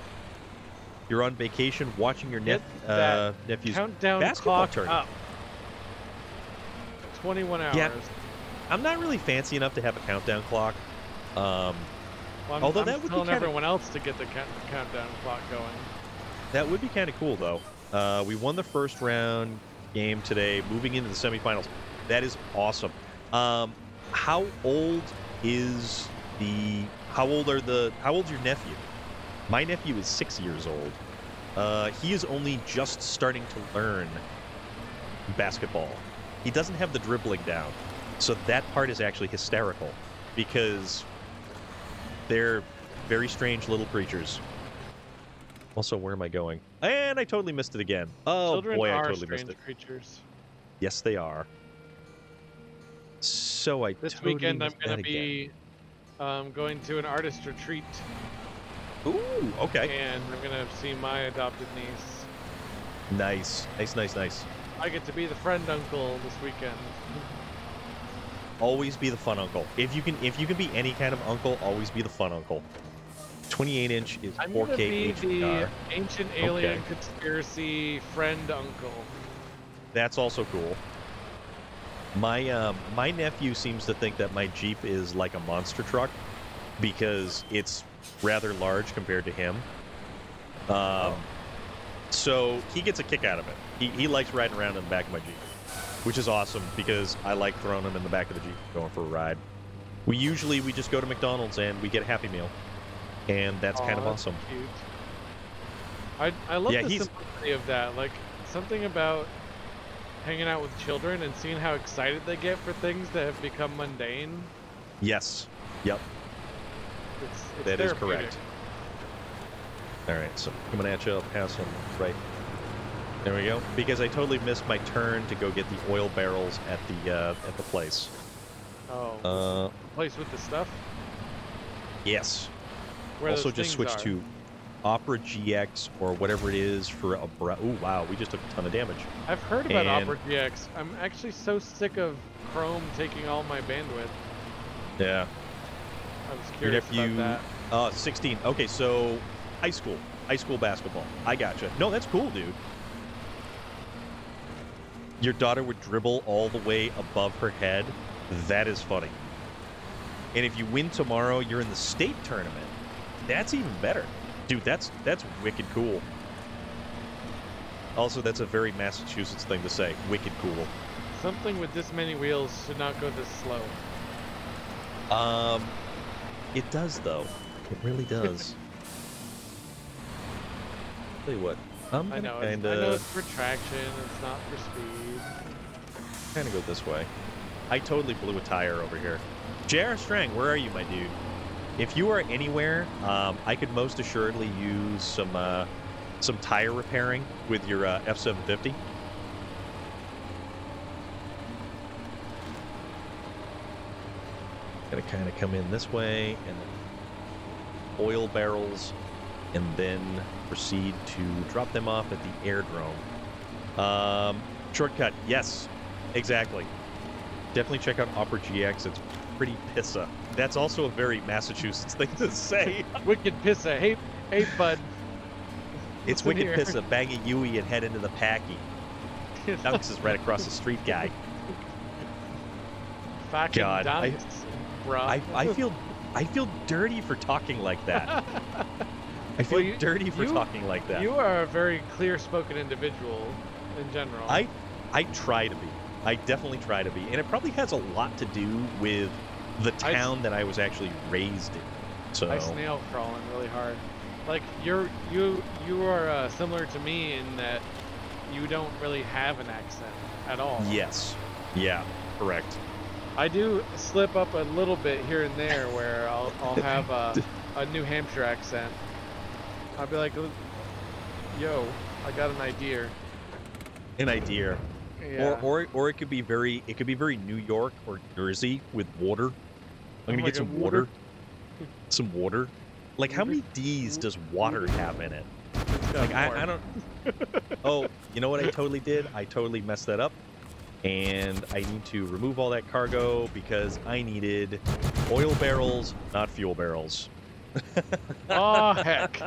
you're on vacation watching your nephew's countdown basketball clock tournament. up. 21 hours. Yeah, I'm not really fancy enough to have a countdown clock. Well, although I'm that would be telling kinda, everyone else to get the countdown clock going. that would be kind of cool, though. We won the first round game today, moving into the semifinals. That is awesome. How old is how old's your nephew? My nephew is 6 years old. He is only just starting to learn basketball. He doesn't have the dribbling down. So that part is actually hysterical because they're very strange little creatures. Also, where am I going? And I totally missed it again. Oh, Children boy, I are totally missed strange it. creatures. Yes, they are. So This totally weekend I'm missed going that to be going to an artist retreat. Ooh, okay. And I'm going to see my adopted niece. Nice. I get to be the friend uncle this weekend. Always be the fun uncle. If you can be any kind of uncle, always be the fun uncle. 28-inch is I'm 4K going to be the HDR. ancient alien conspiracy friend uncle. That's also cool. My nephew seems to think that my Jeep is like a monster truck because it's rather large compared to him. So he gets a kick out of it. He likes riding around in the back of my Jeep, which is awesome because I like throwing him in the back of the Jeep going for a ride. We just go to McDonald's and we get a Happy Meal, and that's kind of awesome. Cute. I love the simplicity of that. Like, something about hanging out with children and seeing how excited they get for things that have become mundane. Yes. Yep. It's that is correct. All right, so coming at you, I'll pass on right. There we go. Because I totally missed my turn to go get the oil barrels at the place. Oh. Place with the stuff? Yes. Where also those just switch to Opera GX or whatever it is for a ooh, wow, we just took a ton of damage. I've heard about Opera GX. I'm actually so sick of Chrome taking all my bandwidth. Yeah. I was curious about that. 16. Okay, so high school basketball. I gotcha. No, that's cool, dude. Your daughter would dribble all the way above her head. That is funny. And if you win tomorrow, you're in the state tournament. That's even better. Dude, that's wicked cool. Also, that's a very Massachusetts thing to say. Wicked cool. Something with this many wheels should not go this slow. It does, though. It really does. Tell you what, I know it's for traction, it's not for speed. Kind of go this way. I totally blew a tire over here. J.R. Strang, where are you, my dude? If you are anywhere, I could most assuredly use some tire repairing with your F750. Gonna kind of come in this way and then oil barrels, and then proceed to drop them off at the airdrome. Shortcut, yes, exactly. Definitely check out Opera GX. It's pretty pissa. That's also a very Massachusetts thing to say. Wicked pissa. Hey, bud. It's wicked pissa. Bang a Yui and head into the packy. Dunks is right across the street, guy. Fucking God, dunks, bro. I feel dirty for talking like that. I feel dirty for talking like that. You are a very clear-spoken individual in general. I try to be. I definitely try to be. And it probably has a lot to do with the town that I was actually raised in. So I snail crawling really hard. Like, you are similar to me in that you don't really have an accent at all. Yes. Yeah, correct. I do slip up a little bit here and there where I'll have a New Hampshire accent. I'll be like, "Yo, I got an idea." An idea. Yeah. Or it could be very New York or Jersey with water. I'm gonna get some water. Some water. Like, how many D's does water have in it? Like, I don't. Oh, you know what I totally did? I totally messed that up. And I need to remove all that cargo because I needed oil barrels, not fuel barrels. Oh, heck.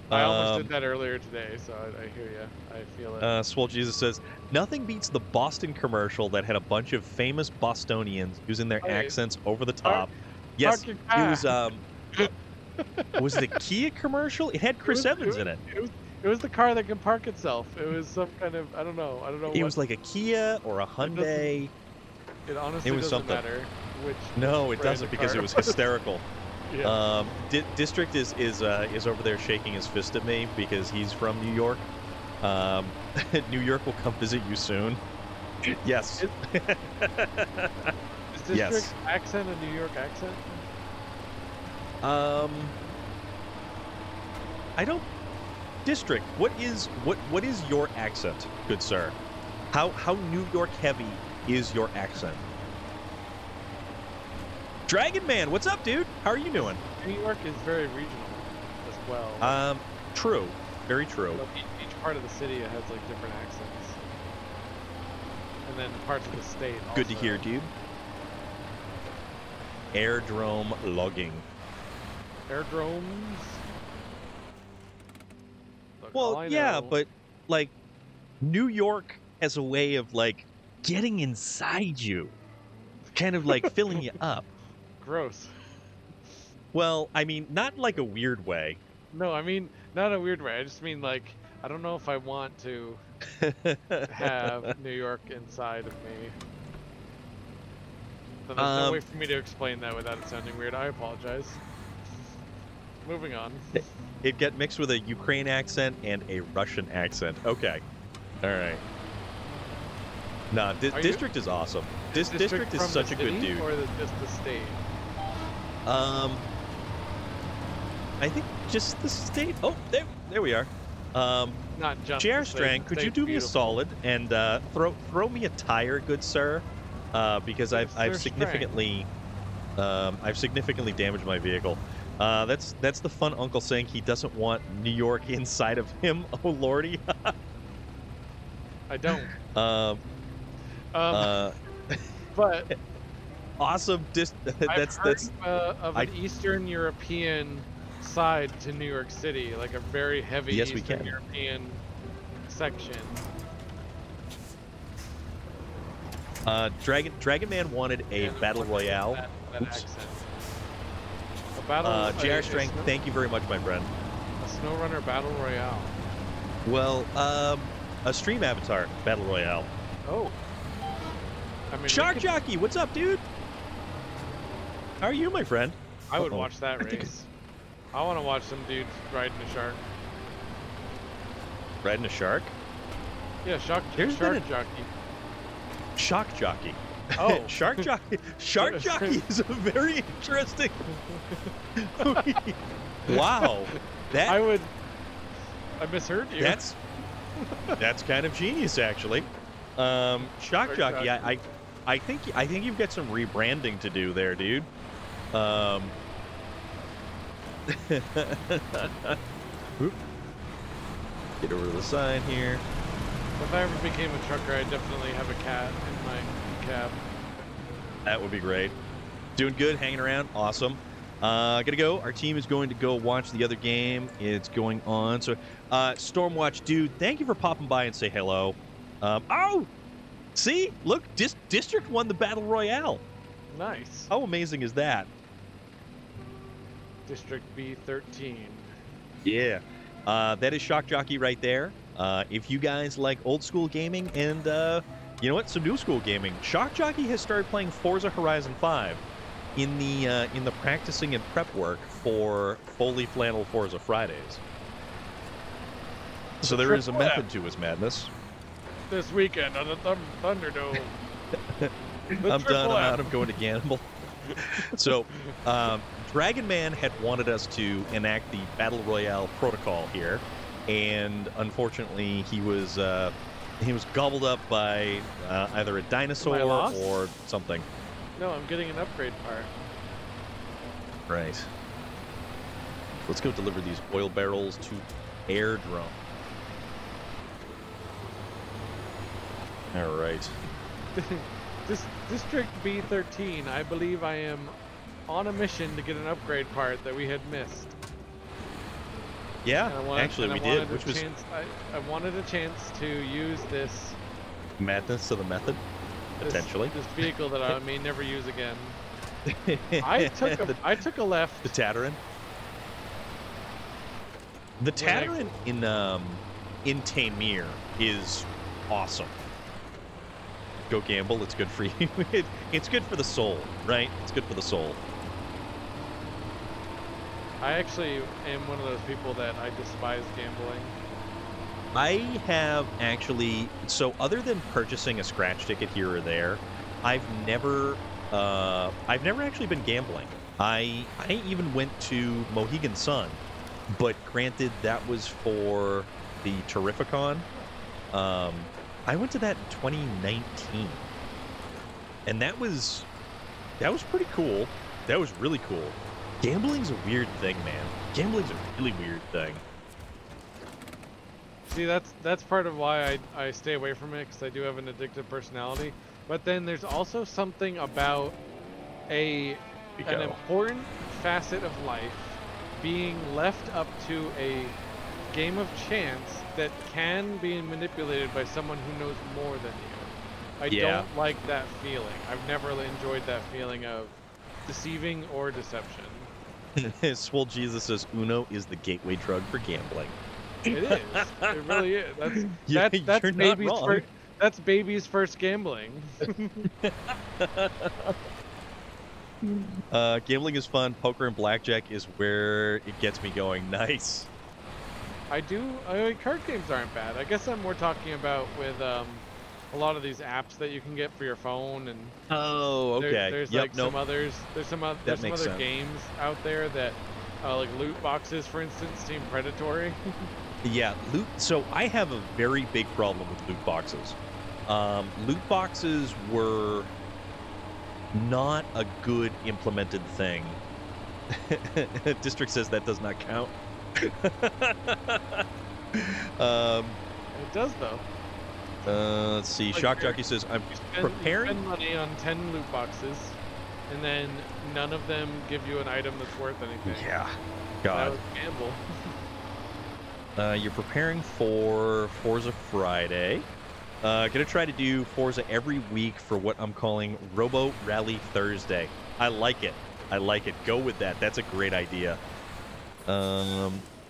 I almost did that earlier today, so I hear you. I feel it. Swole Jesus says, nothing beats the Boston commercial that had a bunch of famous Bostonians using their accents over the top. Yes, it was the Kia commercial? It had Chris Evans in it. It was the car that can park itself. It was some kind of, I don't know. It was like a Kia or a Hyundai. It honestly doesn't matter which. No, it doesn't, because it was hysterical. Yeah. District is over there shaking his fist at me because he's from New York. New York will come visit you soon. Yes. Is District accent a New York accent? I don't. District, what is your accent, good sir? How New York heavy is your accent? Dragon Man, what's up, dude? How are you doing? New York is very regional as well. True, very true. So each part of the city has like different accents, and then parts of the state. Good to hear, dude. Airdrome logging. Airdromes. Well, yeah, but like New York has a way of like getting inside you, kind of like filling you up. Gross. Well, I mean, not like a weird way. No, I mean, not a weird way. I just mean like, I don't know if I want to have New York inside of me. So there's no way for me to explain that without it sounding weird. I apologize. Moving on. It get mixed with a Ukraine accent and a Russian accent. Okay. All right. Nah, District is awesome. District is such a good dude. Or just the state? I think just the state. Oh, there we are. Not just JR Strang, could you do me a solid and throw me a tire, good sir? Because I've significantly damaged my vehicle. That's the fun uncle saying he doesn't want New York inside of him. Oh lordy. I don't. But awesome. That's of an Eastern European side to New York City, like a very heavy Eastern European section. Dragon Man wanted a battle royale. That accent. JR Strength, thank you very much, my friend. A SnowRunner battle royale. Well, a stream avatar battle royale. Oh. I mean, Shark Jockey, what's up, dude? How are you, my friend? I would watch that race. I want to watch some dudes riding a shark. Riding a shark? Yeah, shark jockey. Shock jockey. Oh, Shark Jockey. Shark Jockey is a very interesting. Wow, I misheard you. That's kind of genius, actually. Shock Jockey. I think you've got some rebranding to do there, dude. Get over to the side here. If I ever became a trucker, I'd definitely have a cat in my cab. That would be great. Doing good, hanging around, awesome. Gonna go. Our team is going to go watch the other game. It's going on. So, Stormwatch, dude, thank you for popping by and say hello. Oh, see, look, District won the Battle Royale. Nice. How amazing is that? District B13. Yeah, that is Shock Jockey right there. If you guys like old school gaming and you know what, some new school gaming, Shock Jockey has started playing Forza Horizon 5 in the practicing and prep work for Foley Flannel Forza Fridays. So there is a method to his madness. This weekend on the Thunderdome. I'm done. I'm out. M. I'm going to gamble. So, Dragon Man had wanted us to enact the Battle Royale protocol here, and unfortunately, he was gobbled up by either a dinosaur lost? or something. No, I'm getting an upgrade part. Right. Let's go deliver these oil barrels to airdrome. All right. District B13, I believe I am on a mission to get an upgrade part that we had missed. Yeah, actually we did, which was I wanted a chance to use this madness of the method, potentially. This vehicle that I may never use again. I took a left. The Tatarin. The Tatarin in Tamir is awesome. Go gamble. It's good for you. It's good for the soul, right? It's good for the soul. I actually am one of those people that I despise gambling. I have actually, so other than purchasing a scratch ticket here or there, I've never actually been gambling. I even went to Mohegan Sun, but granted that was for the Terrificon. I went to that in 2019, and that was pretty cool. That was really cool. Gambling's a weird thing, man. Gambling's a really weird thing. See, that's part of why I stay away from it, because I do have an addictive personality. But then there's also something about an important facet of life being left up to a game of chance that can be manipulated by someone who knows more than you. I don't like that feeling. I've never really enjoyed that feeling of deceiving or deception. Swole Jesus says Uno is the gateway drug for gambling. It is. It really is. That's baby's first. That's baby's first gambling. Gambling is fun. Poker and blackjack is where it gets me going. Nice. I mean, card games aren't bad. I guess I'm more talking about with a lot of these apps that you can get for your phone, and there's some others. There's some other games out there that like loot boxes, for instance, seem predatory. Yeah, loot. So I have a very big problem with loot boxes. Loot boxes were not a good implemented thing. District says that does not count. It does though. Let's see. Like, Shock Jockey says I'm preparing. You spend money on 10 loot boxes, and then none of them give you an item that's worth anything. Yeah, God. That was a gamble. You're preparing for Forza Friday. Gonna try to do Forza every week for what I'm calling Robo Rally Thursday. I like it. I like it. Go with that. That's a great idea.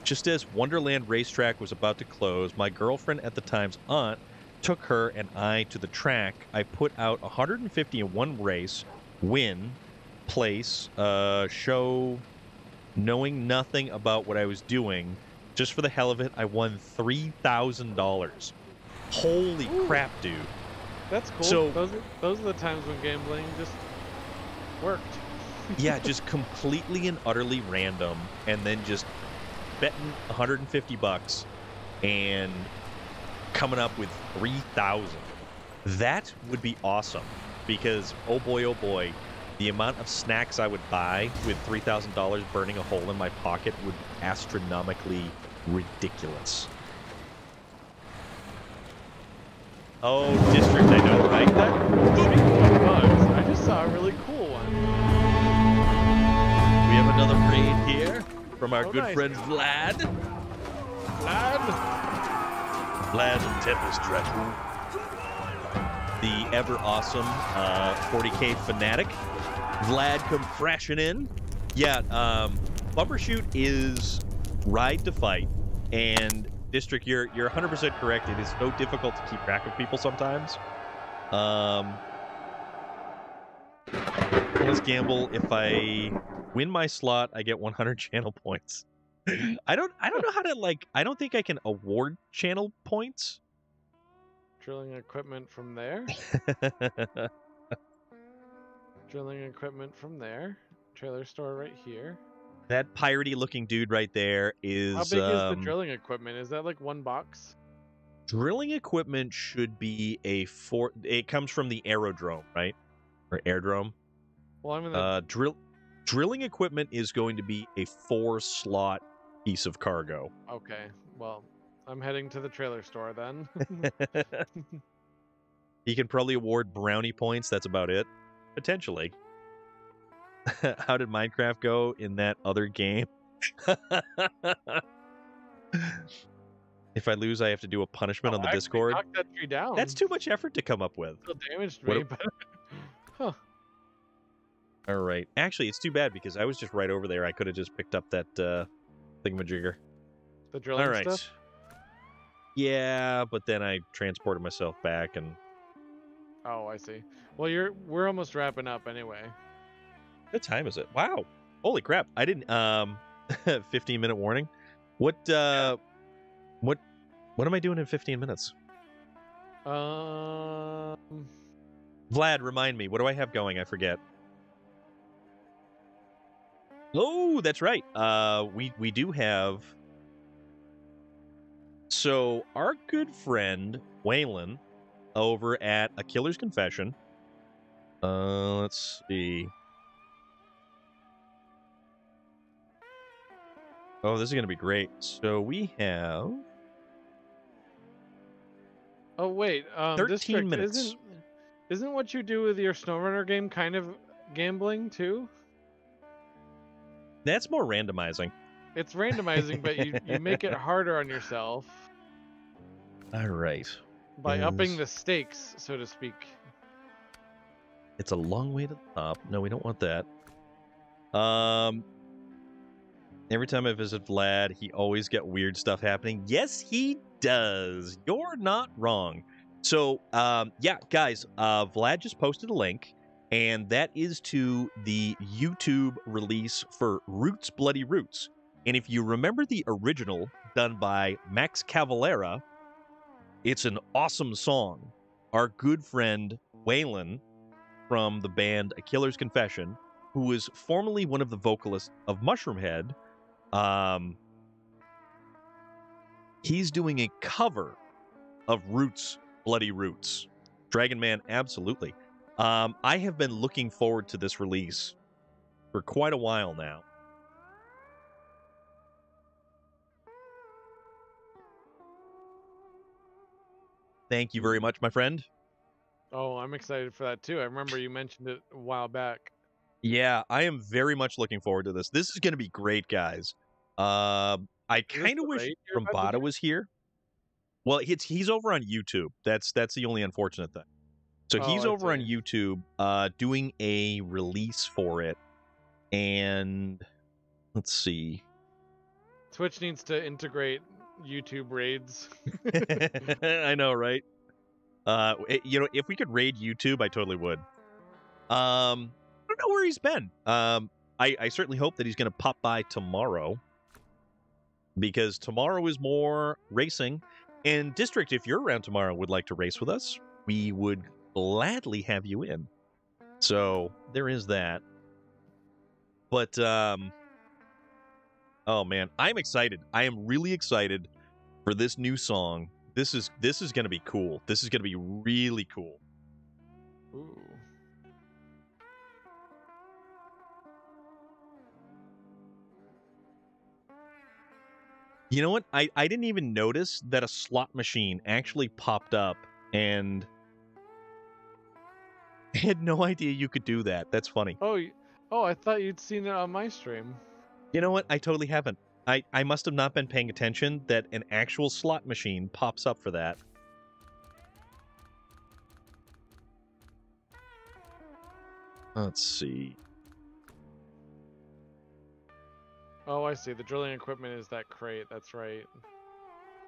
Just as Wonderland Racetrack was about to close, my girlfriend at the time's aunt took her and I to the track. I put out 150 in one race, win, place, show, knowing nothing about what I was doing. Just for the hell of it, I won $3,000. Holy crap, dude. That's cool. So, those are the times when gambling just worked. Yeah, just completely and utterly random, and then just betting 150 bucks and coming up with 3,000. That would be awesome, because oh boy, the amount of snacks I would buy with $3,000 burning a hole in my pocket would be astronomically ridiculous. Oh, District, I know, right? I just saw a really cool one. We have another raid here from our good friend Vlad. Vlad and Tempest Dragon. The ever awesome 40k fanatic. Vlad come crashing in. Yeah, Bumbershoot is ride to fight, and District, you're 100% correct. It is so difficult to keep track of people sometimes. Let's gamble. If I win my slot, I get 100 channel points. I don't know how to, like, I don't think I can award channel points. Drilling equipment from there. Drilling equipment from there. Trailer store right here. That piratey looking dude right there How is big is the drilling equipment? Is that like one box? drilling equipment should be a four. It comes from the aerodrome, right? Or airdrome. Well, I'm in the Drilling equipment is going to be a 4-slot piece of cargo. Okay. Well, I'm heading to the trailer store then. He can probably award brownie points. That's about it. Potentially. How did Minecraft go in that other game? If I lose, I have to do a punishment on the I actually Discord. knocked that tree down. That's too much effort to come up with. Still damaged What me, a- but huh. All right. Actually, it's too bad because I was just right over there. I could have just picked up that thingamajigger. The drilling All right. stuff. Yeah, but then I transported myself back and... Oh, I see. Well, we're almost wrapping up anyway. What time is it? Wow. Holy crap. I didn't 15-minute warning. What what am I doing in 15 minutes? Um Vlad, remind me. What do I have going? I forget. Oh, that's right. We do have. So our good friend Waylon over at A Killer's Confession. Let's see. Oh, this is going to be great. So we have Oh wait, 13 District, minutes. isn't what you do with your SnowRunner game kind of gambling too? That's more randomizing. It's randomizing, but you make it harder on yourself All right. by upping the stakes, so to speak. It's a long way to the top. No, we don't want that. Every time I visit Vlad, he always get weird stuff happening. Yes, he does. You're not wrong. So, yeah, guys, Vlad just posted a link, and that is to the YouTube release for Roots Bloody Roots. And if you remember the original done by Max Cavalera, it's an awesome song. Our good friend Waylon from the band A Killer's Confession, who was formerly one of the vocalists of Mushroomhead, he's doing a cover of Roots Bloody Roots. Dragon Man, absolutely. I have been looking forward to this release for quite a while now. Thank you very much, my friend. Oh, I'm excited for that too. I remember you mentioned it a while back. Yeah, I am very much looking forward to this. This is going to be great, guys. I kind of wish raid you're about to Rombata do? was here. Well, he's over on YouTube. That's the only unfortunate thing. So Oh, he's I over on see. YouTube doing a release for it. And let's see. Twitch needs to integrate YouTube raids. I know, right? If we could raid YouTube, I totally would. I don't know where he's been. I certainly hope that he's going to pop by tomorrow, because tomorrow is more racing. And District, if you're around tomorrow, would like to race with us, we would gladly have you in. So there is that. But oh man, I'm excited. I am really excited for this new song. This is going to be cool. This is going to be really cool. Ooh. You know what? I didn't even notice that a slot machine actually popped up, and I had no idea you could do that. That's funny. Oh, I thought you'd seen it on my stream. You know what? I totally haven't. I must have not been paying attention that an actual slot machine pops up for that. Let's see. Oh, I see. The drilling equipment is that crate. That's right.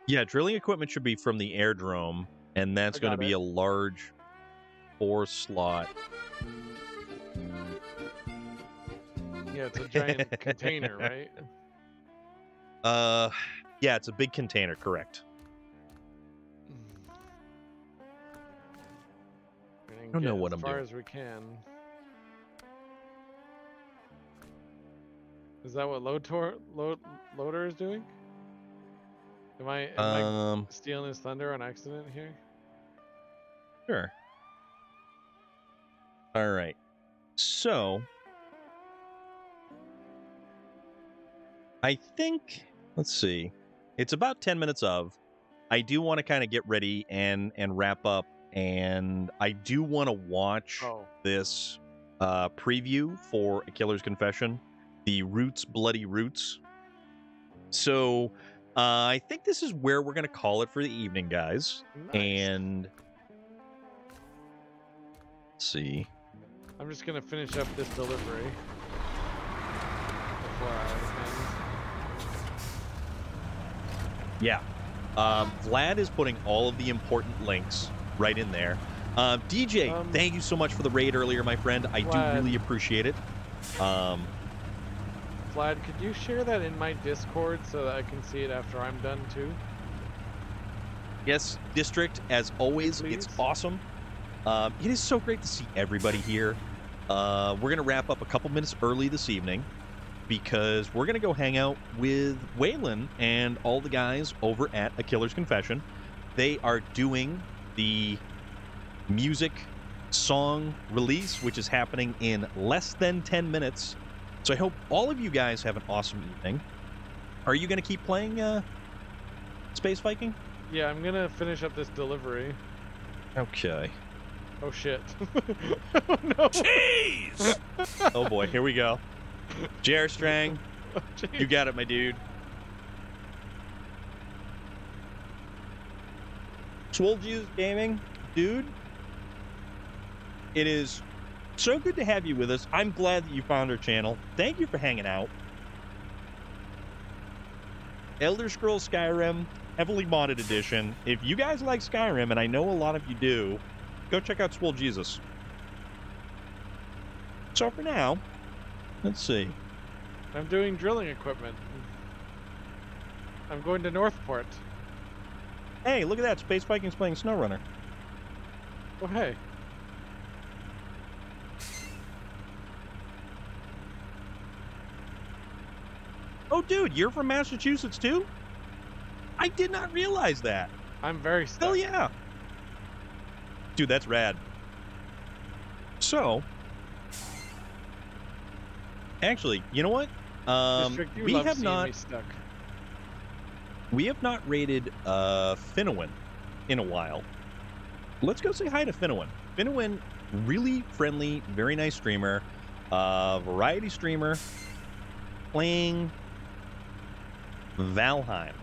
Yeah, drilling equipment should be from the airdrome, and that's I going to got be it. a large 4-slot. Yeah, it's a giant container, right? Yeah, it's a big container, correct. I don't know what I'm as far doing. as we can. Is that what Loader is doing? Am I stealing his thunder on accident here? Sure. All right. So, I think, let's see. It's about 10 minutes of. I do want to kind of get ready and wrap up, and I do want to watch this preview for A Killer's Confession, the Roots Bloody Roots. So, I think this is where we're going to call it for the evening, guys. Nice. And let's see. I'm just going to finish up this delivery before I end. Yeah. Vlad is putting all of the important links right in there. DJ, thank you so much for the raid earlier, my friend. I do really appreciate it. Vlad, could you share that in my Discord so that I can see it after I'm done too? Yes, District, as always, it's awesome. It is so great to see everybody here. We're going to wrap up a couple minutes early this evening, because we're going to go hang out with Waylon and all the guys over at A Killer's Confession. They are doing the music song release, which is happening in less than 10 minutes. So I hope all of you guys have an awesome evening. Are you going to keep playing Space Viking? Yeah, I'm going to finish up this delivery. Okay. Oh, shit. Oh, no. Jeez! Oh, boy. Here we go. Jer Strang, you got it, my dude. Swole Jesus Gaming, dude. It is so good to have you with us. I'm glad that you found our channel. Thank you for hanging out. Elder Scrolls Skyrim, heavily modded edition. If you guys like Skyrim, and I know a lot of you do, go check out Swole Jesus. So for now, let's see. I'm doing drilling equipment. I'm going to Northport. Hey, look at that. Space Vikings playing SnowRunner. Oh, hey. Oh, dude, you're from Massachusetts, too? I did not realize that. I'm very stuck. Hell yeah. Dude, that's rad. So, actually, you know what? District, we have not raided Finowin in a while. Let's go say hi to Finowin. Finowin, really friendly, very nice streamer, variety streamer, playing Valheim,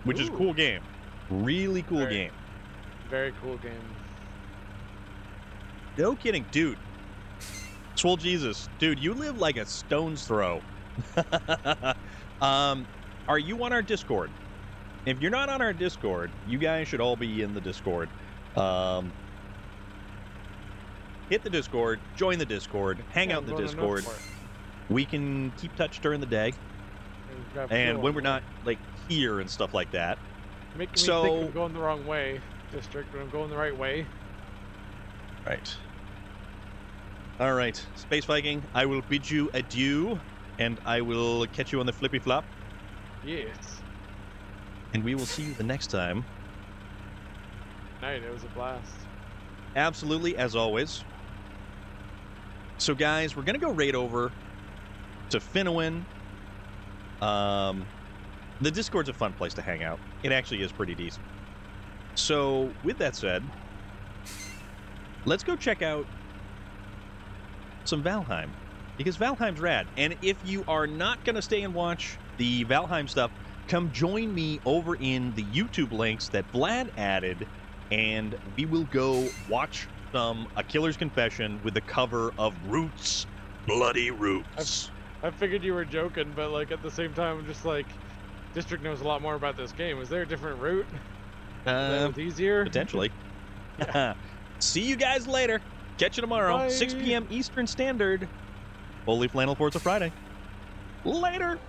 which is a cool game. Really cool game. Very cool game. No kidding, dude. Swole Jesus, dude, you live like a stone's throw. Are you on our Discord? If you're not on our Discord, you guys should all be in the Discord. Hit the Discord, join the Discord, hang out in the Discord. We can keep touch during the day, and when we're not like here and stuff like that. Making me think I'm going the wrong way, District, but I'm going the right way. Right. All right, Space Viking, I will bid you adieu, and I will catch you on the flippy flop. Yes. And we will see you the next time. Night, it was a blast. Absolutely, as always. So, guys, we're going to go raid over to Finowin. The Discord's a fun place to hang out. It actually is pretty decent. So, with that said, let's go check out some Valheim, because Valheim's rad. And if you are not going to stay and watch the Valheim stuff, come join me over in the YouTube links that Vlad added, and we will go watch some A Killer's Confession with the cover of Roots, Bloody Roots. I figured you were joking, but like at the same time, I'm just like, District knows a lot more about this game. Is there a different route that was easier? Potentially. See you guys later. Catch you tomorrow, Bye. 6 p.m. Eastern Standard. Holy Flannel Forza Friday. Later.